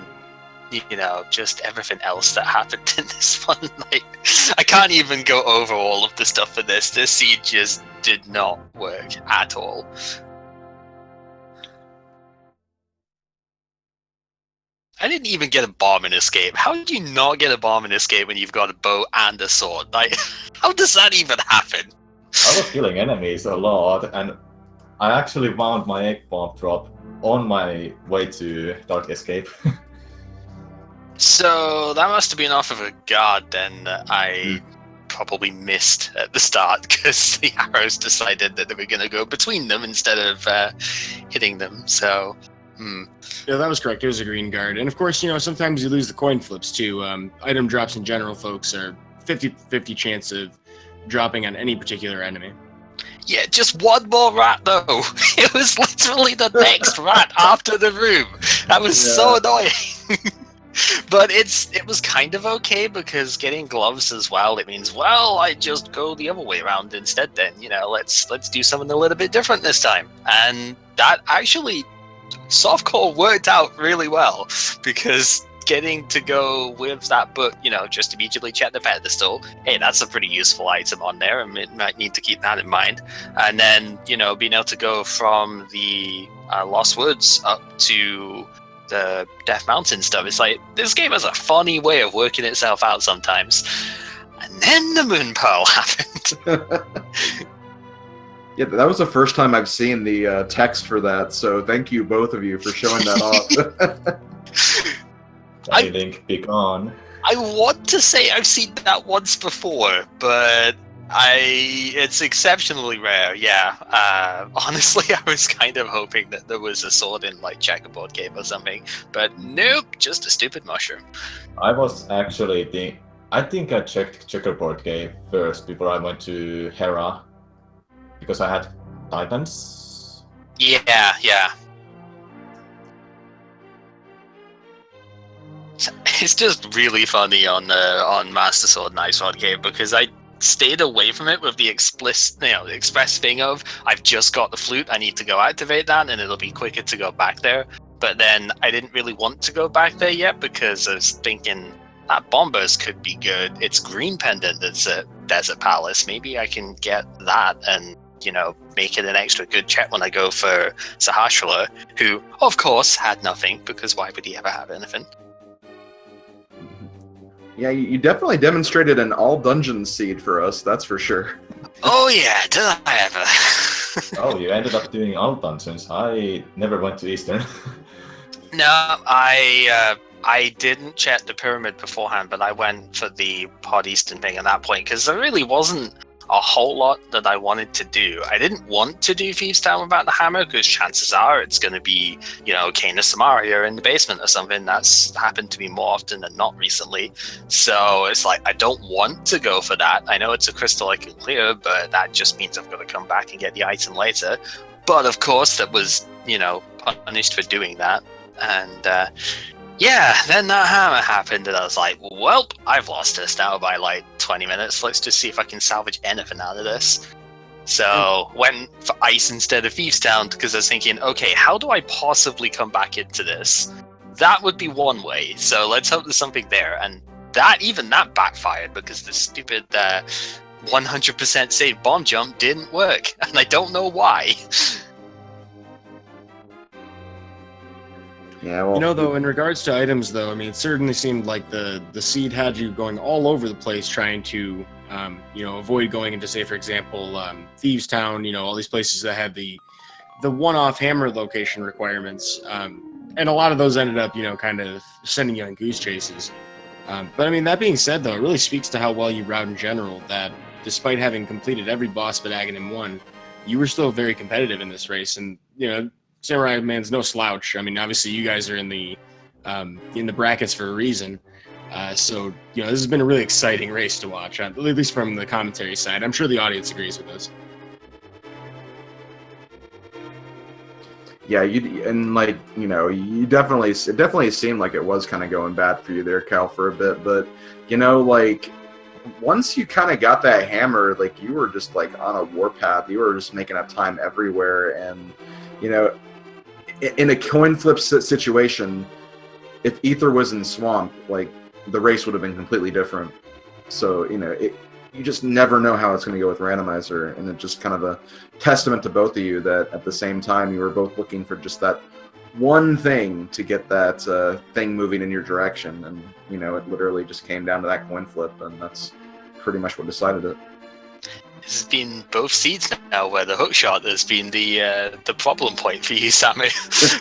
[SPEAKER 4] just everything else that happened in this one. I can't even go over all of the stuff for this. This seed just did not work at all. I didn't even get a bomb in escape. How did you not get a bomb in escape when you've got a bow and a sword? How does that even happen?
[SPEAKER 3] I was killing enemies a lot, and I actually found my egg bomb drop on my way to Dark Escape.
[SPEAKER 4] So that must have been off of a guard then that I probably missed at the start, because the arrows decided that they were going to go between them instead of hitting them. So,
[SPEAKER 2] Yeah, that was correct. It was a green guard. And of course, sometimes you lose the coin flips too. Item drops in general, folks, are 50-50 chance of dropping on any particular enemy.
[SPEAKER 4] Yeah, just one more rat though. It was literally the next rat after the room. That was so annoying. But it was kind of okay, because getting gloves as well, it means, well, I just go the other way around instead then, let's do something a little bit different this time. And that actually, softcore worked out really well, because getting to go with that book, just immediately check the pedestal, hey, that's a pretty useful item on there, and it might need to keep that in mind. And then, being able to go from the Lost Woods up to the Death Mountain stuff. It's like, this game has a funny way of working itself out sometimes. And then the Moon Pearl happened.
[SPEAKER 1] Yeah, that was the first time I've seen the text for that, so thank you both of you for showing that off.
[SPEAKER 3] I think be gone.
[SPEAKER 4] I want to say I've seen that once before, but it's exceptionally rare. Yeah. Honestly, I was kind of hoping that there was a sword in like checkerboard game or something, but nope, just a stupid mushroom.
[SPEAKER 3] I was actually I think I checked checkerboard game first before I went to Hera, because I had Titans.
[SPEAKER 4] Yeah. It's just really funny on Master Sword and Ice Sword game, because I stayed away from it with the express thing of, I've just got the flute, I need to go activate that, and it'll be quicker to go back there. But then I didn't really want to go back there yet, because I was thinking that Bombers could be good. It's Green Pendant that's at Desert Palace. Maybe I can get that and, make it an extra good check when I go for Sahasrahla, who, of course, had nothing, because why would he ever have anything?
[SPEAKER 1] Yeah, you definitely demonstrated an all dungeon seed for us, that's for sure.
[SPEAKER 4] Oh yeah, did I ever?
[SPEAKER 3] Oh, you ended up doing all dungeons. I never went to Eastern.
[SPEAKER 4] No, I didn't check the pyramid beforehand, but I went for the Pod Eastern thing at that point, because there really wasn't a whole lot that I wanted to do. I didn't want to do Thieves Town without the hammer, because chances are it's going to be, Kane of Samaria in the basement or something. That's happened to me more often than not recently. So it's like, I don't want to go for that. I know it's a crystal I can clear, but that just means I've got to come back and get the item later. But of course, that was, punished for doing that. And, yeah, then that hammer happened, and I was like, well, I've lost this now by like 20 minutes. Let's just see if I can salvage anything out of this. So went for ice instead of Thieves Town, because I was thinking, okay, how do I possibly come back into this? That would be one way. So let's hope there's something there. And even that backfired, because the stupid 100% save bomb jump didn't work. And I don't know why.
[SPEAKER 1] Yeah, well,
[SPEAKER 2] though, in regards to items, though, I mean, it certainly seemed like the seed had you going all over the place, trying to, avoid going into, say, for example, Thieves Town, all these places that had the one-off hammer location requirements, and a lot of those ended up, kind of sending you on goose chases. But I mean, that being said, though, it really speaks to how well you route in general, that despite having completed every boss but Aghanim 1, you were still very competitive in this race, and, Samura1man's no slouch. I mean, obviously, you guys are in the brackets for a reason. So, this has been a really exciting race to watch, at least from the commentary side. I'm sure the audience agrees with us.
[SPEAKER 1] Yeah, it definitely seemed like it was kind of going bad for you there, Cal, for a bit. But, once you kind of got that hammer, like, you were just, like, on a warpath. You were just making up time everywhere. And, in a coin flip situation, if Ether was in Swamp, like, the race would have been completely different. So, you just never know how it's going to go with Randomizer, and it's just kind of a testament to both of you that at the same time you were both looking for just that one thing to get that thing moving in your direction, and it literally just came down to that coin flip, and that's pretty much what decided it.
[SPEAKER 4] It's been both seeds now, where the hookshot has been the problem point for you, Sammy.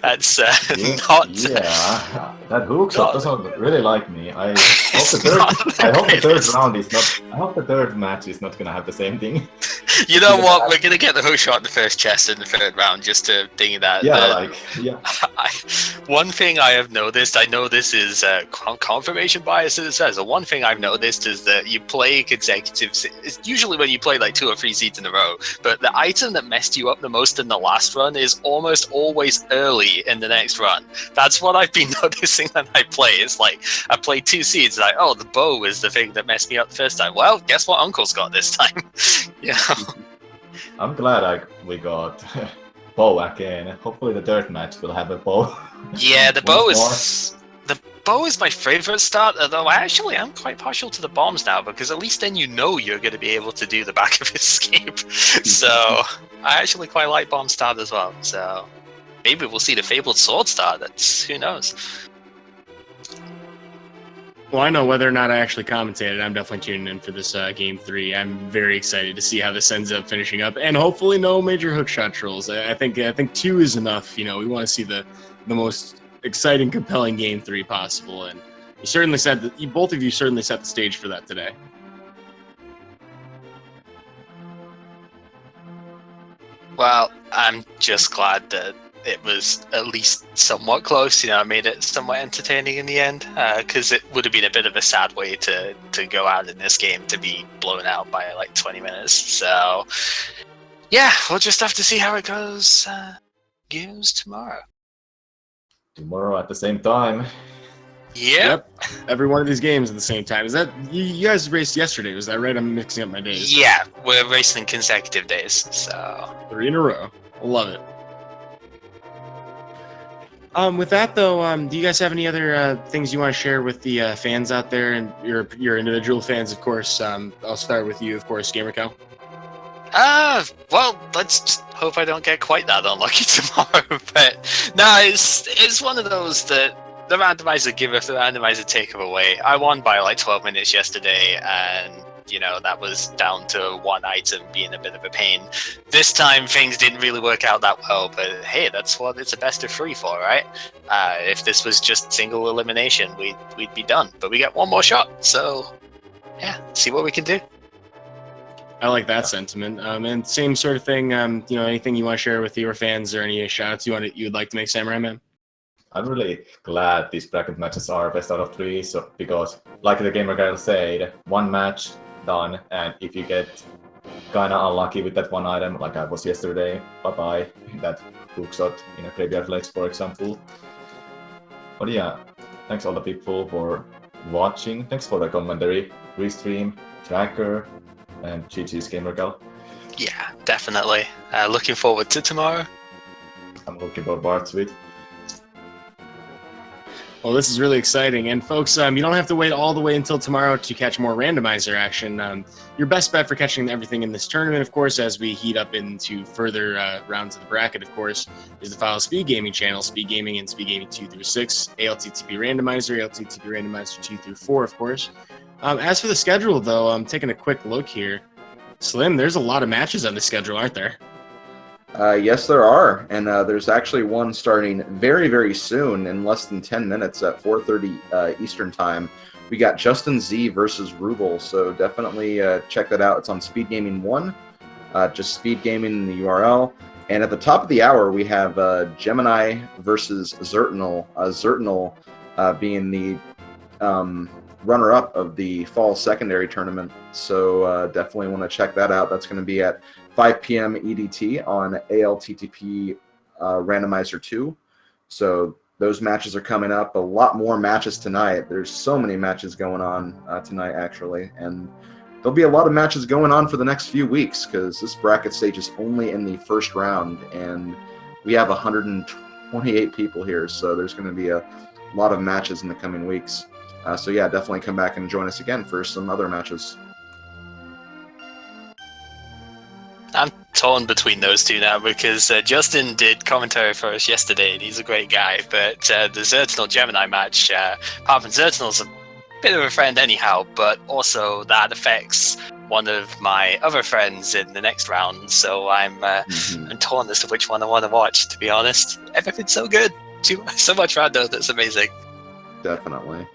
[SPEAKER 4] That's not.
[SPEAKER 3] Yeah, that hookshot doesn't really like me. I hope the third match is not gonna have the same thing.
[SPEAKER 4] You know what? We're gonna get the hookshot in the first chest in the third round, just to think that. One thing I have noticed, I know this is confirmation bias, as it says. The one thing I've noticed is that you play consecutive. It's usually when you play like 2 or 3 seeds in a row, but the item that messed you up the most in the last run is almost always early in the next run. That's what I've been noticing when I play. It's like I play 2 seeds, like, oh, the bow is the thing that messed me up the first time. Well, guess what Uncle's got this time? Yeah.
[SPEAKER 3] I'm glad we got bow again. Hopefully the dirt match will have a bow.
[SPEAKER 4] Yeah, the bow is my favorite start, although I actually am quite partial to the bombs now, because at least then you're going to be able to do the back of escape. So I actually quite like bomb start as well. So maybe we'll see the fabled sword star. Who knows.
[SPEAKER 2] Well, I know whether or not I actually commentated. I'm definitely tuning in for this game 3. I'm very excited to see how this ends up finishing up, and hopefully no major hookshot trolls. I think 2 is enough. You know, we want to see the most exciting, compelling game 3 possible, and you certainly said that. Both of you certainly set the stage for that today.
[SPEAKER 4] Well, I'm just glad that it was at least somewhat close. You know, I made it somewhat entertaining in the end, because it would have been a bit of a sad way to go out in this game to be blown out by like 20 minutes. So, yeah, we'll just have to see how it goes tomorrow.
[SPEAKER 3] Tomorrow at the same time.
[SPEAKER 4] Yep.
[SPEAKER 2] Every one of these games at the same time. Is that you guys raced yesterday? Was that right? I'm mixing up my days.
[SPEAKER 4] Yeah, we're racing consecutive days, so
[SPEAKER 2] 3 in a row. Love it. With that though, do you guys have any other things you want to share with the fans out there and your individual fans, of course? I'll start with you, of course, gamercal.
[SPEAKER 4] Well, let's just hope I don't get quite that unlucky tomorrow. But no, it's one of those that the randomizer giveth, the randomizer taketh away. I won by like 12 minutes yesterday, and you know, that was down to one item being a bit of a pain. This time things didn't really work out that well, but hey, that's what it's a best of 3 for, right? If this was just single elimination, we'd be done. But we get one more shot, so yeah, see what we can do.
[SPEAKER 2] I like that sentiment. And same sort of thing. You know, anything you want to share with your fans or any shout-outs you'd like to make, Samura1man?
[SPEAKER 3] I'm really glad these bracket matches are best out of 3, so because, like the gamercal said, one match done, and if you get kinda unlucky with that one item, like I was yesterday, bye-bye, that hook shot in a graveyard flex, for example. But yeah, thanks all the people for watching, thanks for the commentary, restream, tracker, and GG's gamercal.
[SPEAKER 4] Yeah, definitely. Looking forward to tomorrow.
[SPEAKER 3] I'm looking forward to it.
[SPEAKER 2] Well, this is really exciting. And folks, you don't have to wait all the way until tomorrow to catch more randomizer action. Your best bet for catching everything in this tournament, of course, as we heat up into further rounds of the bracket, of course, is the follow Speed Gaming channel, Speed Gaming and Speed Gaming 2 through 6, ALTTP Randomizer, ALTTP Randomizer 2 through 4, of course. As for the schedule, though, I'm taking a quick look here. Slim, there's a lot of matches on the schedule, aren't there?
[SPEAKER 1] Yes, there are, and there's actually one starting very, very soon, in less than 10 minutes at 4:30 Eastern Time. We got Justin Z versus Rubel, so definitely check that out. It's on Speed Gaming 1, just Speed Gaming in the URL. And at the top of the hour, we have Gemini versus Zertinal. Zertinal being the runner-up of the fall secondary tournament, so definitely want to check that out. That's going to be at 5 p.m. EDT on ALTTP Randomizer 2. So those matches are coming up. A lot more matches tonight. There's so many matches going on tonight, actually. And there'll be a lot of matches going on for the next few weeks because this bracket stage is only in the first round. And we have 128 people here. So there's going to be a lot of matches in the coming weeks. So yeah, definitely come back and join us again for some other matches.
[SPEAKER 4] I'm torn between those two now because Justin did commentary for us yesterday and he's a great guy, but the Zertinal Gemini match, apart from Zertinal's a bit of a friend anyhow, but also that affects one of my other friends in the next round, so I'm torn as to which one I want to watch, to be honest. Everything's so good. So much rando that's amazing.
[SPEAKER 1] Definitely.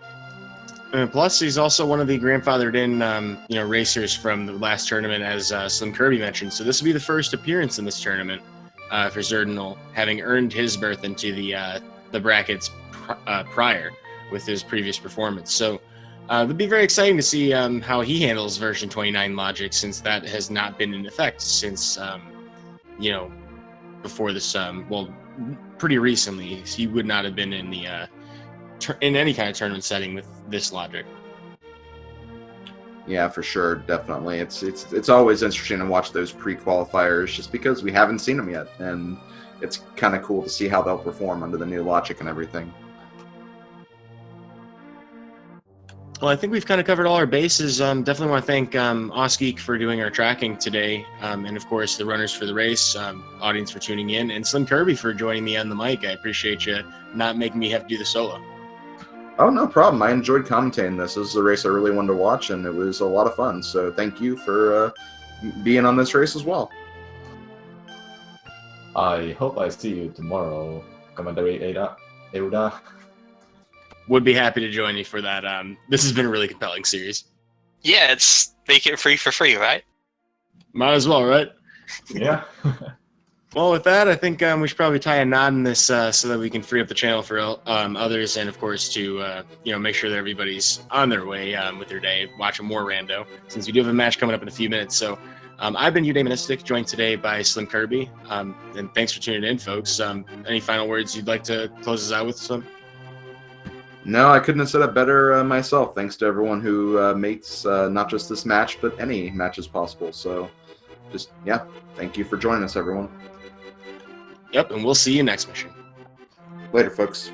[SPEAKER 2] And plus, he's also one of the grandfathered in, racers from the last tournament, as Slim Kirby mentioned. So this will be the first appearance in this tournament for Zertinal, having earned his berth into the brackets prior with his previous performance. So it'll be very exciting to see how he handles version 29 logic, since that has not been in effect since, before this. Pretty recently, he would not have been in the in any kind of tournament setting with this logic.
[SPEAKER 1] Yeah, for sure, definitely. It's always interesting to watch those pre-qualifiers just because we haven't seen them yet, and it's kind of cool to see how they'll perform under the new logic and everything.
[SPEAKER 2] Well, I think we've kind of covered all our bases. Definitely want to thank Osgeek for doing our tracking today, and of course the runners for the race, audience for tuning in, and Slim Kirby for joining me on the mic. I appreciate you not making me have to do the solo.
[SPEAKER 1] Oh, no problem. I enjoyed commentating this. This is a race I really wanted to watch, and it was a lot of fun. So thank you for being on this race as well.
[SPEAKER 3] I hope I see you tomorrow, Commander Euda.
[SPEAKER 2] Would be happy to join you for that. This has been a really compelling series.
[SPEAKER 4] Yeah, it's make it free for free, right?
[SPEAKER 2] Might as well, right?
[SPEAKER 3] Yeah.
[SPEAKER 2] Well, with that, I think we should probably tie a knot in this so that we can free up the channel for others, and of course to make sure that everybody's on their way with their day, watching more rando, since we do have a match coming up in a few minutes. So I've been Eudaimonistic, joined today by Slim Kirby, and thanks for tuning in, folks. Any final words you'd like to close us out with, Slim?
[SPEAKER 1] No, I couldn't have said it better myself. Thanks to everyone who makes not just this match, but any matches possible. So just, yeah, thank you for joining us, everyone.
[SPEAKER 2] Yep, and we'll see you next mission.
[SPEAKER 1] Later, folks.